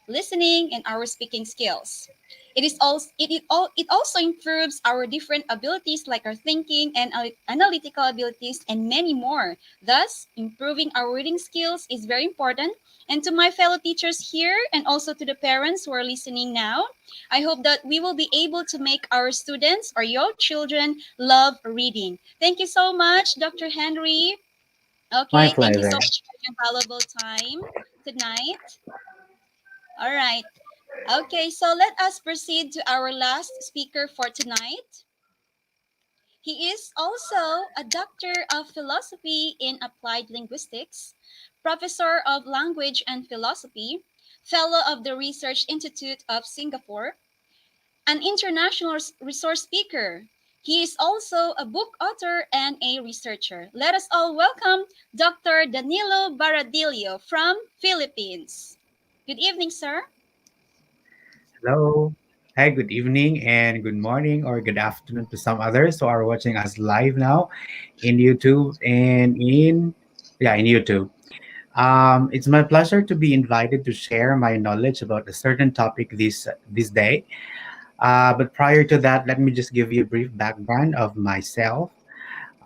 listening, and our speaking skills. It also improves our different abilities like our thinking and analytical abilities and many more. Thus, improving our reading skills is very important. And to my fellow teachers here and also to the parents who are listening now, I hope that we will be able to make our students or your children love reading. Thank you so much, Dr. Henry. My Okay, thank you so pleasure. much for your valuable time tonight. All right. Okay, so let us proceed to our last speaker for tonight. He is also a doctor of philosophy in applied linguistics, professor of language and philosophy, fellow of the Research Institute of Singapore, an international resource speaker. He is also a book author and a researcher. Let us all welcome Dr. Danilo Baradillo from Philippines. Good evening, sir. Hello. Hi, good evening and good morning or good afternoon to some others who are watching us live now in YouTube and in YouTube. It's my pleasure to be invited to share my knowledge about a certain topic this day. But prior to that, let me just give you a brief background of myself.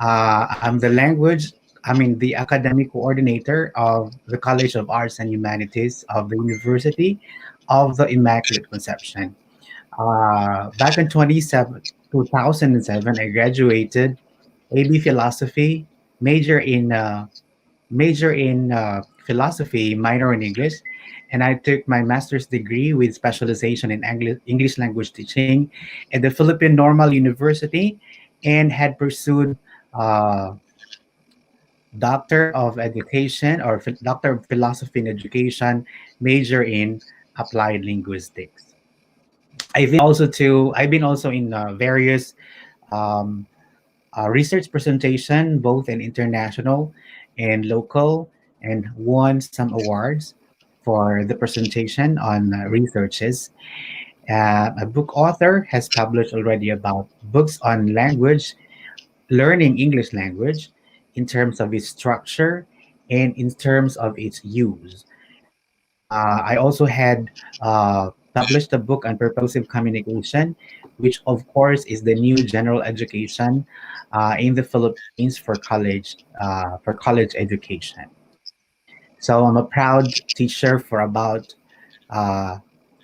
I'm the academic coordinator of the College of Arts and Humanities of the University of the Immaculate Conception. Back in 2007, I graduated AB Philosophy, major in uh, major in philosophy, minor in English, and I took my master's degree with specialization in English language teaching at the Philippine Normal University, and had pursued uh, Doctor of Education or Doctor of Philosophy in Education, major in applied linguistics. I've been also in various um, research presentation, both in international and local, and won some awards for the presentation on researches. A book author has published already about books on language, learning English language in terms of its structure and in terms of its use. I also had published a book on purposive communication, which of course is the new general education in the Philippines for college education. So I'm a proud teacher for about uh,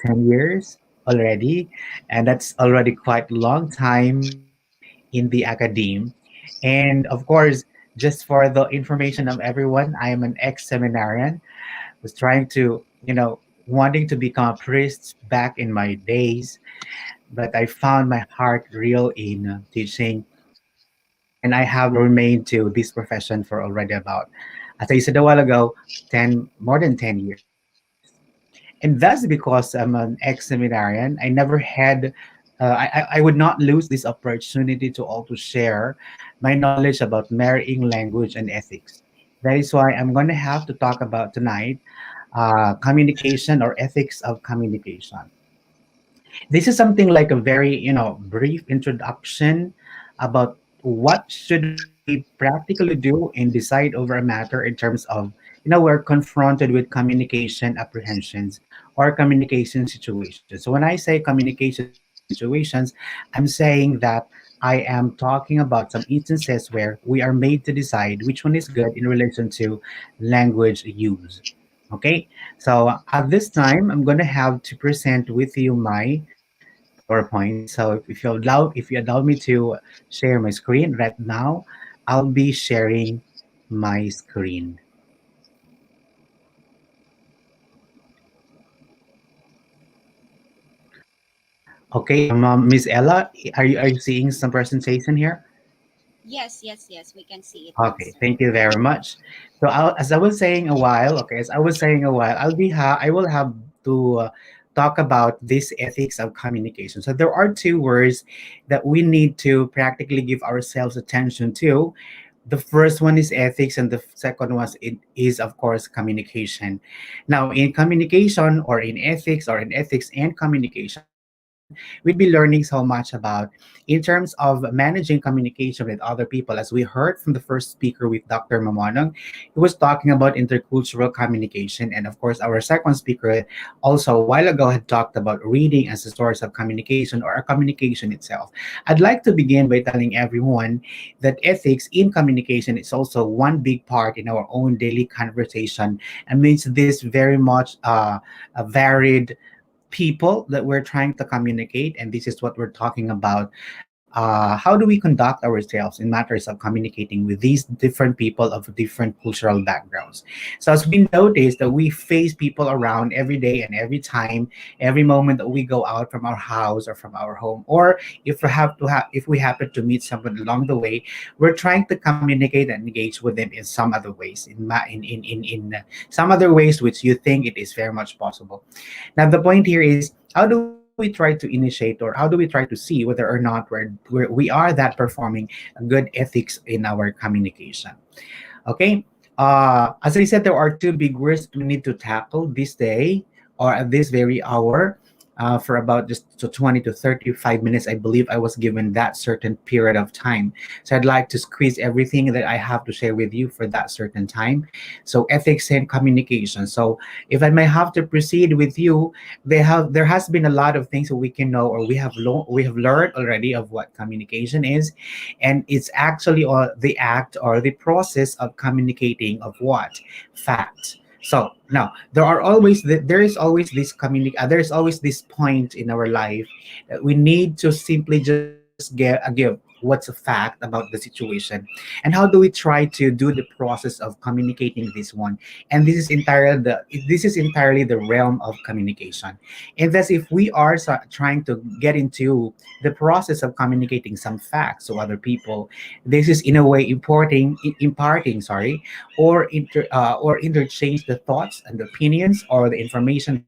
10 years already, and that's already quite a long time in the academe. And of course, just for the information of everyone, I am an ex-seminarian, was trying to, wanting to become a priest back in my days, but I found my heart real in teaching, and I have remained to this profession for already about, as I said a while ago, more than 10 years. And that's because I'm an ex-seminarian. I never had, I would not lose this opportunity to also share my knowledge about marrying language and ethics. That is why I'm going to have to talk about tonight communication or ethics of communication. This is something like a very, brief introduction about what should we practically do and decide over a matter in terms of, we're confronted with communication apprehensions or communication situations. So when I say communication situations, I'm saying that I am talking about some instances where we are made to decide which one is good in relation to language use. Okay, so at this time, I'm going to have to present with you my PowerPoint. So if you allow me to share my screen right now, I'll be sharing my screen. Okay, Miss Ella, are you seeing some presentation here? Yes, yes, yes. We can see it, Okay, Master. thank you very much. So as I was saying a while, I will have to talk about this ethics of communication. So there are two words that we need to practically give ourselves attention to. The first one is ethics, and the second one is of course communication. Now, in communication or in ethics or in ethics and communication, we'd be learning so much about in terms of managing communication with other people. As we heard from the first speaker with Dr. Mamonong, he was talking about intercultural communication, and of course, our second speaker also a while ago had talked about reading as a source of communication or a communication itself. I'd like to begin by telling everyone that ethics in communication is also one big part in our own daily conversation, and means this very much a varied people that we're trying to communicate, and this is what we're talking about. How do we conduct ourselves in matters of communicating with these different people of different cultural backgrounds? So as we notice that we face people around every day and every time, every moment that we go out from our house or from our home, or if we happen to meet someone along the way, we're trying to communicate and engage with them in some other ways, some other ways which you think it is very much possible. Now, the point here is, how do we try to initiate, or how do we try to see whether or not we are that performing good ethics in our communication? Okay. As I said, there are two big words we need to tackle this day or at this very hour. For about just 20 to 35 minutes, I believe I was given that certain period of time. So I'd like to squeeze everything that I have to share with you for that certain time. So ethics and communication. So if I may have to proceed with you, there has been a lot of things that we can know, or we have learned already of what communication is, and it's actually the act or the process of communicating of what facts. So now there is always there is always this point in our life that we need to simply just give what's a fact about the situation, and how do we try to do the process of communicating this one. And this is entirely the realm of communication. And thus, if we are trying to get into the process of communicating some facts to other people, this is in a way imparting, sorry, or interchange the thoughts and the opinions or the information by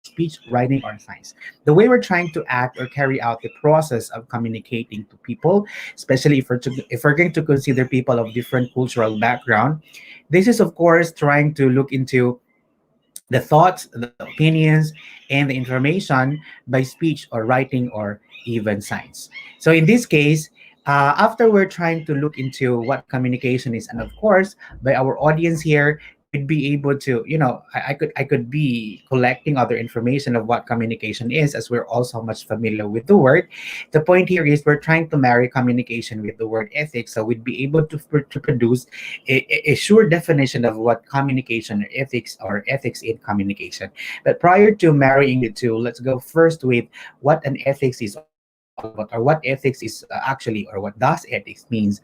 speech, writing, or signs. The way we're trying to act or carry out the process of communicating to people, especially if we're going to consider people of different cultural background, this is of course trying to look into the thoughts, the opinions, and the information by speech or writing or even signs. So in this case, after we're trying to look into what communication is, and of course, by our audience here, we'd be able to, I could be collecting other information of what communication is, as we're also much familiar with the word. The point here is we're trying to marry communication with the word ethics, so we'd be able to produce a sure definition of what communication or ethics in communication. But prior to marrying the two, let's go first with what an ethics is all about, or what ethics is actually, or what does ethics means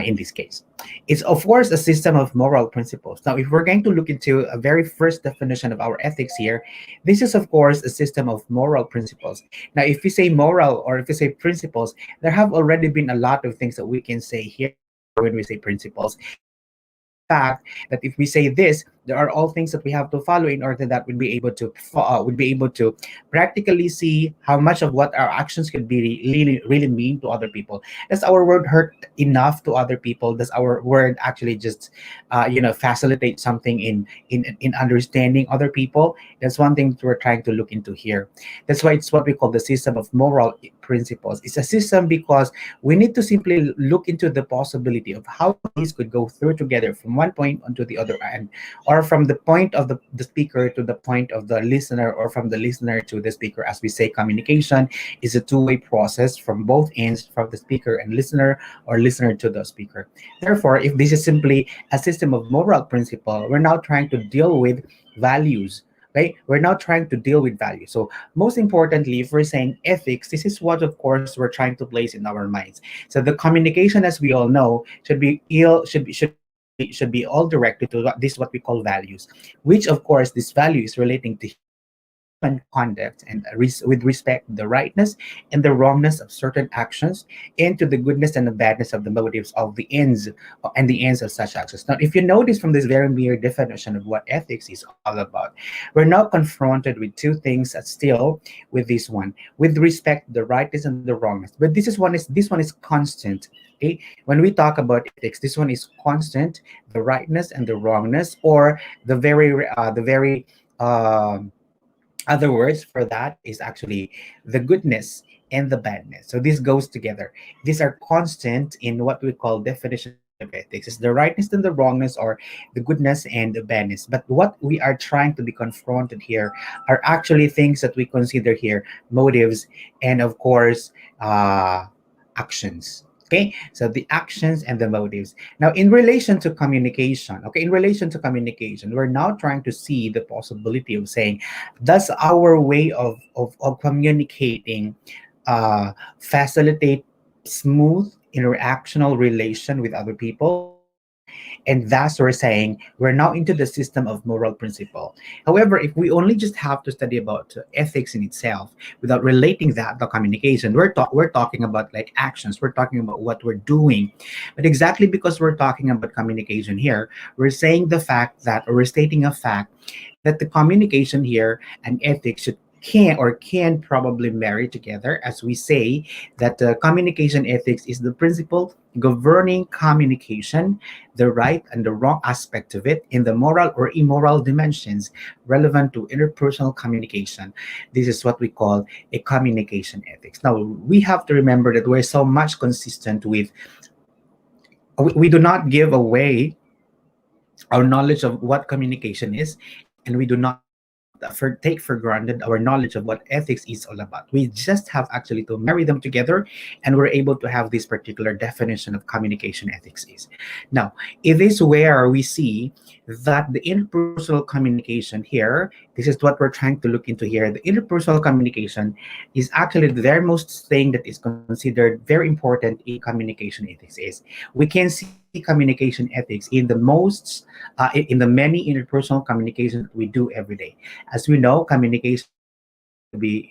in this case. It's of course a system of moral principles. Now, if we're going to look into a very first definition of our ethics here, this is of course a system of moral principles. Now, if we say moral or if we say principles, there have already been a lot of things that we can say here when we say principles. And this is the fact that if we say this, There are all things that we have to follow in order that would be able to practically see how much of what our actions could be really mean to other people. Does our word hurt enough to other people? Does our word actually just facilitate something in understanding other people? That's one thing that we're trying to look into here. That's why it's what we call the system of moral principles. It's a system because we need to simply look into the possibility of how these could go through together from one point onto the other end, or from the point of the speaker to the point of the listener, or from the listener to the speaker. As we say, communication is a two-way process from both ends, from the speaker and listener, or listener to the speaker. Therefore, if this is simply a system of moral principle, we're now trying to deal with values. Right? We're now trying to deal with values. So most importantly, if we're saying ethics, this is what of course we're trying to place in our minds. So the communication, as we all know, should be all directed to what we call values, which of course this value is relating to human conduct, and with respect to the rightness and the wrongness of certain actions, and to the goodness and the badness of the motives of the ends and the ends of such actions. Now, if you notice from this very mere definition of what ethics is all about, we're now confronted with two things still with this one, with respect to the rightness and the wrongness. But this one is constant. Okay, when we talk about ethics, this one is constant, the rightness and the wrongness, or the very other words for that is actually the goodness and the badness. So this goes together. These are constant in what we call definition of ethics. It's the rightness and the wrongness, or the goodness and the badness. But what we are trying to be confronted here are actually things that we consider here: motives, and of course, actions. Okay, so the actions and the motives. Now, in relation to communication, we're now trying to see the possibility of saying, does our way of communicating facilitate smooth interactional relation with other people? And thus we're saying we're now into the system of moral principle. However, if we only just have to study about ethics in itself without relating that to communication, we're talking about like actions, we're talking about what we're doing. But exactly because we're talking about communication here, we're saying the fact that, or we're stating a fact that the communication here and ethics can probably marry together, as we say that communication ethics is the principle governing communication, the right and the wrong aspect of it in the moral or immoral dimensions relevant to interpersonal communication. This is what we call a communication ethics. Now, we have to remember that we're so much consistent with, we do not give away our knowledge of what communication is, and we do not take for granted our knowledge of what ethics is all about. We just have actually to marry them together, and we're able to have this particular definition of communication ethics is. Now, it is where we see that the interpersonal communication here, this is what we're trying to look into here. The interpersonal communication is actually the very most thing that is considered very important in communication ethics is. We can see communication ethics in the many interpersonal communications that we do every day. As we know, communication could be,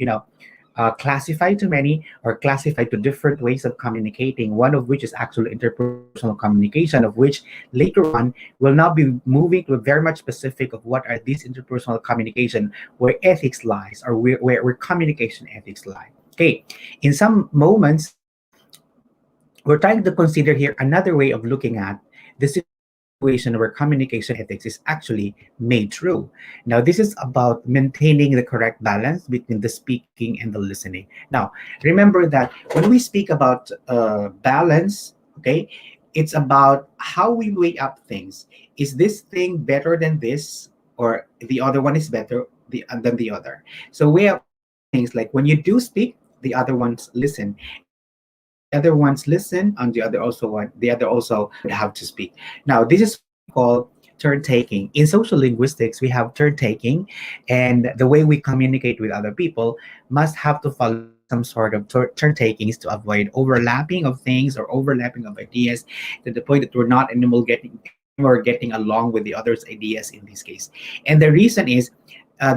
classified to many, or classified to different ways of communicating, one of which is actually interpersonal communication, of which later on we'll now be moving to a very much specific of what are these interpersonal communication, where ethics lies, or where communication ethics lie. Okay, in some moments, we're trying to consider here another way of looking at the situation where communication ethics is actually made true. Now, this is about maintaining the correct balance between the speaking and the listening. Now, remember that when we speak about balance, okay, it's about how we weigh up things. Is this thing better than this, or the other one is better than the other? So weigh up things like when you do speak, the other ones listen, and when the other ones listen, and the other also would have to speak. Now, this is what we call turn taking. In social linguistics, we have turn taking, and the way we communicate with other people must have to follow some sort of turn takings to avoid overlapping of things or overlapping of ideas, to the point that we're not anymore getting along with the other's ideas in this case. And the reason is,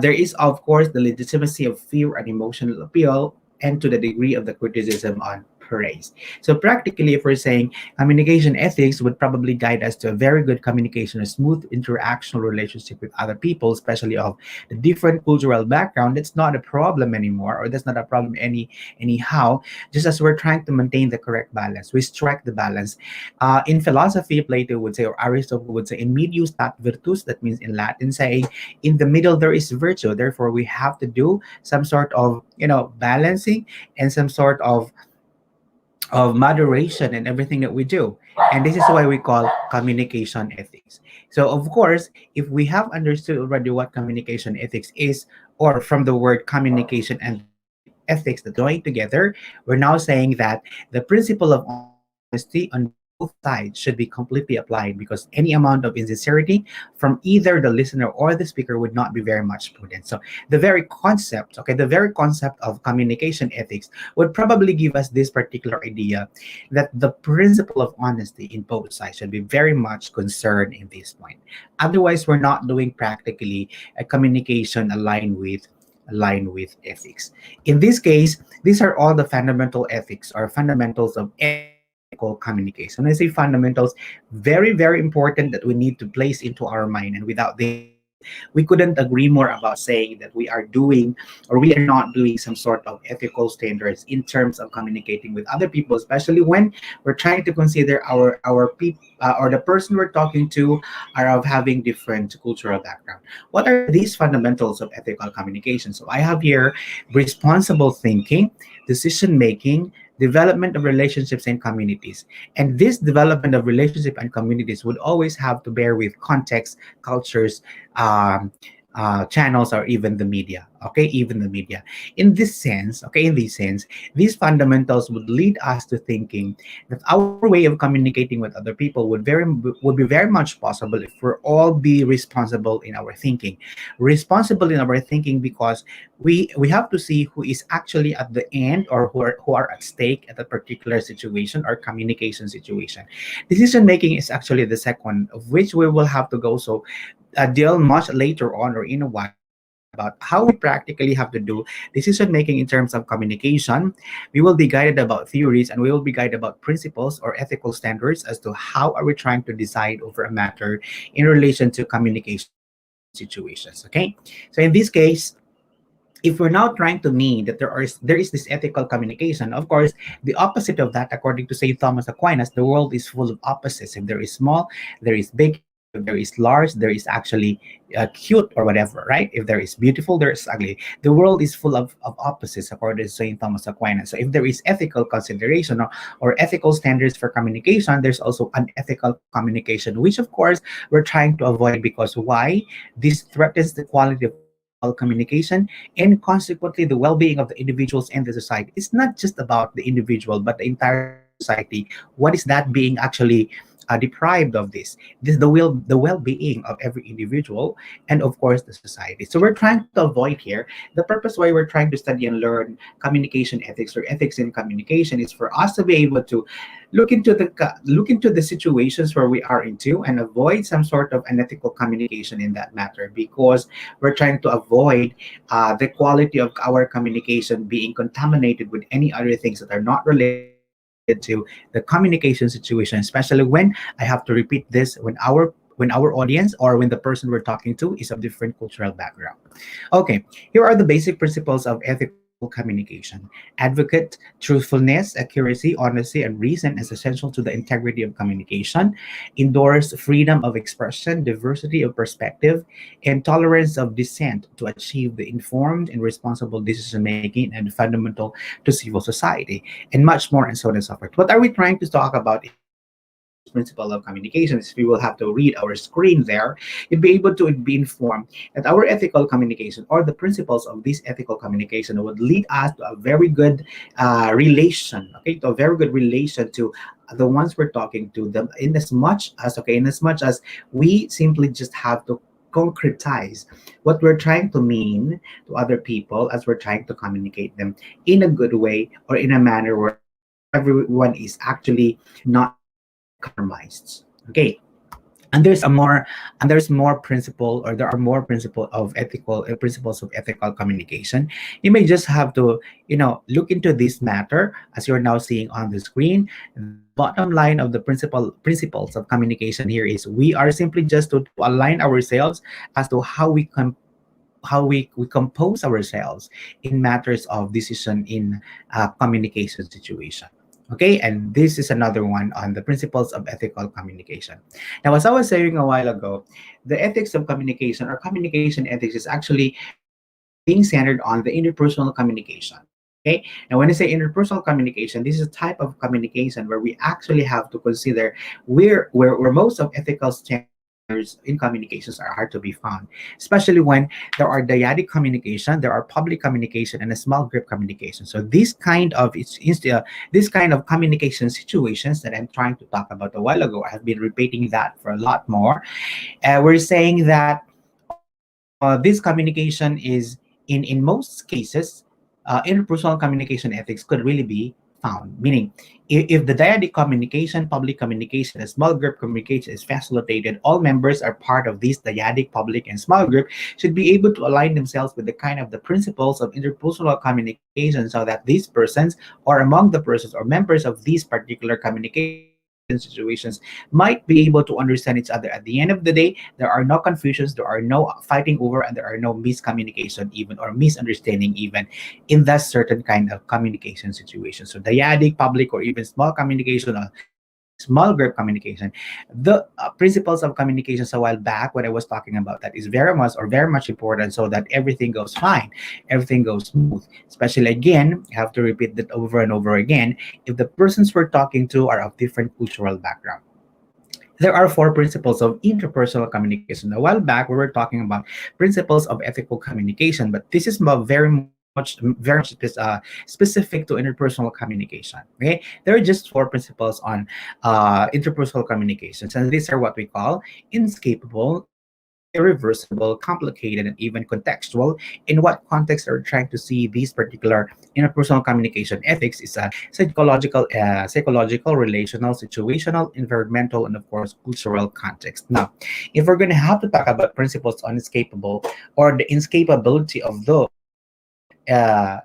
there is, of course, the legitimacy of fear and emotional appeal, and to the degree of the criticism on praise. So practically, if we're saying communication ethics would probably guide us to a very good communication, a smooth interactional relationship with other people, especially of the different cultural background, that's not a problem anymore, or that's not a problem anyhow. Just as we're trying to maintain the correct balance, we strike the balance. In philosophy, Plato would say, or Aristotle would say, in medium stat virtus, that means in Latin saying, in the middle there is virtue. Therefore, we have to do some sort of, balancing and some sort of moderation in everything that we do. And this is why we call communication ethics. So, of course, if we have understood already what communication ethics is, or from the word communication and ethics that join together, we're now saying that the principle of honesty on both sides should be completely applied, because any amount of insincerity from either the listener or the speaker would not be very much prudent. So the very concept of communication ethics would probably give us this particular idea that the principle of honesty in both sides should be very much concerned in this point. Otherwise, we're not doing practically a communication aligned with ethics. In this case, these are all the fundamental ethics or fundamentals of ethical communication. When I say fundamentals, very, very important that we need to place into our mind. And without this, we couldn't agree more about saying that we are doing or we are not doing some sort of ethical standards in terms of communicating with other people, especially when we're trying to consider our people or the person we're talking to are of having different cultural background. What are these fundamentals of ethical communication? So I have here responsible thinking, decision making, development of relationships and communities. And this development of relationship and communities would always have to bear with context, cultures, um, channels, or even the media. Okay, even the media. In this sense, these fundamentals would lead us to thinking that our way of communicating with other people would be very much possible if we're all be responsible in our thinking. Responsible in our thinking because we have to see who is actually at the end, or who are at stake at a particular situation or communication situation. Decision making is actually the second, of which we will have to go so deal much later on or in a while about how we practically have to do decision making in terms of communication. We will be guided about theories, and we will be guided about principles or ethical standards as to how are we trying to decide over a matter in relation to communication situations. Okay, so in this case, if we're now trying to mean that there is this ethical communication, of course, the opposite of that, according to Saint Thomas Aquinas, the world is full of opposites. If there is small, there is big. If there is large, there is actually cute or whatever, right? If there is beautiful, there is ugly. The world is full of opposites, according to Saint Thomas Aquinas. So if there is ethical consideration or ethical standards for communication, there's also unethical communication, which of course we're trying to avoid, because why? This threatens the quality of overall communication and consequently the well-being of the individuals and the society. It's not just about the individual but the entire society. What is that being actually deprived of this the well-being of every individual, and of course the society. So we're trying to avoid here. The purpose why we're trying to study and learn communication ethics or ethics in communication is for us to be able to look into the situations where we are into and avoid some sort of unethical communication in that matter, because we're trying to avoid the quality of our communication being contaminated with any other things that are not related to the communication situation, especially when I have to repeat this when our audience or when the person we're talking to is of different cultural background. Okay, here are the basic principles of ethical communication. Advocate truthfulness, accuracy, honesty, and reason is essential to the integrity of communication. Endorse freedom of expression, diversity of perspective, and tolerance of dissent to achieve the informed and responsible decision making and fundamental to civil society, and much more, and so on and so forth. What are we trying to talk about in this first principle of communication? Is we will have to read our screen there, you'd be able to be informed that our ethical communication or the principles of this ethical communication would lead us to a very good relation, okay, to a very good relation to the ones we're talking to them, in as much as we simply just have to concretize what we're trying to mean to other people as we're trying to communicate them in a good way or in a manner where everyone is actually not being compromised. Okay, And there's more principle, or there are more principles of ethical communication. You may just have to, look into this matter as you're now seeing on the screen. The bottom line of the principles of communication here is we are simply just to align ourselves as to how we compose ourselves in matters of decision in communication situation. Okay, and this is another one on the principles of ethical communication. Now, as I was saying a while ago, the ethics of communication, or communication ethics, is actually being centered on the interpersonal communication. Okay, now when I say interpersonal communication, this is a type of communication where we actually have to consider where most of ethical standards in communications are hard to be found, especially when there are dyadic communication, there are public communication, and a small group communication. So this kind of communication situations that I'm trying to talk about a while ago, I have been repeating that for a lot more. We're saying that this communication is, in most cases, interpersonal communication ethics could really be found. Meaning, if the dyadic communication, public communication, and small group communication is facilitated, all members are part of this dyadic public and small group should be able to align themselves with the kind of the principles of interpersonal communication, so that these persons, or among the persons or members of these particular communication situations, might be able to understand each other. At the end of the day, there are no confusions, there are no fighting over, and there are no miscommunication even, or misunderstanding even, in that certain kind of communication situation. So dyadic, public, or even small communication, or small group communication, the principles of communications a while back when I was talking about that is very much important, so that everything goes fine, everything goes smooth. Especially, again, I have to repeat that over and over again, if the persons we're talking to are of different cultural background. There are four principles of interpersonal communication. A while back, we were talking about principles of ethical communication, but this is very much specific to interpersonal communication. Okay, there are just four principles on interpersonal communications, and these are what we call inescapable, irreversible, complicated, and even contextual. In what context are we trying to see these particular interpersonal communication ethics is a psychological, relational, situational, environmental, and of course cultural context. Now, if we're going to have to talk about principles on inescapable, or the inescapability of those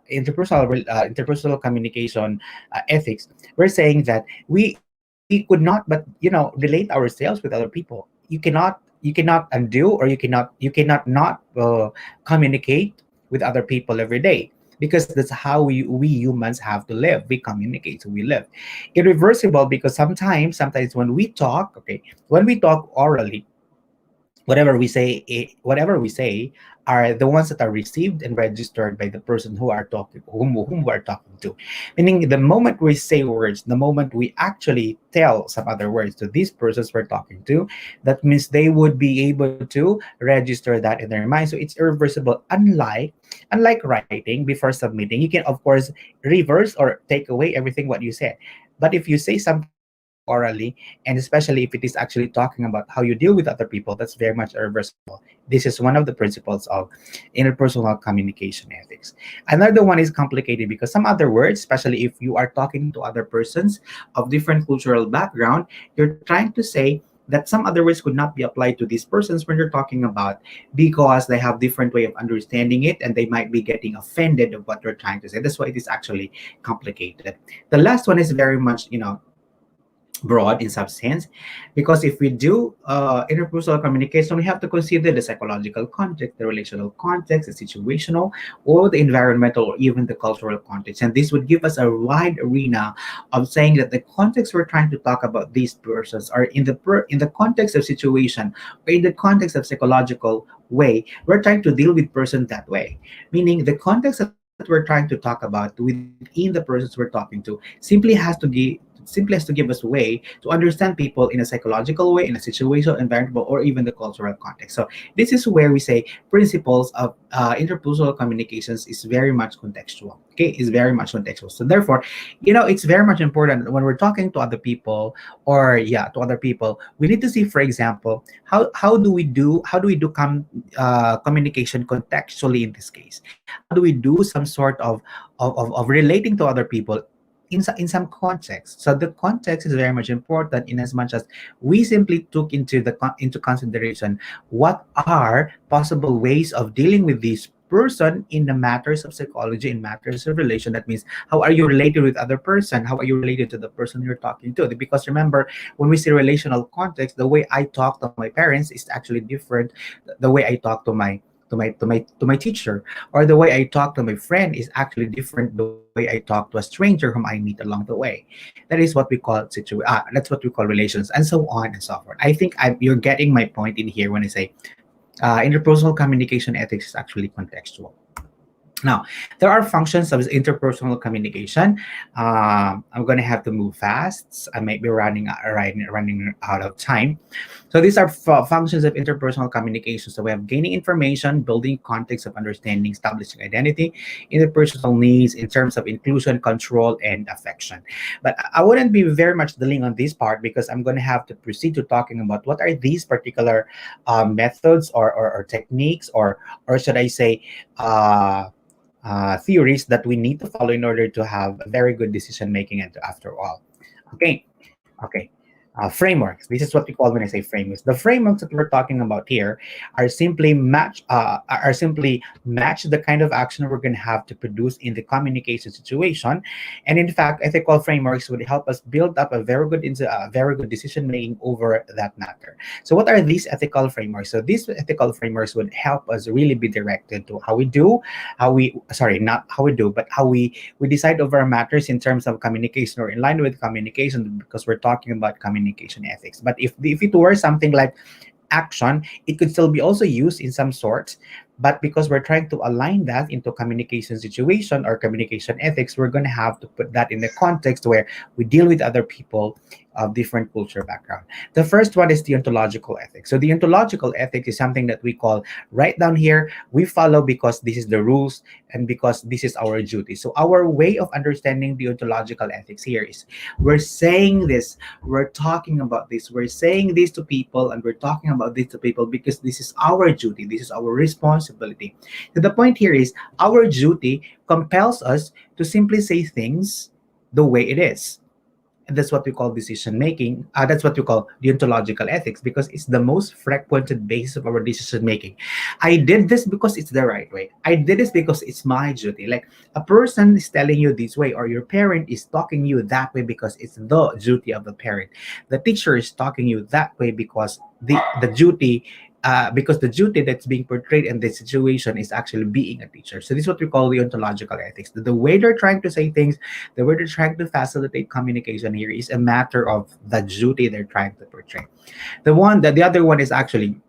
interpersonal communication ethics, we're saying that we could not but relate ourselves with other people. You cannot undo, or you cannot not communicate with other people every day, because that's how we humans have to live. We communicate, so we live. Irreversible, because sometimes when we talk, okay, when we talk orally, whatever we say are the ones that are received and registered by the person whom we are talking to. Meaning, the moment we say words, the moment we actually tell some other words to these persons we're talking to, that means they would be able to register that in their mind. So it's irreversible. Unlike writing before submitting, you can of course reverse or take away everything what you said. But if you say something orally, and especially if it is actually talking about how you deal with other people, that's very much irreversible. This is one of the principles of interpersonal communication ethics. Another one is complicated, because some other words, especially if you are talking to other persons of different cultural background, you're trying to say that some other words could not be applied to these persons when you're talking about, because they have different way of understanding it, and they might be getting offended of what you're trying to say. That's why it is actually complicated. The last one is very much broad in substance, because if we do interpersonal communication, we have to consider the psychological context, the relational context, the situational, or the environmental, or even the cultural context. And this would give us a wide arena of saying that the context we're trying to talk about these persons are in the context of situation, or in the context of psychological way, we're trying to deal with person that way. Meaning, the context that we're trying to talk about within the persons we're talking to simply has to give us a way to understand people in a psychological way, in a situational, environmental, or even the cultural context. So this is where we say principles of interpersonal communications is very much contextual. Okay, is very much contextual. So therefore, it's very much important when we're talking to other people, or to other people, we need to see, for example, how do we do communication contextually in this case. How do we do some sort of relating to other people in some context. So the context is very much important in as much as we simply took into consideration what are possible ways of dealing with this person in the matters of psychology, in matters of relation. That means how are you related with other person, how are you related to the person you're talking to. Because remember, when we say relational context, the way I talk to my parents is actually different the way I talk to my teacher, or the way I talk to my friend is actually different the way I talk to a stranger whom I meet along the way. That is what we call that's what we call relations, and so on and so forth. I think you're getting my point in here when I say interpersonal communication ethics is actually contextual. Now, there are functions of interpersonal communication. I'm going to have to move fast. I might be running out of time. So these are functions of interpersonal communication. So we have gaining information, building context of understanding, establishing identity, interpersonal needs in terms of inclusion, control, and affection. But I wouldn't be very much dealing on this part because I'm going to have to proceed to talking about what are these particular methods or techniques, or should I say theories that we need to follow in order to have a very good decision making and after all. Okay, okay. Frameworks. This is what we call when I say frameworks. The frameworks that we're talking about here are simply match the kind of action we're going to have to produce in the communication situation. And in fact, ethical frameworks would help us build up a very good decision making over that matter. So what are these ethical frameworks? So these ethical frameworks would help us really be directed to how we sorry, not how we do, but how we decide over our matters in terms of communication or in line with communication, because we're talking about communication ethics. But if it were something like action, it could still be also used in some sorts. But because we're trying to align that into communication situation or communication ethics, we're going to have to put that in the context where we deal with other people of different culture background. The first one is the ontological ethics. So the ontological ethics is something that we call right down here. We follow because this is the rules and because this is our duty. So our way of understanding the ontological ethics here is we're saying this, we're talking about this, we're saying this to people, and we're talking about this to people because this is our duty, this is our responsibility. So the point here is our duty compels us to simply say things the way it is. And that's what we call decision making. That's what we call deontological ethics because it's the most frequented basis of our decision making. I did this because it's the right way. I did this because it's my duty. Like a person is telling you this way, or your parent is talking you that way because it's the duty of the parent. The teacher is talking you that way because the duty. Because the duty that's being portrayed in this situation is actually being a teacher. So this is what we call the ontological ethics. The way they're trying to say things, the way they're trying to facilitate communication here is a matter of the duty they're trying to portray. The other one is actually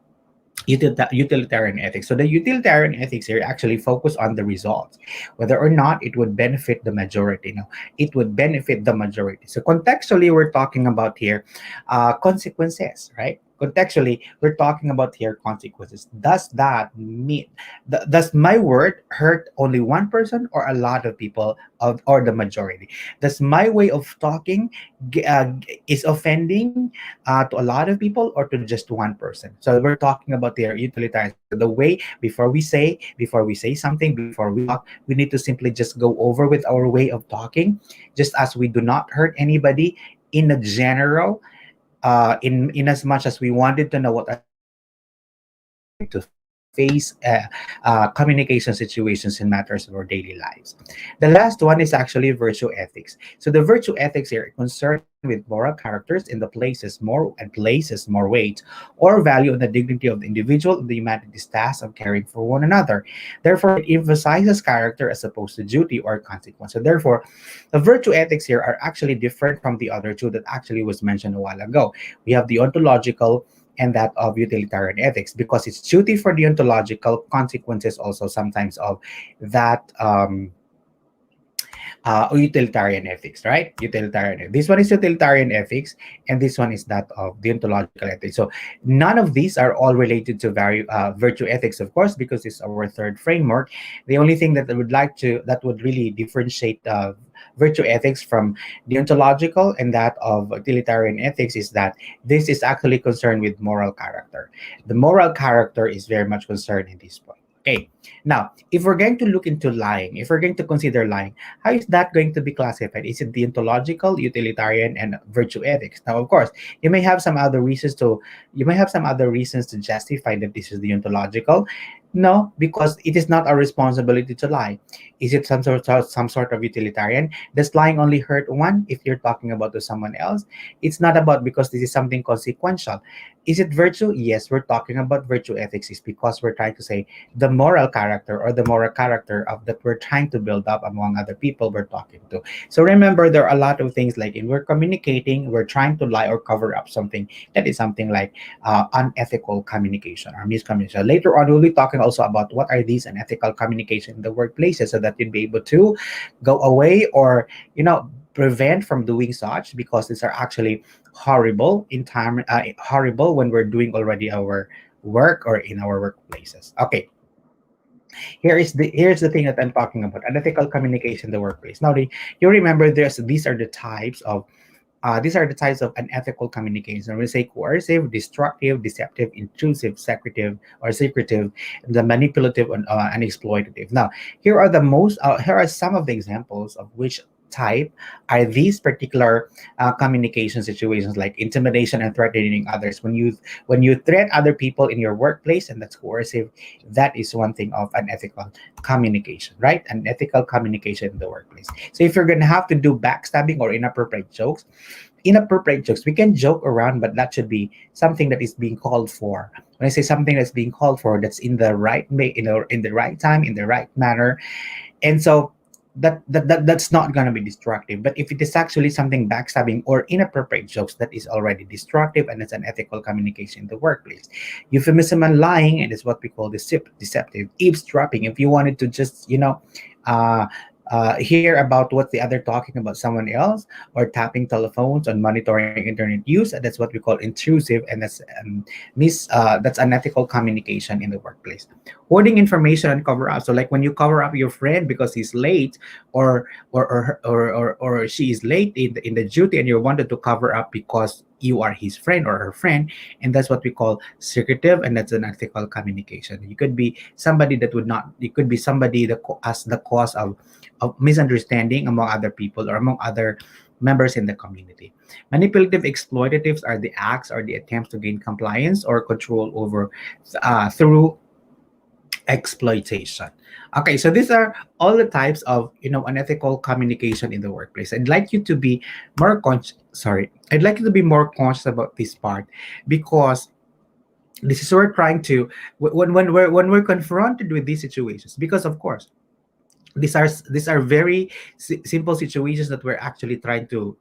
utilitarian ethics. So the utilitarian ethics here actually focus on the results, whether or not it would benefit the majority. No, it would benefit the majority. So contextually, we're talking about here consequences, right? Contextually, we're talking about here consequences. Does that mean does my word hurt only one person or a lot of people or the majority? Does my way of talking is offending to a lot of people or to just one person? So we're talking about their utilitarian. So the way before we say something, before we talk, we need to simply just go over with our way of talking, just as we do not hurt anybody in a general. In as much as we wanted to know what are the consequences if we're going to face communication situations in matters of our daily lives. The last one is actually virtue ethics. So the virtue ethics here are concerned with moral characters in the places more weight or value on the dignity of the individual and the humanity's task of caring for one another. Therefore, it emphasizes character as opposed to duty or consequence. So therefore, the virtue ethics here are actually different from the other two that actually was mentioned a while ago. We have the ontological and that of utilitarian ethics because it's duty for the ontological, consequences also sometimes of that utilitarian ethics, right? Utilitarian. This one is utilitarian ethics, and this one is that of deontological ethics. So none of these are all related to virtue ethics, of course, because it's our third framework. The only thing that I would like to that would really differentiate virtue ethics from deontological and that of utilitarian ethics is that this is actually concerned with moral character. The moral character is very much concerned in this point. Okay. Now, if we're going to look into lying, if we're going to consider lying, how is that going to be classified? Is it deontological, utilitarian, and virtue ethics? Now, of course, you may have some other reasons to you may have some other reasons to justify that this is deontological. No, because it is not our responsibility to lie. Is it some sort of utilitarian? Does lying only hurt one if you're talking about to someone else? It's not about because this is something consequential. Is it virtue? Yes, we're talking about virtue ethics. Is because we're trying to say the moral character or the moral character of that we're trying to build up among other people we're talking to. So remember, there are a lot of things like in we're communicating, we're trying to lie or cover up something that is something like unethical communication or miscommunication. Later on, we'll be talking also about what are these unethical communication in the workplaces so that you'd be able to go away or prevent from doing such because these are actually horrible in time horrible when we're doing already our work or in our workplaces. Okay, here's the thing that I'm talking about: unethical communication in the workplace. Now, you remember these are the types of unethical communication. We say coercive, destructive, deceptive, intrusive, secretive, the manipulative, and exploitative. Now, here are some of the examples of which type are these particular communication situations, like intimidation and threatening others. When you threat other people in your workplace, and that's coercive, that is one thing of unethical communication, right? Unethical communication in the workplace. So if you're gonna have to do backstabbing or inappropriate jokes. We can joke around, but that should be something that is being called for. When I say something that's being called for, that's in the right in the right time, in the right manner, and so that's not going to be destructive. But if it is actually something backstabbing or inappropriate jokes, that is already destructive, and it's an ethical communication in the workplace. Euphemism and lying, and is what we call deceptive. Eavesdropping, if you wanted to just uh, hear about what the other talking about someone else, or tapping telephones and monitoring internet use, that's what we call intrusive, and that's unethical communication in the workplace. Hoarding information and cover up. So like when you cover up your friend because he's late, or she is late in the duty, and you wanted to cover up because you are his friend or her friend, and that's what we call secretive, and that's an ethical communication. You could be somebody that would not. It could be somebody that as the cause of misunderstanding among other people or among other members in the community. Manipulative exploitatives are the acts or the attempts to gain compliance or control over through exploitation. Okay, so these are all the types of unethical communication in the workplace. I'd like you to be more conscious. Sorry, I'd like you to be more conscious about this part, because this is we're trying to when we're confronted with these situations, because of course these are very simple situations that we're actually trying to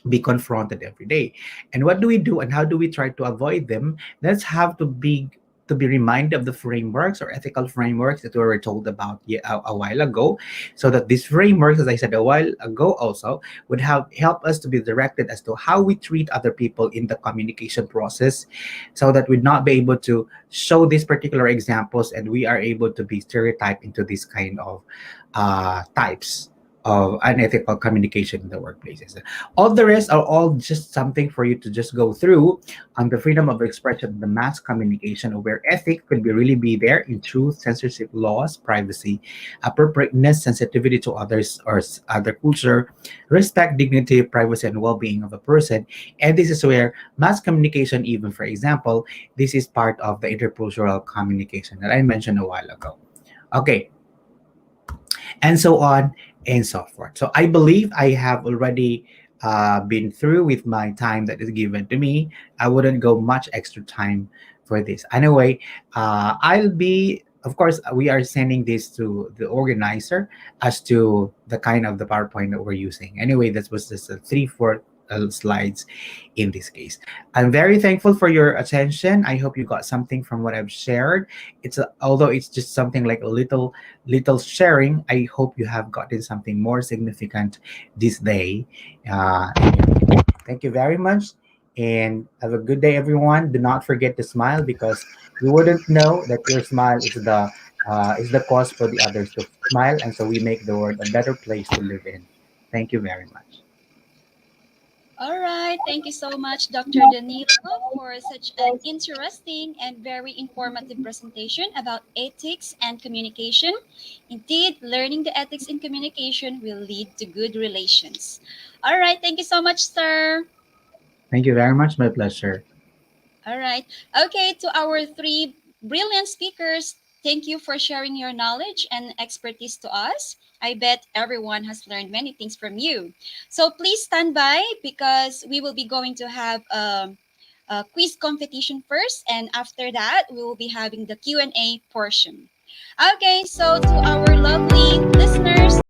be confronted every day. And what do we do, and how do we try to avoid them? Let's have to be reminded of the frameworks or ethical frameworks that we were told about a while ago, so that these frameworks, as I said a while ago, also would help us to be directed as to how we treat other people in the communication process, so that we'd not be able to show these particular examples and we are able to be stereotyped into this kind of types of unethical communication in the workplaces. All the rest are all just something for you to just go through on the freedom of expression, the mass communication, where ethic could be really be there in truth, censorship laws, privacy, appropriateness, sensitivity to others or other culture, respect, dignity, privacy, and well-being of a person. And this is where mass communication, even for example, this is part of the intercultural communication that I mentioned a while ago. Okay, and so on and so forth. So I believe I have already been through with my time that is given to me. I wouldn't go much extra time for this. Anyway, I'll be, of course, we are sending this to the organizer as to the kind of the PowerPoint that we're using. Anyway, that was just a 3-4 slides in this case. I'm very thankful for your attention. I hope you got something from what I've shared. Although it's just something like a little sharing, I hope you have gotten something more significant this day. Thank you very much, and have a good day, everyone. Do not forget to smile, because you wouldn't know that your smile is the cause for the others to smile, and so we make the world a better place to live in. Thank you very much. All right. Thank you so much, Dr. Danilo, for such an interesting and very informative presentation about ethics and communication. Indeed, learning the ethics in communication will lead to good relations. All right. Thank you so much, sir. Thank you very much. My pleasure. All right. Okay, to our three brilliant speakers, thank you for sharing your knowledge and expertise to us. I bet everyone has learned many things from you. So please stand by because we will be going to have a quiz competition first, and after that, we will be having the Q&A portion. Okay, so to our lovely listeners,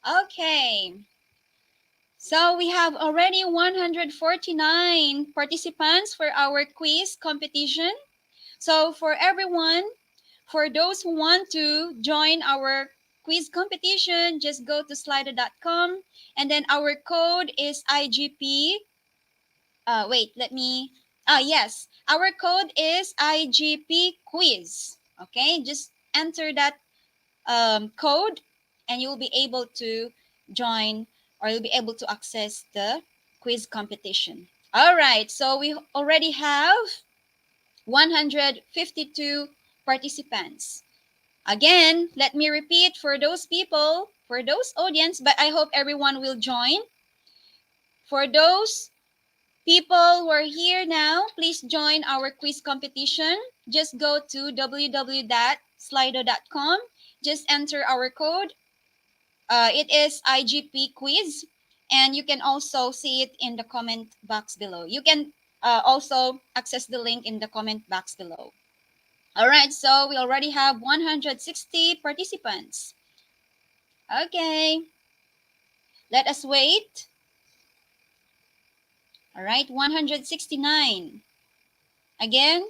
okay. So we have already 149 participants for our quiz competition. So for everyone, for those who want to join our quiz competition, just go to slido.com and then our code is IGP. Wait, let me. Yes, our code is IGP quiz. Okay, just enter that code and you'll be able to join or you'll be able to access the quiz competition. All right, so we already have 152 participants. Again, let me repeat for those people, for those audience, but I hope everyone will join. For those people who are here now, please join our quiz competition. Just go to www.slido.com. Just enter our code. It is IGP quiz, and you can also see it in the comment box below. You can also access the link in the comment box below. All right, so we already have 160 participants. Okay, let us wait. All right, 169. Again,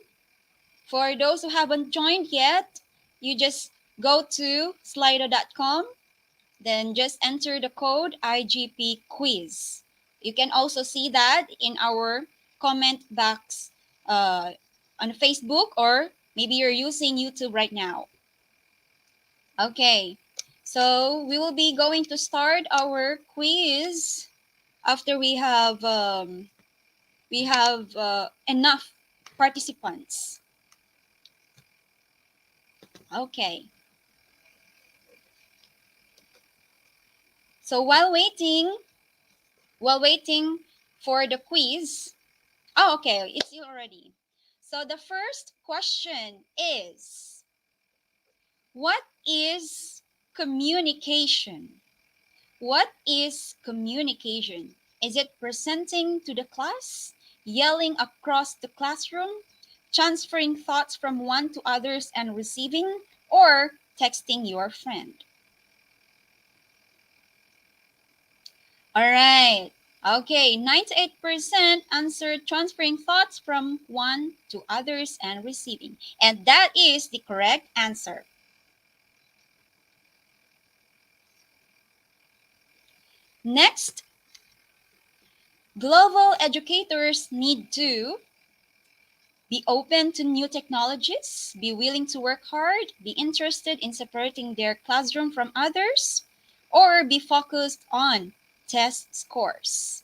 for those who haven't joined yet, you just go to slido.com, then just enter the code IGP quiz. You can also see that in our comment box uh, on Facebook, or maybe you're using YouTube right now. Okay, so we will be going to start our quiz after we have enough participants. Okay, so while waiting for the quiz. Oh, okay, it's you already. So the first question is, what is communication? What is communication? Is it presenting to the class, yelling across the classroom, transferring thoughts from one to others and receiving, or texting your friend? All right. Okay, 98% answered transferring thoughts from one to others and receiving. And that is the correct answer. Next, global educators need to be open to new technologies, be willing to work hard, be interested in separating their classroom from others, or be focused on test scores.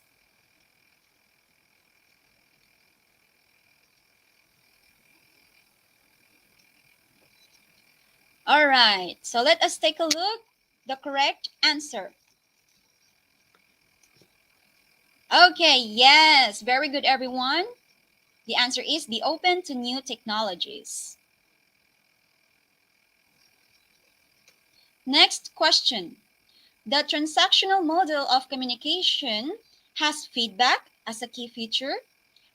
All right, so let us take a look. The correct answer. Okay, yes, very good, everyone. The answer is be open to new technologies. Next question. The transactional model of communication has feedback as a key feature,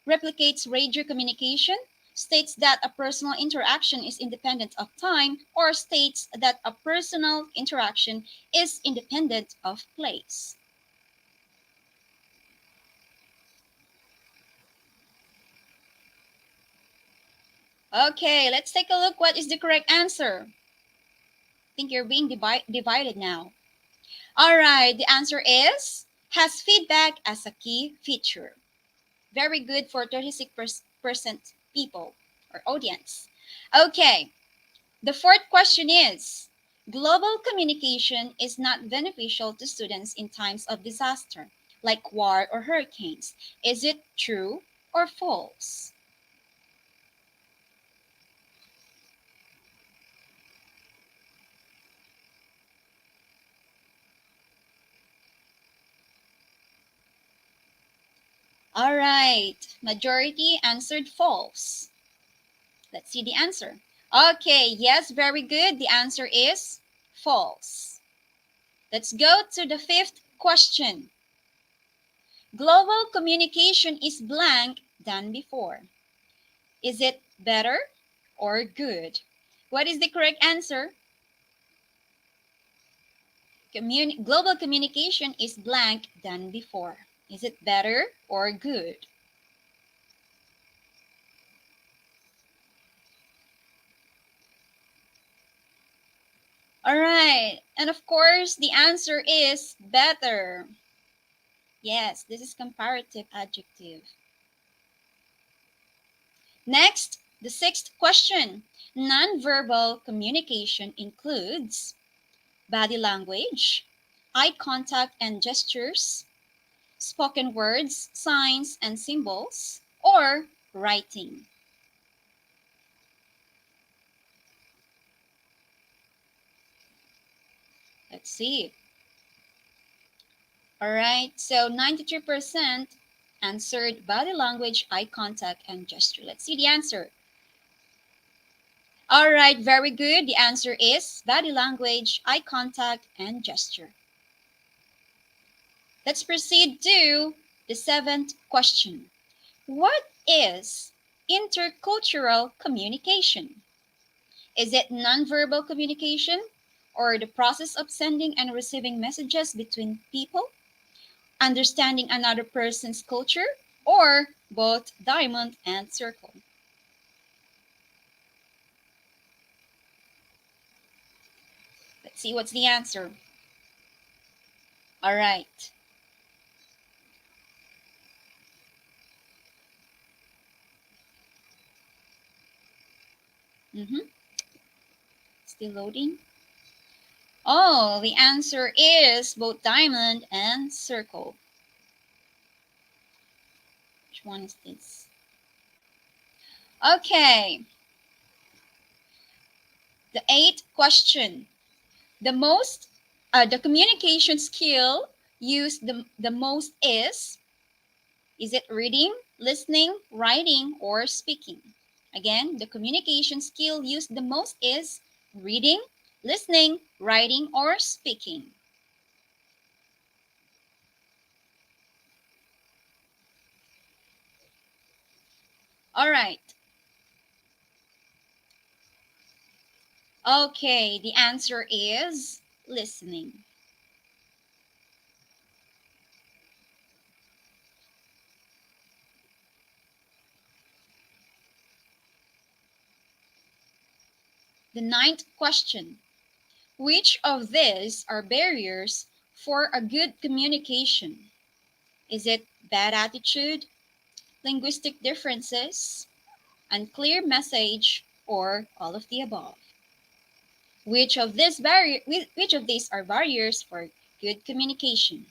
replicates radio communication, states that a personal interaction is independent of time, or states that a personal interaction is independent of place. Okay, let's take a look what is the correct answer. I think you're being divided now. All right, the answer is has feedback as a key feature. Very good for 36% people or audience. Okay, the fourth question is global communication is not beneficial to students in times of disaster, like war or hurricanes. Is it true or false? All right, majority answered false. Let's see the answer. Okay, yes, very good. The answer is false. Let's go to the fifth question. Global communication is blank than before. Is it better or good? What is the correct answer? Global communication is blank than before. Is it better or good? All right. And of course, the answer is better. Yes, this is comparative adjective. Next, the sixth question. Nonverbal communication includes body language, eye contact and gestures, spoken words, signs and symbols, or writing. Let's see. All right, so 93% answered body language, eye contact, and gesture. Let's see the answer. All right, very good. The answer is body language, eye contact, and gesture. Let's proceed to the seventh question. What is intercultural communication? Is it nonverbal communication or the process of sending and receiving messages between people, understanding another person's culture, or both diamond and circle? Let's see what's the answer. All right. Mm-hmm. Still loading. Oh, the answer is both diamond and circle. Which one is this? Okay. The eighth question. The communication skill used the most is it reading, listening, writing, or speaking? Again, the communication skill used the most is reading, listening, writing, or speaking. All right. Okay, the answer is listening. The ninth question. Which of these are barriers for a good communication? Is it bad attitude, linguistic differences, unclear message, or all of the above? Which of these are barriers for good communication?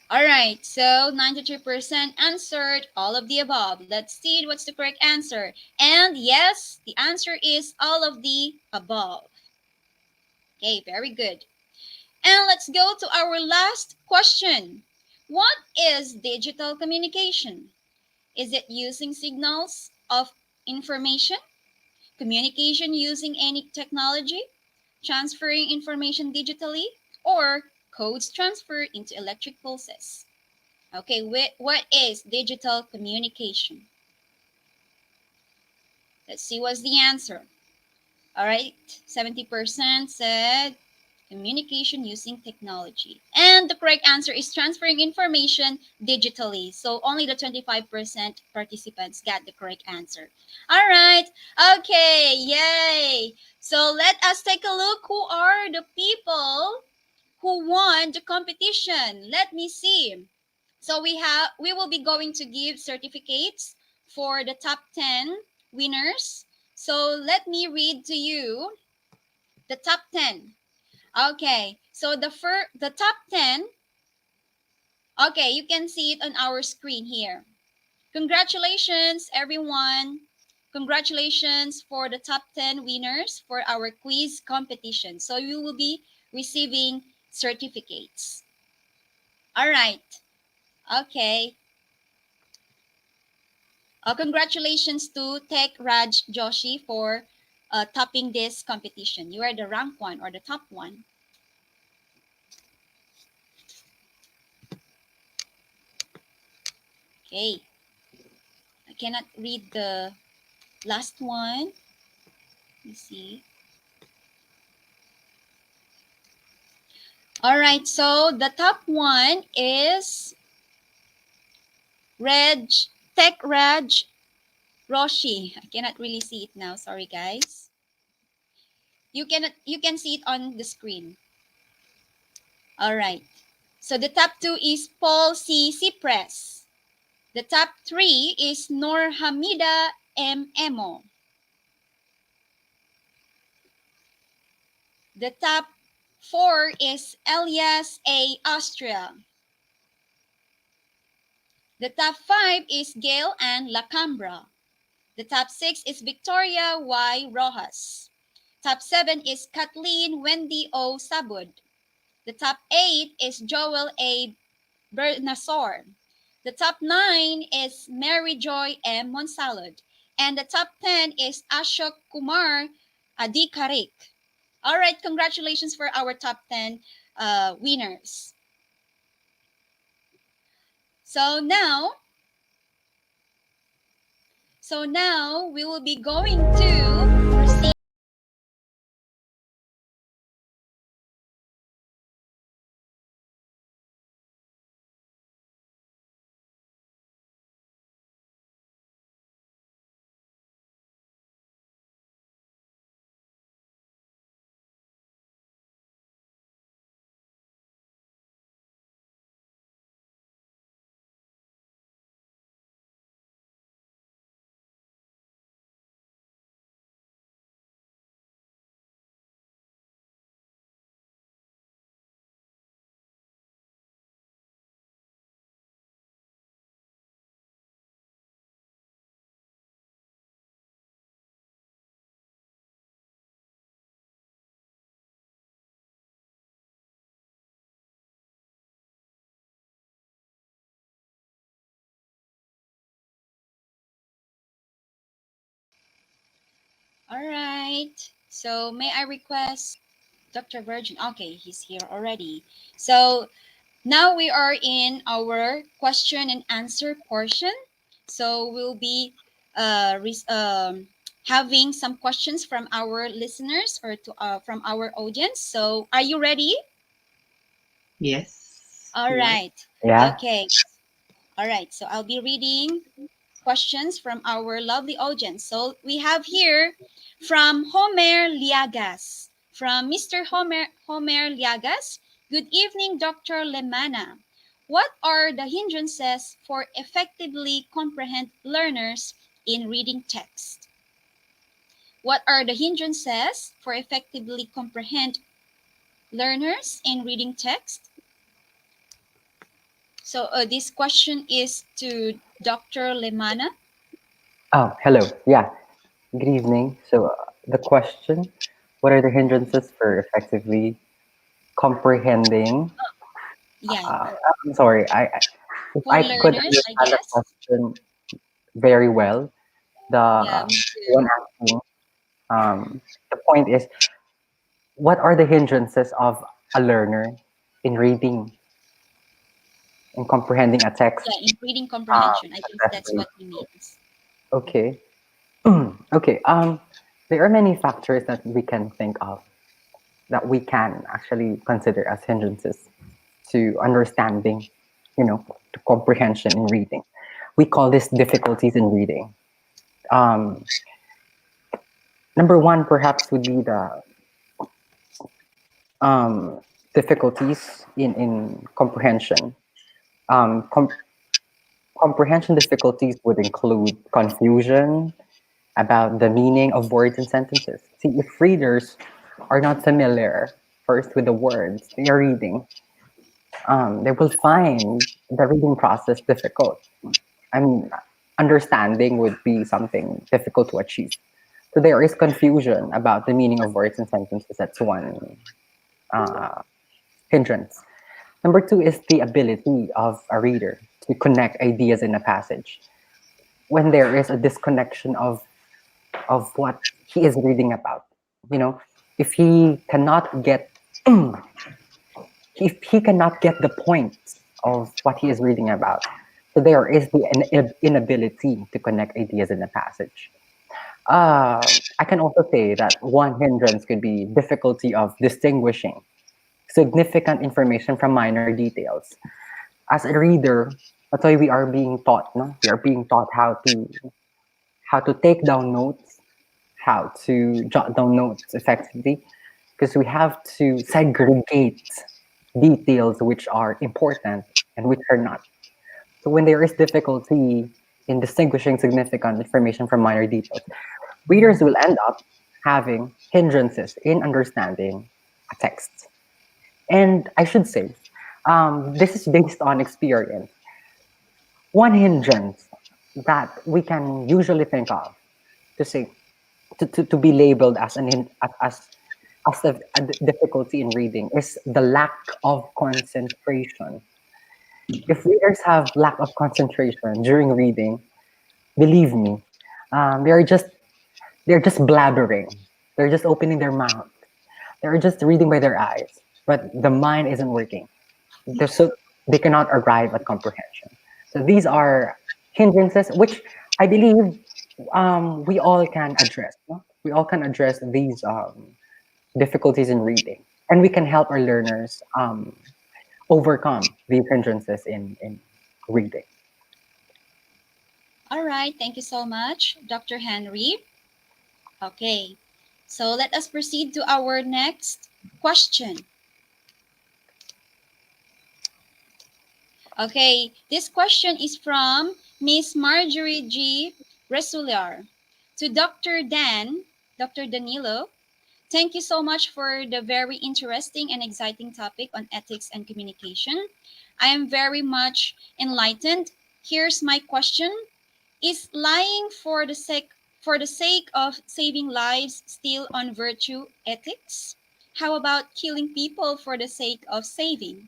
All right, so 93% answered all of the above. Let's see what's the correct answer. And yes, the answer is all of the above. Okay, very good. And let's go to our last question. What is digital communication? Is it using signals of information, communication using any technology, transferring information digitally, or codes transfer into electric pulses. Okay, what is digital communication? Let's see what's the answer. All right, 70% said communication using technology. And the correct answer is transferring information digitally. So only the 25% participants got the correct answer. All right, okay, yay. So let us take a look who are the people who won the competition. Let me see. So we will be going to give certificates for the top 10 winners. So let me read to you the top 10. Okay. So the top 10, okay, you can see it on our screen here. Congratulations everyone. Congratulations for the top 10 winners for our quiz competition. So you will be receiving certificates. All right. Okay. Congratulations to Tech Raj Joshi for topping this competition. You are the rank one or the top one. Okay. I cannot read the last one. Let me see. All right. So the top one is Reg Tech Raj Roshi. I cannot really see it now. Sorry, guys. You can see it on the screen. All right. So the top two is Paul C. Cypress. The top three is Nur Hamida M. Emo. The top four is Elias A. Austria. The top five is Gail Ann Lacambra. The top six is Victoria Y. Rojas. Top seven is Kathleen Wendy O. Sabud. The top eight is Joel A. Bernasor. The top nine is Mary Joy M. Monsalud. And the top 10 is Ashok Kumar Adikarik. All right, congratulations for our top 10 winners. So now, we will be going to proceed. All right. So may I request Dr. Virgin? Okay, he's here already. So now we are in our question and answer portion. So we'll be having some questions from our listeners or from our audience. So are you ready? Yes, All we are. right. Yeah. Okay. All right. So I'll be reading questions from our lovely audience. So we have here from Homer Liagas. From Mr. Homer Liagas. Good evening, Dr. Lemana. What are the hindrances for effectively comprehend learners in reading text? What are the hindrances for effectively comprehend learners in reading text? So this question is to Dr. Lemana. Oh, hello. Yeah. Good evening. So, the question, what are the hindrances for effectively comprehending? Yeah, I'm sorry. If for I could learners, I understand the guess. question very well, Yeah, me one too. asking, the point is what are the hindrances of a learner in reading and comprehending a text Yeah, in reading comprehension, I guess that's successfully? what he means. Okay. Okay. There are many factors that we can think of that we can actually consider as hindrances to understanding, to comprehension in reading. We call this difficulties in reading. Um, Number one, perhaps, would be the um, difficulties in comprehension. Um, com- Comprehension difficulties would include confusion about the meaning of words and sentences. See, if readers are not familiar first with the words they are reading, they will find the reading process difficult. I mean, understanding would be something difficult to achieve. So there is confusion about the meaning of words and sentences. That's one uh, hindrance. Number two is the ability of a reader to connect ideas in a passage. When there is a disconnection of what he is reading about, you know, if he cannot get if he cannot get the point of what he is reading about, so there is the inability to connect ideas in a passage. I can also say that one hindrance could be difficulty of distinguishing significant information from minor details. As a reader, that's why we are being taught, no? We are being taught how to take down notes, how to jot down notes effectively, because we have to segregate details which are important and which are not. So when there is difficulty in distinguishing significant information from minor details, readers will end up having hindrances in understanding a text. And I should say, this is based on experience. One hindrance that we can usually think of to say to be labeled as a difficulty in reading is the lack of concentration. If readers have lack of concentration during reading, believe me, they're just blabbering. They're just opening their mouth. They're just reading by their eyes, but the mind isn't working. So they cannot arrive at comprehension. So these are hindrances which I believe we all can address. No? We all can address these difficulties in reading, and we can help our learners overcome these hindrances in reading. All right, thank you so much, Dr. Henry. Okay, so let us proceed to our next question. Okay, this question is from Miss Marjorie G. Resular. To Dr. Dan, Dr. Danilo, thank you so much for the very interesting and exciting topic on ethics and communication. I am very much enlightened. Here's my question. Is lying for the sake of saving lives still on virtue ethics? How about killing people for the sake of saving?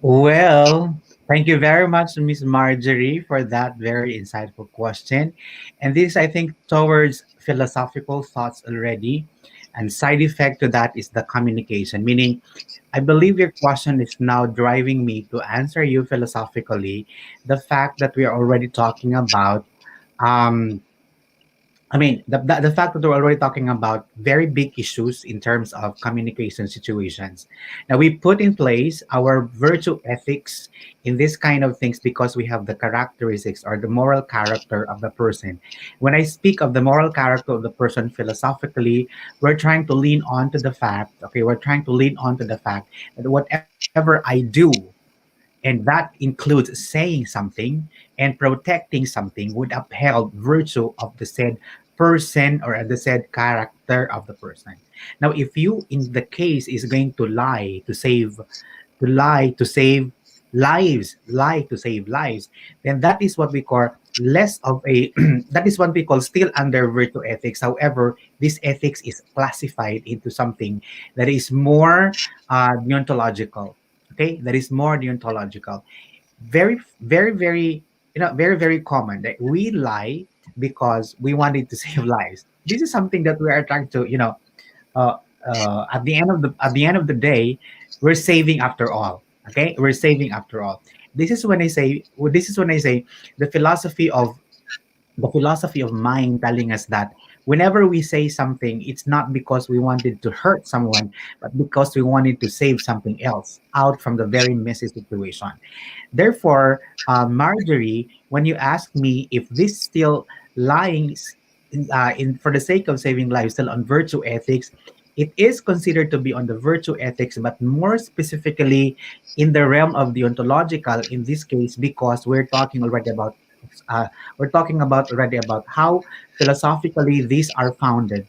Well, thank you very much, Miss Marjorie, for that very insightful question. And this, I think, towards philosophical thoughts already. And side effect to that is the communication, meaning I believe your question is now driving me to answer you philosophically the fact that we are already talking about um, the fact that we're already talking about very big issues in terms of communication situations. Now, we put in place our virtue ethics in this kind of things because we have the characteristics or the moral character of the person. When I speak of the moral character of the person philosophically, we're trying to lean on to the fact, okay, we're trying to lean on to the fact that whatever I do, and that includes saying something and protecting something would upheld virtue of the said person or the said character of the person. Now if you in the case is going to lie to save lie to save lives, then that is what we call less of a that is what we call still under virtue ethics. However, this ethics is classified into something that is more deontological. Okay, that is more deontological. Very, very, very, very, very common that we lie because we wanted to save lives. This is something that we are trying to uh, at the end of the day, we're saving after all. Okay, we're saving after all. This is when I say the philosophy of mind telling us that whenever we say something, it's not because we wanted to hurt someone, but because we wanted to save something else out from the very messy situation. Therefore, Marjorie, when you ask me if this still lying in for the sake of saving lives still on virtue ethics, it is considered to be on the virtue ethics, but more specifically in the realm of the ontological in this case, because uh, we're talking about already about how philosophically these are founded.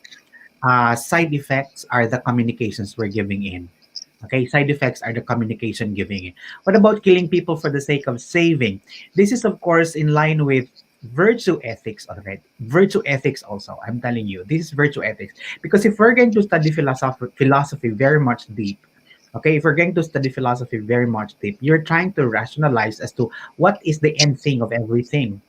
Side effects are the communications we're giving in. Okay, side effects are the communication giving in. What about killing people for the sake of saving? This is, of course, in line with virtue ethics already. Virtue ethics also, I'm telling you, this is virtue ethics. Because if we're going to study philosophy very much deep, okay, if we're going to study philosophy very much deep, you're trying to rationalize as to what is the end thing of everything.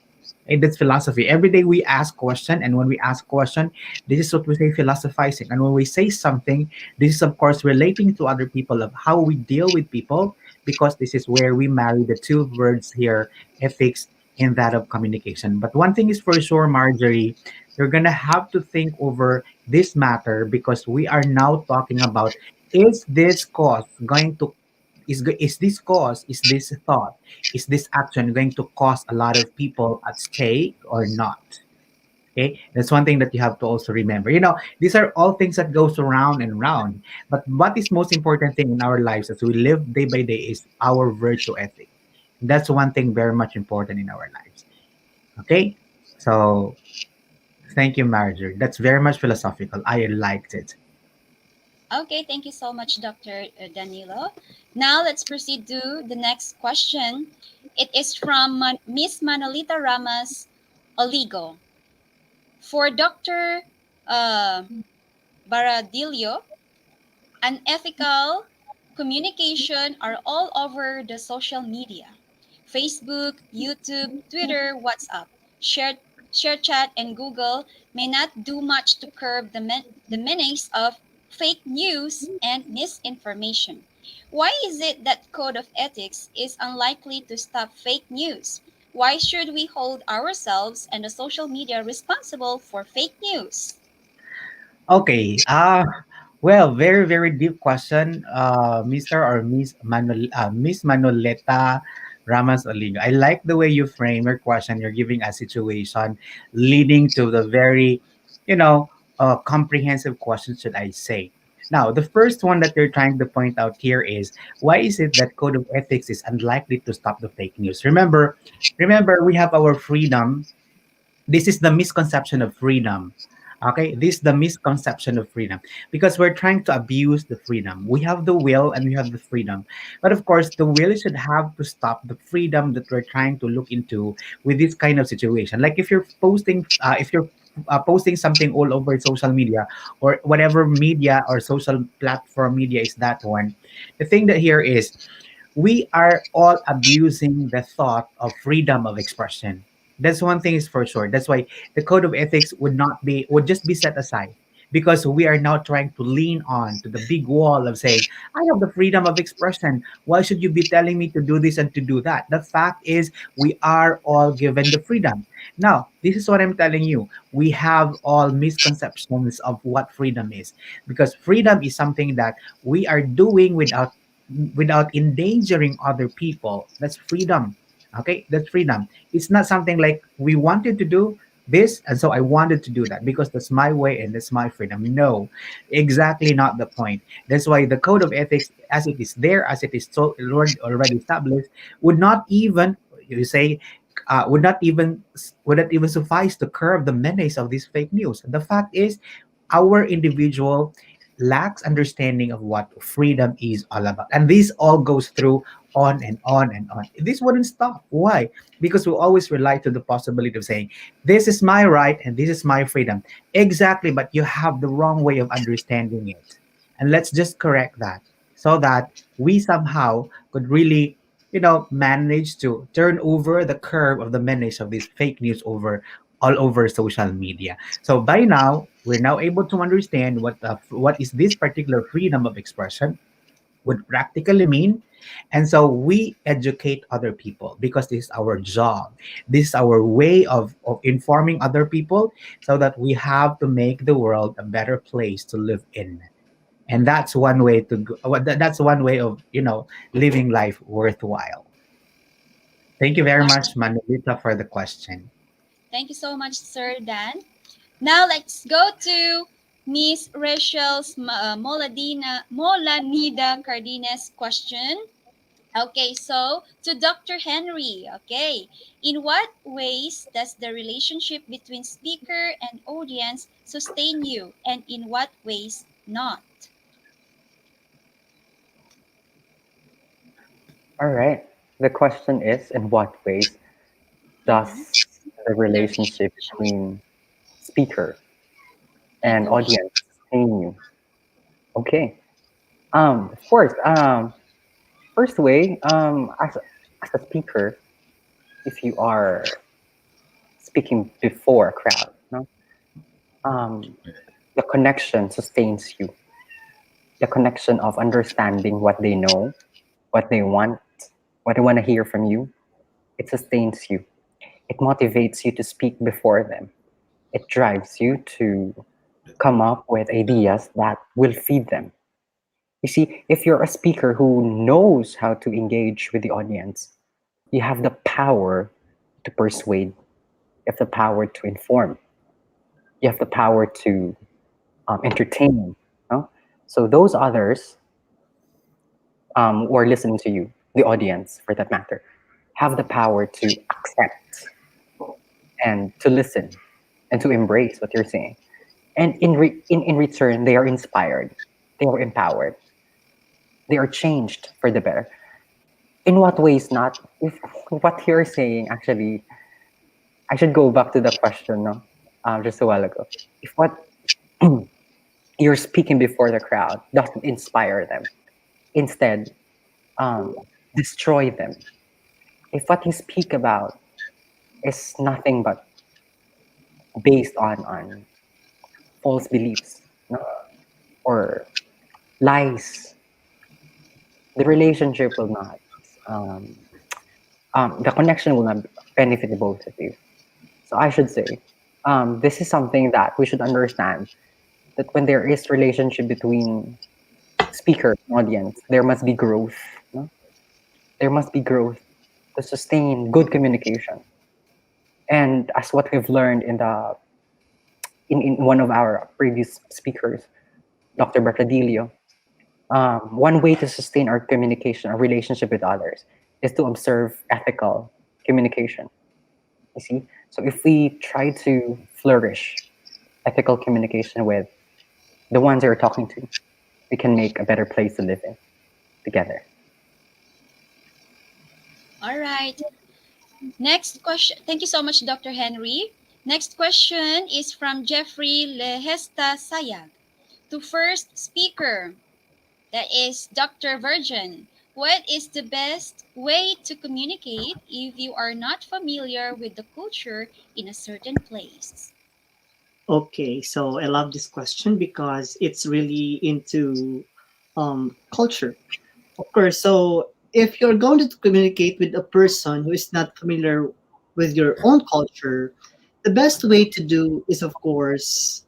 And that's philosophy. Every day we ask question, and when we ask question, this is what we say philosophizing. And when we say something, this is of course relating to other people of how we deal with people, because this is where we marry the two words here, ethics and that of communication. But one thing is for sure, Marjorie, you're gonna have to think over this matter because we are now talking about is this cause going to is this cause, is this thought, is this action going to cause a lot of people at stake or not? Okay, that's one thing that you have to also remember. You know, these are all things that goes around and round. But what is most important thing in our lives as we live day by day is our virtue ethic. That's one thing very much important in our lives. Okay, so thank you, Marjorie. That's very much philosophical. I liked it. Okay, thank you so much, Dr. Danilo. Now let's proceed to the next question. It is from Miss Manolita Ramos Oligo. For Dr. Uh, Baradillo, unethical communication are all over the social media. Facebook, YouTube, Twitter, WhatsApp, share, share chat, and Google may not do much to curb the menace of fake news and misinformation. Why is it that code of ethics is unlikely to stop fake news? Why should we hold ourselves and the social media responsible for fake news? Okay. Well, very, very deep question, Mr. or Miss Manoleta Ramas Oligo. I like the way you frame your question. You're giving a situation leading to the very, you know, comprehensive question, should I say. Now, the first one that you're trying to point out here is why is it that code of ethics is unlikely to stop the fake news? Remember, we have our freedom. This is the misconception of freedom. Okay, this is the misconception of freedom because we're trying to abuse the freedom. We have the will and we have the freedom, but of course the will should have to stop the freedom that we're trying to look into with this kind of situation. Like if you're posting something all over social media or whatever media or social platform media is that one, the thing that here is we are all abusing the thought of freedom of expression. That's one thing is for sure. That's why the code of ethics would just be set aside because we are now trying to lean on to the big wall of saying, I have the freedom of expression. Why should you be telling me to do this and to do that? The fact is we are all given the freedom. Now, this is what I'm telling you. We have all misconceptions of what freedom is because freedom is something that we are doing without endangering other people. That's freedom. Okay, that's freedom. It's not something like we wanted to do this, and so I wanted to do that because that's my way and that's my freedom. No, exactly not the point. That's why the code of ethics, as it is there, as it is so already established, would not even you say would not even suffice to curb the menace of this fake news. The fact is, our individual lacks understanding of what freedom is all about. And this all goes through on and on and on. This wouldn't stop. Why? Because we always rely to the possibility of saying, this is my right and this is my freedom. Exactly, but you have the wrong way of understanding it. And let's just correct that so that we somehow could really, manage to turn over the curve of the menace of this fake news over all over social media. So by now, We're now able to understand what is this particular freedom of expression would practically mean. And so we educate other people because this is our job. This is our way of informing other people so that we have to make the world a better place to live in. And that's one way to that's one way of living life worthwhile. Thank you very Wow. much, Manolita, for the question. Thank you so much, Sir Dan. Now let's go to Miss Rachel's Molanida Cardenas question. Okay, so to Dr. Henry, okay, in what ways does the relationship between speaker and audience sustain you, and in what ways not? All right. The question is, in what ways Mm-hmm. does the The relationship relationship between speaker and and audience. audience sustain you? Okay. Of course. First way, as a speaker, if you are speaking before a crowd, no, um, the connection sustains you. The connection of understanding what they know, what they want, what they want to hear from you. It sustains you. It motivates you to speak before them. It drives you to come up with ideas that will feed them. You see, if you're a speaker who knows how to engage with the audience, you have the power to persuade, you have the power to inform, you have the power to entertain. No? So those others who are listening to you, the audience for that matter, have the power to accept and to listen and to embrace what you're saying. And in return, they are inspired, they are empowered, they are changed for the better. In what ways not? If what you're saying, actually, I should go back to the question, no? Just a while ago. If what you're speaking before the crowd doesn't inspire them, instead, um, destroy them. If what you speak about is nothing but based on false beliefs, no? Or lies, the relationship will not, um, the connection will not benefit the both of you. So I should say, this is something that we should understand, that when there is relationship between speaker and audience, there must be growth. No? There must be growth to sustain good communication. And as what we've learned in one of our previous speakers, Dr. Bertadillo, one way to sustain our communication, our relationship with others, is to observe ethical communication. You see, so if we try to flourish ethical communication with the ones you're talking to, we can make a better place to live in together. All right. Next question. Thank you so much, Dr. Henry. Next question is from Jeffrey Lehesta Sayag. To first speaker, that is Dr. Virgin. What is the best way to communicate if you are not familiar with the culture in a certain place? Okay, so I love this question because it's really into culture. Of course, so if you're going to communicate with a person who is not familiar with your own culture, the best way to do is, of course,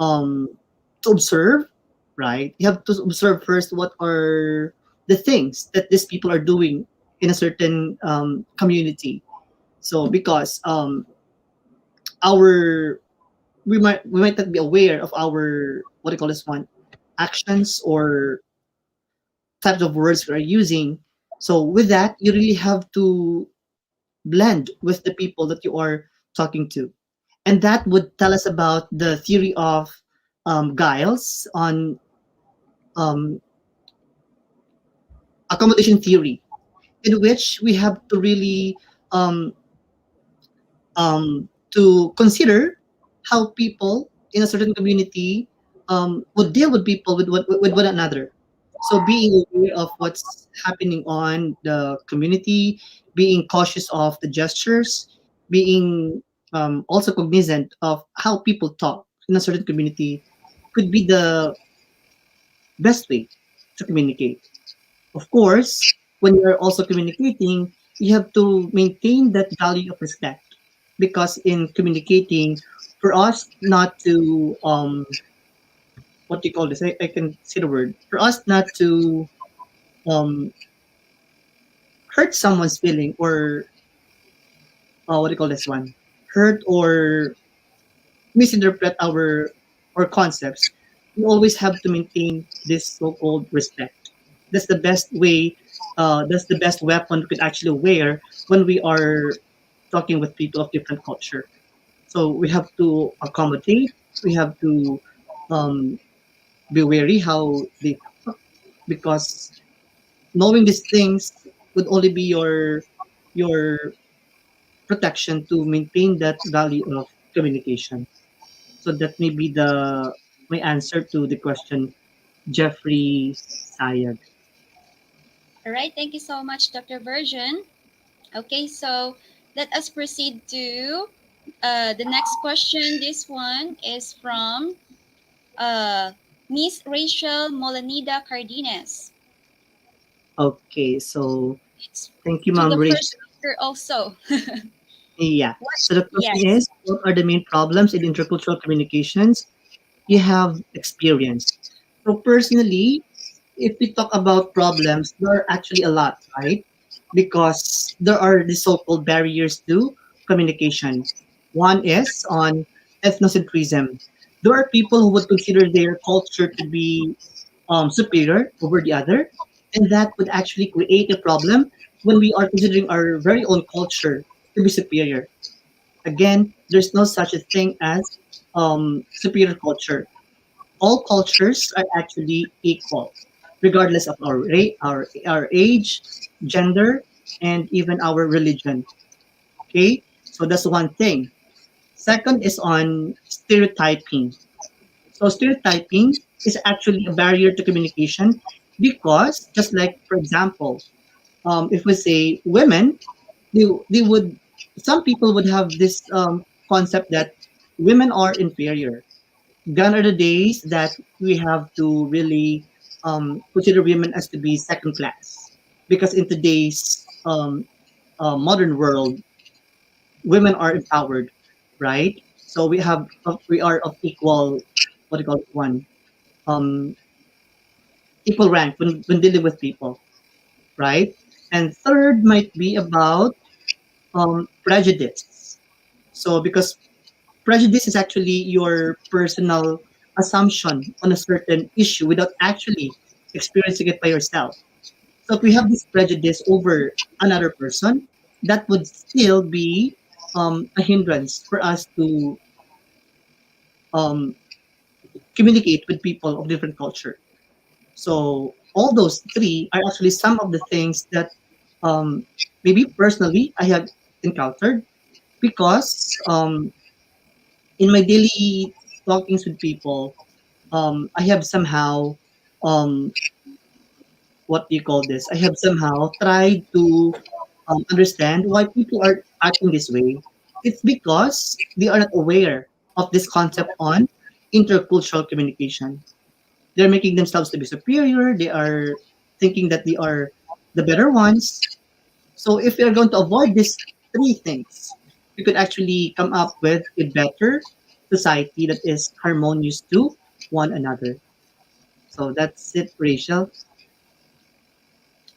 um, to observe, right? You have to observe first what are the things that these people are doing in a certain community. So because our we might not be aware of our what do you call this one actions or types of words we are using. So with that, you really have to blend with the people that you are talking to, and that would tell us about the theory of Giles on um, accommodation theory, in which we have to really um, to consider how people in a certain community would deal with people with one another. So being aware of what's happening on the community, being cautious of the gestures, being also cognizant of how people talk. in a certain community could be the best way to communicate. Of course, when you're also communicating, you have to maintain that value of respect because in communicating, for us not to what do you call this? I can say the word. For us not to um hurt someone's feeling or what do you call this one? Hurt or misinterpret our concepts, we always have to maintain this so-called respect. That's the best way. That's the best weapon we could actually wear when we are talking with people of different culture. So we have to accommodate. We have to um, be wary how they talk because knowing these things would only be your protection to maintain that value of communication. So that may be the my answer to the question, Jeffrey Sayag. All right, thank you so much, Dr. Virgin. Okay, so let us proceed to the next question. This one is from uh, Miss Rachel Molanida Cardenas. Okay, so It's thank you, to Ma'am the Rich. first speaker also. Yeah. What? So the question Yes. is, what are the main problems in intercultural communications you have experienced? So personally, if we talk about problems, there are actually a lot, right? Because there are the so-called barriers to communication. One is on ethnocentrism. There are people who would consider their culture to be superior over the other, and that would actually create a problem when we are considering our very own culture to be superior. Again, there's no such a thing as superior culture. All cultures are actually equal, regardless of our age, gender, and even our religion. Okay, so that's one thing. Second is on stereotyping. So stereotyping is actually a barrier to communication because, just like for example, if we say women, they would some people would have this concept that women are inferior. Gone are the days that we have to really consider women as to be second class because in today's modern world, women are empowered, right? So we are of equal what do you call it one um, equal rank when dealing with people, right? And third might be about prejudice. So because prejudice is actually your personal assumption on a certain issue without actually experiencing it by yourself. So if we have this prejudice over another person, that would still be a hindrance for us to um, communicate with people of different culture. So all those three are actually some of the things that maybe personally I have encountered because in my daily talkings with people, I have somehow, um, what do you call this? I have somehow tried to understand why people are acting this way. It's because they are not aware of this concept on intercultural communication. They're making themselves to be superior. They are thinking that they are the better ones. So if we are going to avoid these three things, we could actually come up with a better society that is harmonious to one another. So that's it, Rachel.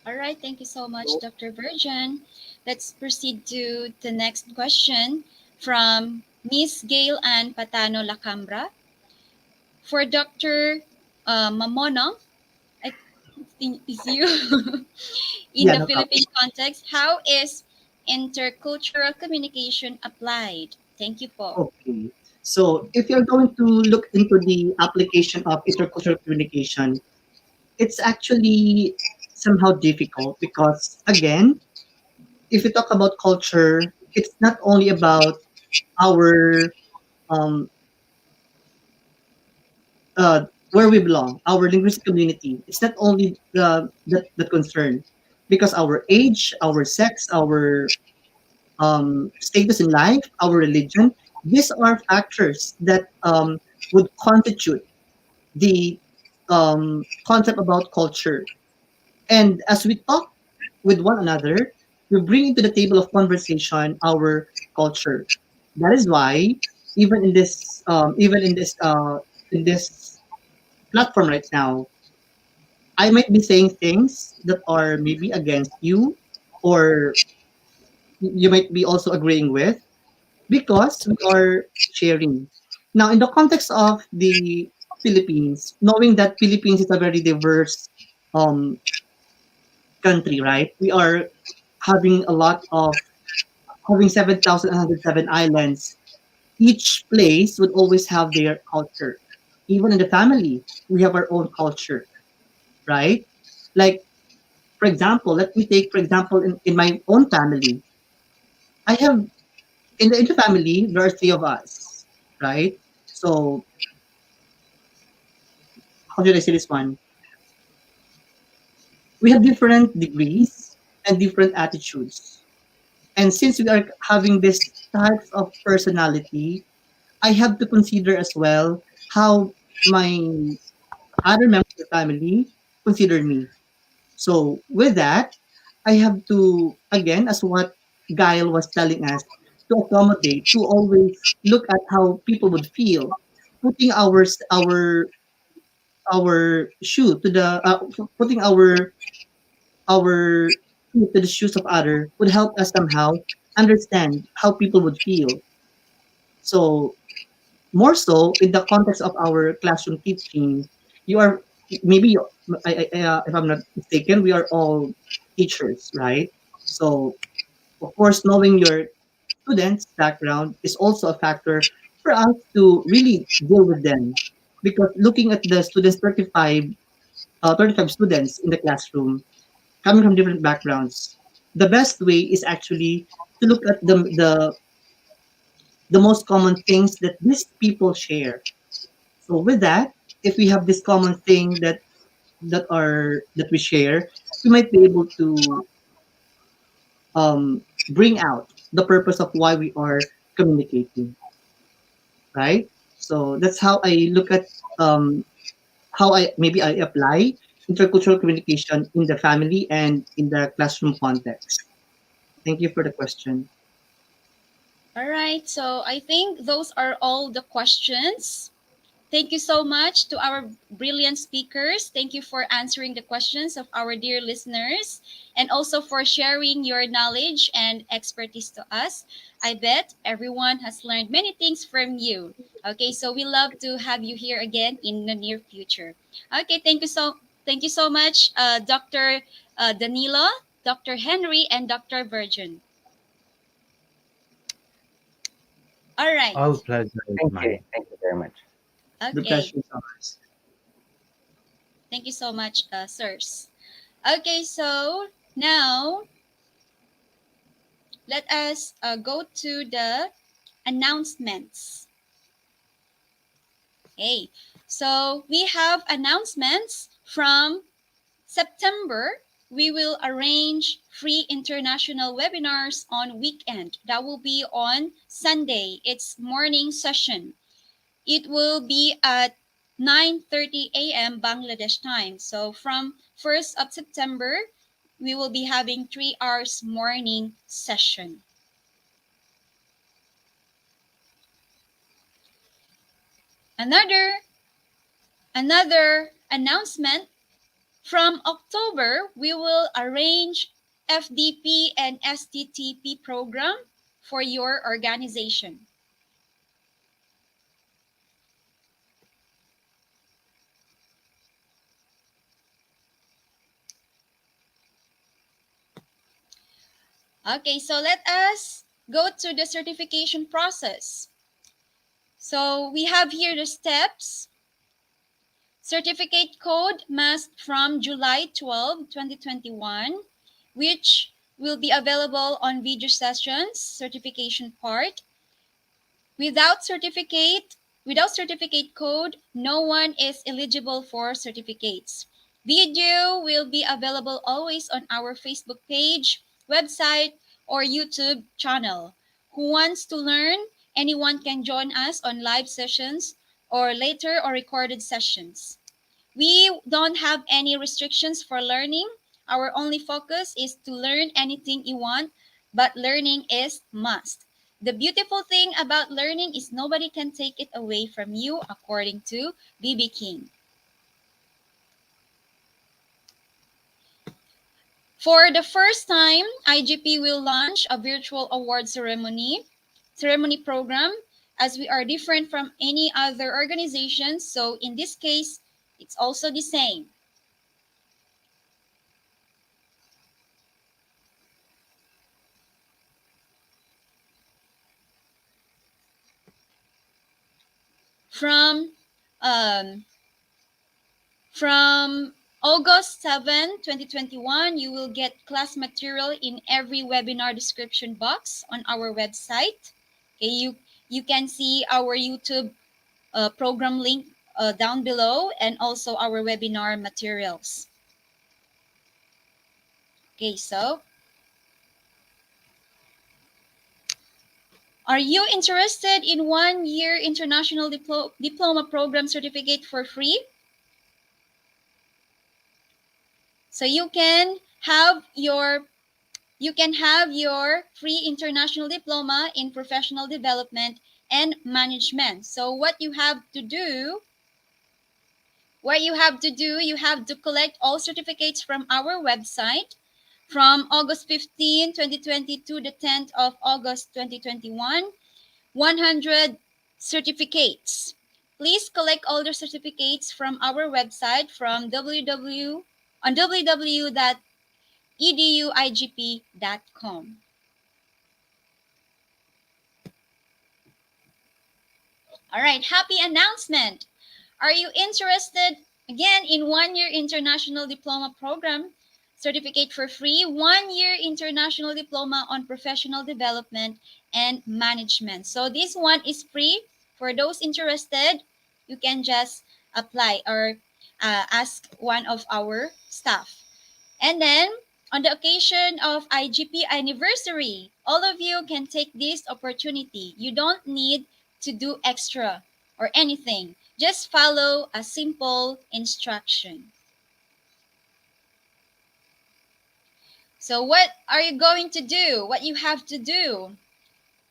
All right, thank you so much, Dr. Virgin. Let's proceed to the next question from Miss Gail Ann Patano Lacambra. For Dr. Mamono, I think is you. In Yeah, the no problem. Philippine context, how is intercultural communication applied? Thank you po. Okay. So if you're going to look into the application of intercultural communication, it's actually somehow difficult because again, if you talk about culture, it's not only about our um, where we belong, our linguistic community. It's not only the concern because our age, our sex, our status in life, our religion, these are factors that would constitute the concept about culture. And as we talk with one another, we bring into the table of conversation our culture. That is why even in this platform right now, I might be saying things that are maybe against you, or you might be also agreeing with, because we are sharing. Now, in the context of the Philippines, knowing that Philippines is a very diverse um, country, right? We are having a lot of having 7,107 islands. Each place would always have their culture. Even in the family, we have our own culture, right? Like, for example, let me take, for example, in my own family, I have, in the family, there are three of us, right? So, how should I say this one? We have different degrees and different attitudes. And since we are having this types of personality, I have to consider as well how my other members of the family consider me. So with that, I have to, again, as what Gail was telling us, to accommodate, to always look at how people would feel, putting our shoe to the putting our shoe to the shoes of other would help us somehow understand how people would feel. So more so in the context of our classroom teaching, you are maybe if I'm not mistaken, we are all teachers, right? So of course, knowing your students' background is also a factor for us to really deal with them. Because looking at the students, 35 students in the classroom, coming from different backgrounds, the best way is actually to look at the most common things that these people share. So with that, if we have this common thing that we share, we might be able to bring out the purpose of why we are communicating, right? So that's how I look at how I maybe I apply intercultural communication in the family and in the classroom context. Thank you for the question. All right, so I think those are all the questions. Thank you so much to our brilliant speakers. Thank you for answering the questions of our dear listeners and also for sharing your knowledge and expertise to us. I bet everyone has learned many things from you. Okay, so we love to have you here again in the near future. Okay, thank you so much, Dr. Danilo, Dr. Henry, and Dr. Virgin. All All right. pleasure is Thank you. mine. Thank you very much. The Okay. pleasure is ours. Thank you so much, sirs. Okay, so now let us go to the announcements. Hey, so we have announcements from September. We will arrange free international webinars on weekend. That will be on Sunday. It's morning session. It will be at 9:30 a.m. Bangladesh time. So from 1st of September, we will be having 3 hours morning session. Another announcement from October, we will arrange FDP and STTP program for your organization. Okay, so let us go to the certification process. So we have here the steps. Certificate code must from July 12, 2021, which will be available on video sessions, certification part. Without certificate, without certificate code, no one is eligible for certificates. Video will be available always on our Facebook page, website, or YouTube channel. Who wants to learn? Anyone can join us on live sessions or later or recorded sessions. We don't have any restrictions for learning. Our only focus is to learn anything you want, but learning is must. The beautiful thing about learning is nobody can take it away from you, according to B.B. King. For the first time, IGP will launch a virtual award ceremony program, as we are different from any other organization. So in this case, it's also the same. From um, from August 7, 2021, you will get class material in every webinar description box on our website. Okay, you can see our YouTube program link down below, and also our webinar materials. Okay, so are you interested in 1-year international diploma program certificate for free? So you can have your free international diploma in professional development and management. So you have to collect all certificates from our website from August 15, 2020 to the 10th of August 2021, 100 certificates. Please collect all the certificates from our website from www.eduigp.com. All right, happy announcement. Are you interested again in 1-year international diploma program certificate for free, 1-year international diploma on professional development and management? So this one is free for those interested. You can just apply or ask one of our staff. And then on the occasion of IGP anniversary, all of you can take this opportunity. You don't need to do extra or anything. Just follow a simple instruction. So what are you going to do? What you have to do?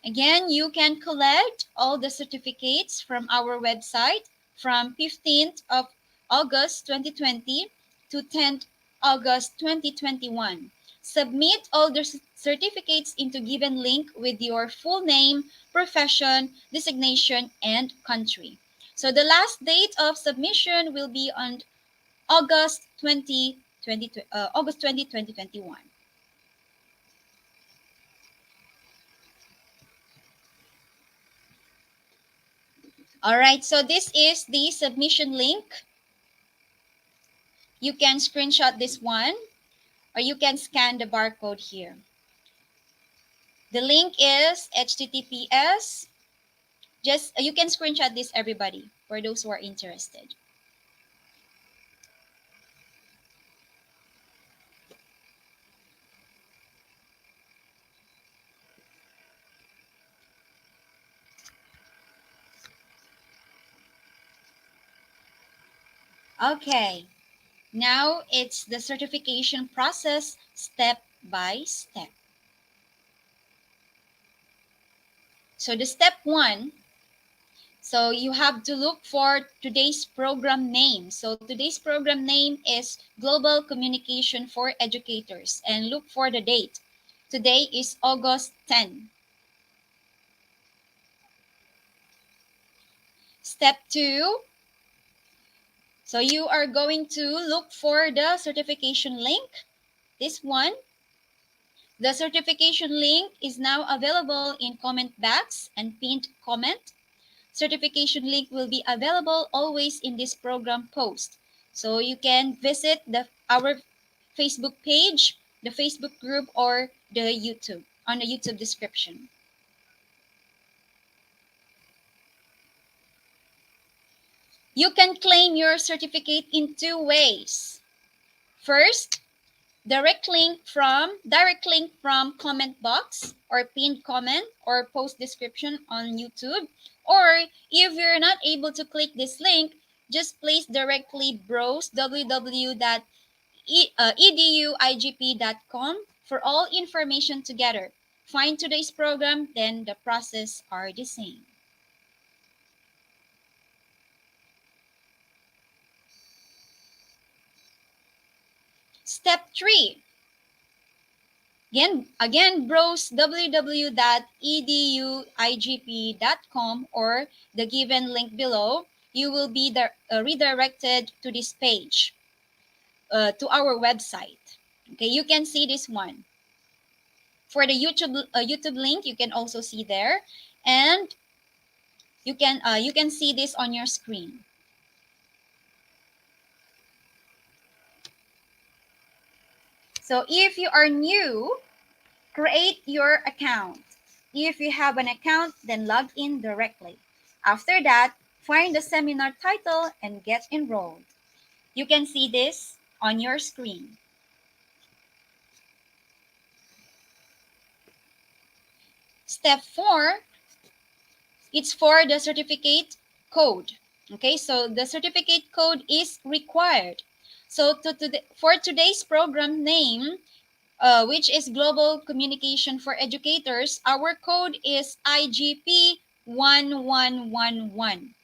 Again, you can collect all the certificates from our website from 15th of August 2020 to 10th August 2021. Submit all the certificates into given link with your full name, profession, designation, and country. So the last date of submission will be on August 20, 2021. All right, so this is the submission link. You can screenshot this one or you can scan the barcode here. The link is https. Just you can screenshot this, everybody, for those who are interested. Okay, now it's the certification process step by step. So the step 1, so you have to look for today's program name. So today's program name is Global Communication for Educators, and look for the date. Today is August 10. Step 2, so you are going to look for the certification link. This one. The certification link is now available in comment box and pinned comment. Certification link will be available always in this program post. So you can visit our Facebook page, the Facebook group, or the YouTube, on the YouTube description. You can claim your certificate in 2 ways. First, direct link from comment box or pinned comment or post description on YouTube, Or if you're not able to click this link, just please directly browse www.eduigp.com for all information together. Find today's program, then the process are the same. Step 3. Again, browse www.eduigp.com or the given link below. You will be redirected to this page, to our website. Okay, you can see this one. For the YouTube link, you can also see there, and you can see this on your screen. So if you are new, create your account. If you have an account, then log in directly. After that, find the seminar title and get enrolled. You can see this on your screen. Step 4, it's for the certificate code. Okay, so the certificate code is required. So for today's program name, which is Global Communication for Educators, our code is IGP 1111.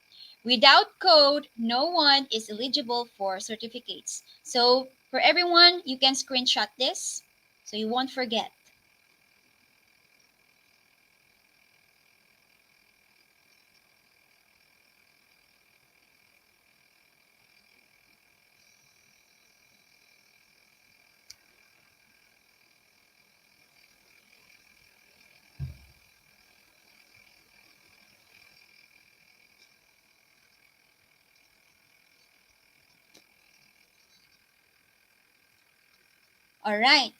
Without code, no one is eligible for certificates. So for everyone, you can screenshot this so you won't forget. All right.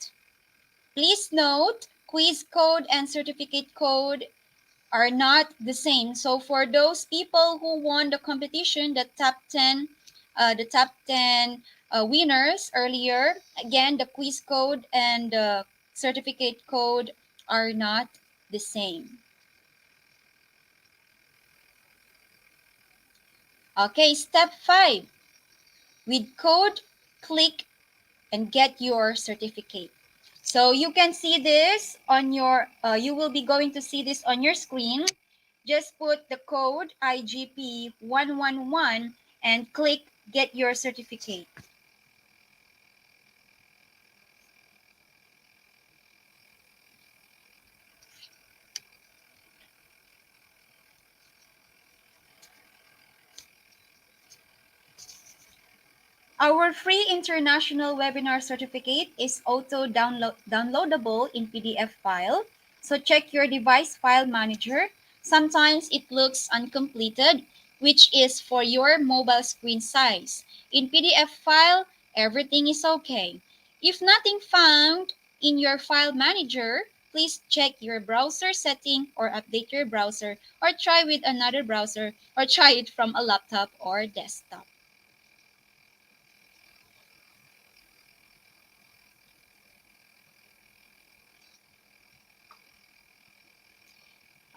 Please note, quiz code and certificate code are not the same. So for those people who won the competition, the top 10 winners earlier, again, the quiz code and the certificate code are not the same. Okay, step 5. With code, click and get your certificate. So you can see this on your, you will be going to see this on your screen. Just put the code IGP111 and click get your certificate. Our free international webinar certificate is auto downloadable in PDF file. So check your device file manager. Sometimes it looks uncompleted, which is for your mobile screen size. In PDF file, everything is okay. If nothing found in your file manager, please check your browser setting or update your browser or try with another browser or try it from a laptop or desktop.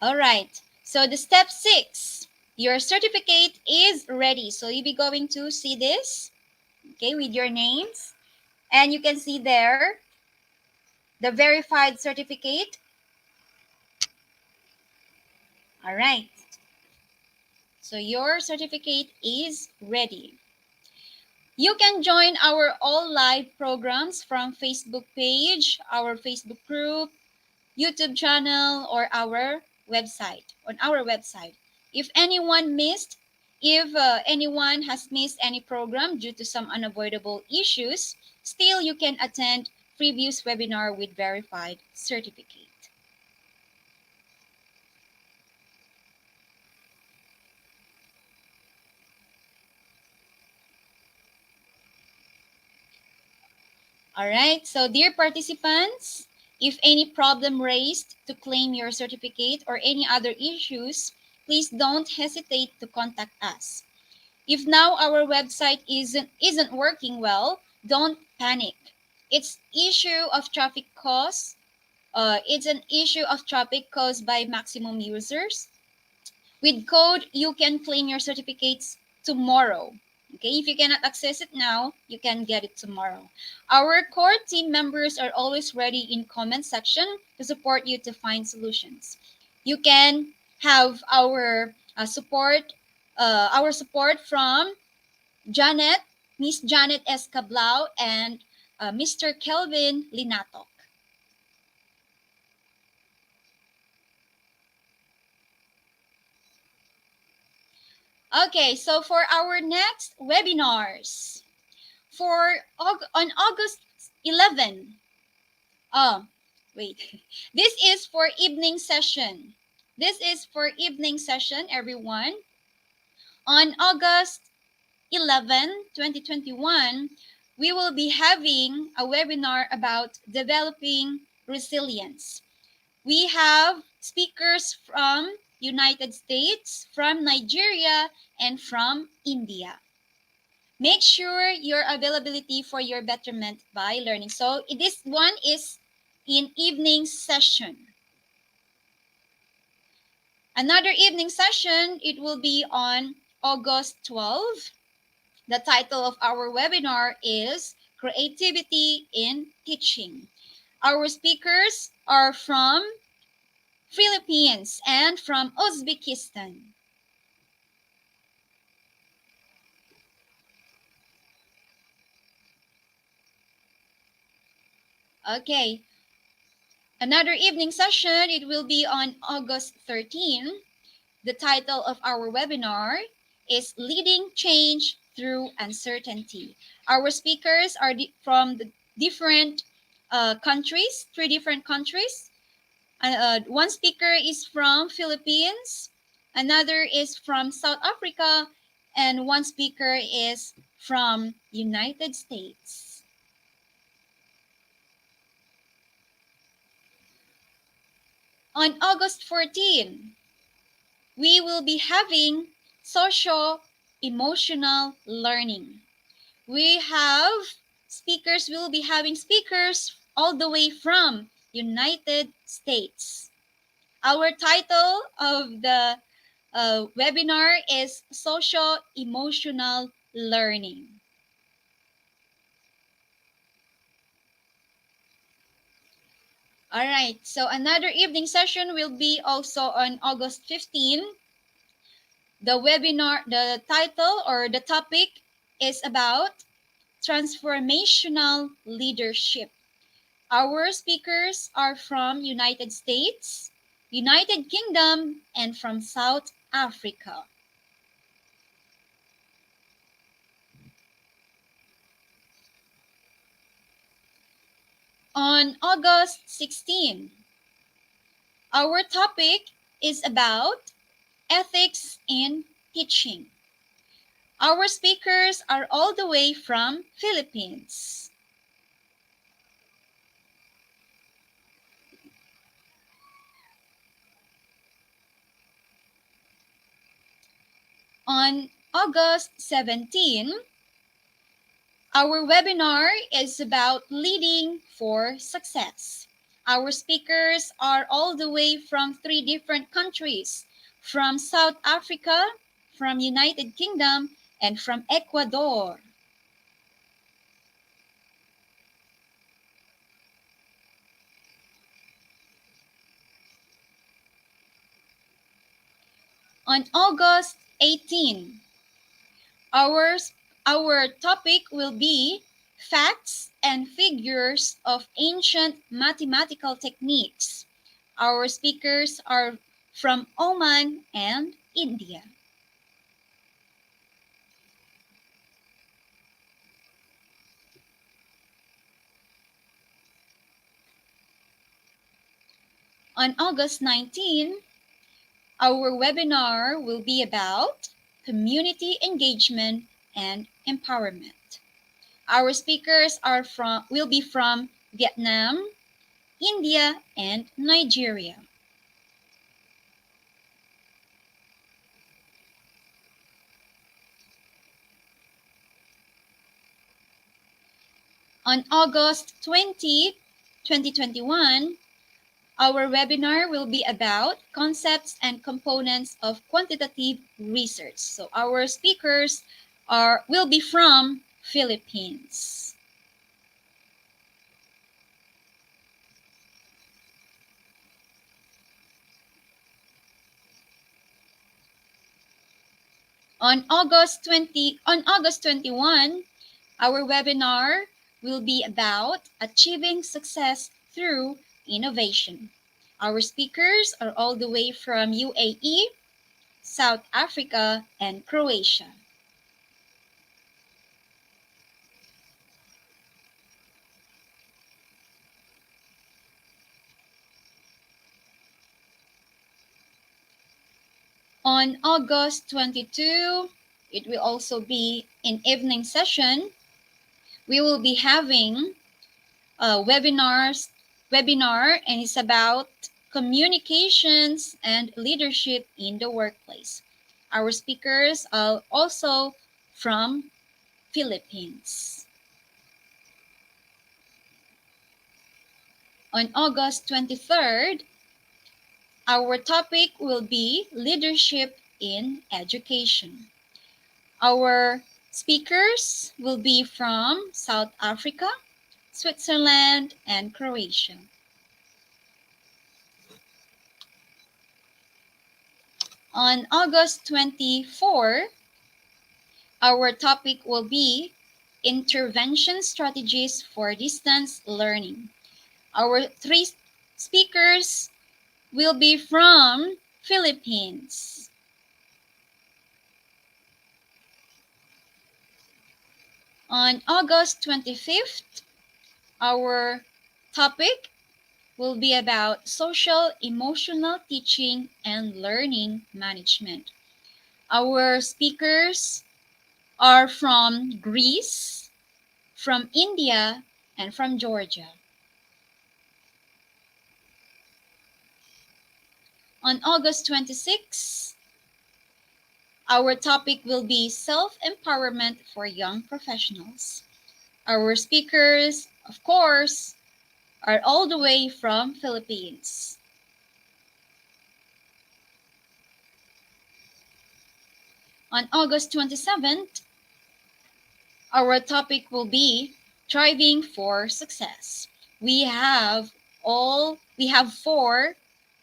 All right. So the step 6, your certificate is ready. So you'll be going to see this, okay, with your names. And you can see there the verified certificate. All right. So your certificate is ready. You can join our all live programs from Facebook page, our Facebook group, YouTube channel, or our website, on our website. If anyone missed, if anyone has missed any program due to some unavoidable issues, still you can attend previous webinar with verified certificate. All right, so dear participants, if any problem raised to claim your certificate or any other issues, please don't hesitate to contact us. If now our website isn't working well, don't panic. It's issue of traffic costs. It's an issue of traffic caused by maximum users. With code, you can claim your certificates tomorrow. Okay, if you cannot access it now, you can get it tomorrow. Our core team members are always ready in comment section to support you to find solutions. You can have our support from Janet, Miss Janet Escablao, and Mr. Kelvin Linatok. Okay, so for our next webinars, on August 11, oh, wait, this is for evening session. This is for evening session, everyone. On August 11, 2021, we will be having a webinar about developing resilience. We have speakers from United States, from Nigeria, and from India. Make sure your availability for your betterment by learning. So this one is in evening session. Another evening session, it will be on August 12. The title of our webinar is Creativity in Teaching. Our speakers are from Philippines and from Uzbekistan. Okay, another evening session, it will be on August 13. The title of our webinar is Leading Change Through Uncertainty. Our speakers are from the different countries, three different countries. One speaker is from Philippines, another is from South Africa, and one speaker is from United States. On August 14, we will be having social emotional learning. We'll be having speakers all the way from United States. Our title of the webinar is Social Emotional Learning. All right, so another evening session will be also on August 15. The title or the topic is about transformational leadership. Our speakers are from United States, United Kingdom, and from South Africa. On August 16, our topic is about ethics in teaching. Our speakers are all the way from Philippines. On August 17, our webinar is about leading for success. Our speakers are all the way from three different countries, from South Africa, from United Kingdom, and from Ecuador. On August 18, our, our topic will be facts and figures of ancient mathematical techniques. Our speakers are from Oman and India. On August 19, our webinar will be about community engagement and empowerment. Our speakers will be from Vietnam, India, and Nigeria. On August 20, 2021, Our webinar will be about concepts and components of quantitative research. So our speakers will be from Philippines. On August 21, our webinar will be about achieving success through innovation. Our speakers are all the way from UAE, South Africa, and Croatia. On August 22, it will also be an evening session. We will be having webinar, and it's about communications and leadership in the workplace. Our speakers are also from Philippines. On August 23rd, our topic will be leadership in education. Our speakers will be from South Africa, Switzerland, and Croatia. On August 24, our topic will be intervention strategies for distance learning. Our three speakers will be from Philippines. On August 25th, our topic will be about social emotional teaching and learning management. Our speakers are from Greece, from India, and from Georgia. On August 26th, our topic will be self-empowerment for young professionals. Our speakers, of course, are all the way from Philippines. On August 27th, our topic will be thriving for success. We have four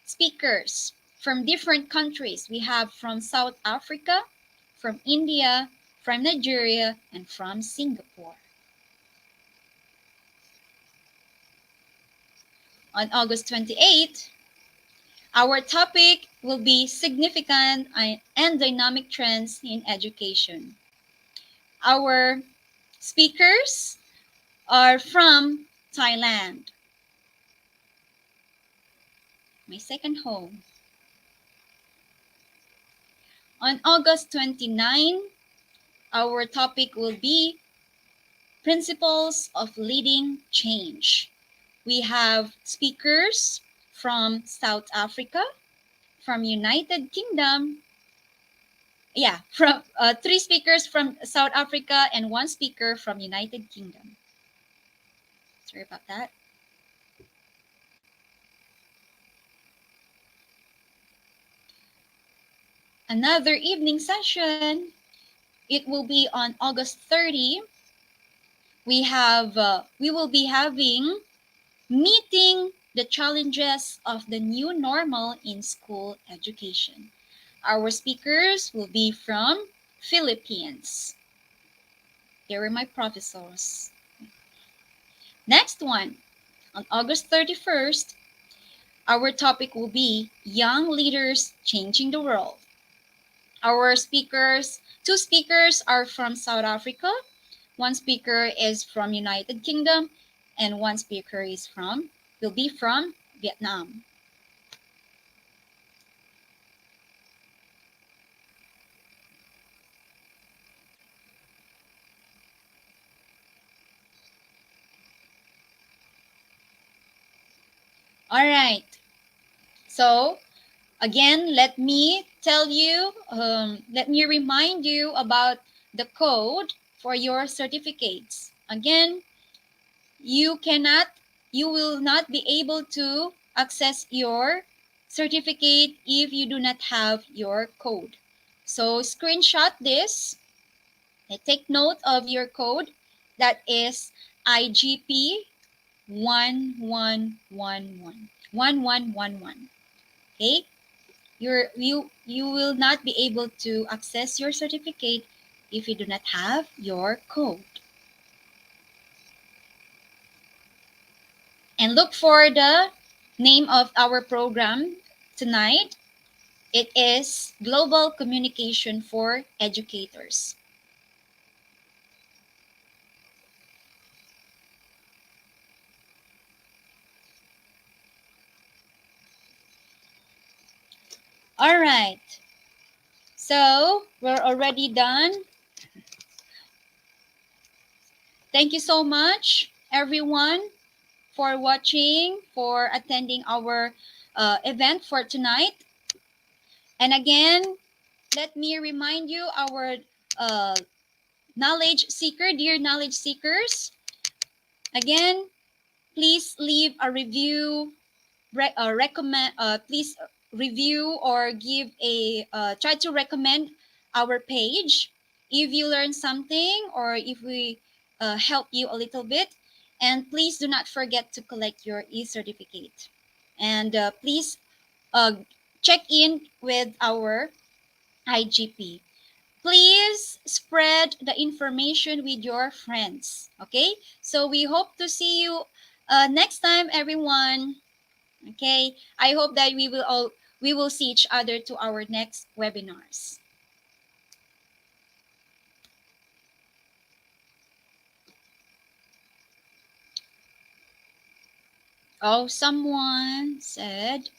speakers from different countries. We have from South Africa, from India, from Nigeria, and from Singapore. On August 28th, our topic will be significant and dynamic trends in education. Our speakers are from Thailand, my second home. On August 29, our topic will be Principles of Leading Change. We have speakers from South Africa, from United Kingdom, from three speakers from South Africa and one speaker from United Kingdom. Sorry about that. Another evening session. It will be on August 30. We will be having meeting the challenges of the new normal in school education. Our speakers will be from Philippines. They were my professors. Next one, on August 31st, our topic will be Young Leaders Changing the World. Two speakers are from South Africa, one speaker is from United Kingdom, and one speaker will be from Vietnam. All right. So again, let me remind you about the code for your certificates. Again, you will not be able to access your certificate if you do not have your code. So screenshot this and take note of your code. That is IGP 1111. Okay? You will not be able to access your certificate if you do not have your code. And look for the name of our program tonight. It is Global Communication for Educators. All right. So we're already done. Thank you so much, everyone, for watching, for attending our event for tonight. And again, let me remind you, our uh, knowledge seeker, dear knowledge seekers, again, please leave a review, recommend, please review or give a, try to recommend our page if you learn something or if we help you a little bit. And please do not forget to collect your e-certificate. And please uh, check in with our IGP. Please spread the information with your friends. Okay? So we hope to see you next time, everyone. Okay? I hope that we will see each other to our next webinars. Oh, someone said.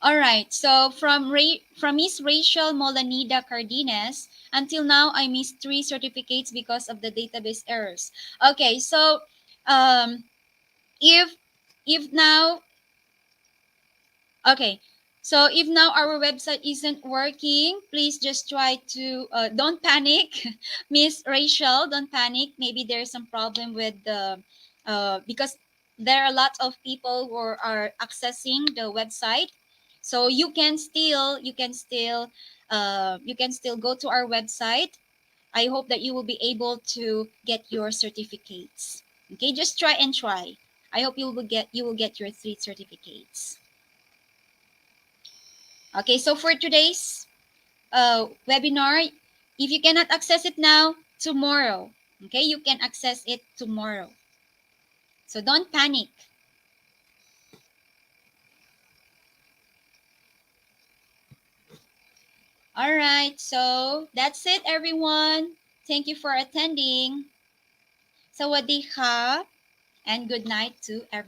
All right. So from Miss Rachel Molanida Cardenas, until now I missed 3 certificates because of the database errors. Okay. So um, if now, okay, so if now our website isn't working, please just try to don't panic. Miss Rachel, don't panic. Maybe there's some problem with the because there are a lot of people who are accessing the website. So you can still go to our website. I hope that you will be able to get your certificates. Okay, just try and try. I hope you will get your 3 certificates. Okay, so for today's webinar, if you cannot access it now, tomorrow. Okay, you can access it tomorrow. So don't panic. All right, so that's it, everyone. Thank you for attending. Sawadee ka and good night to everyone.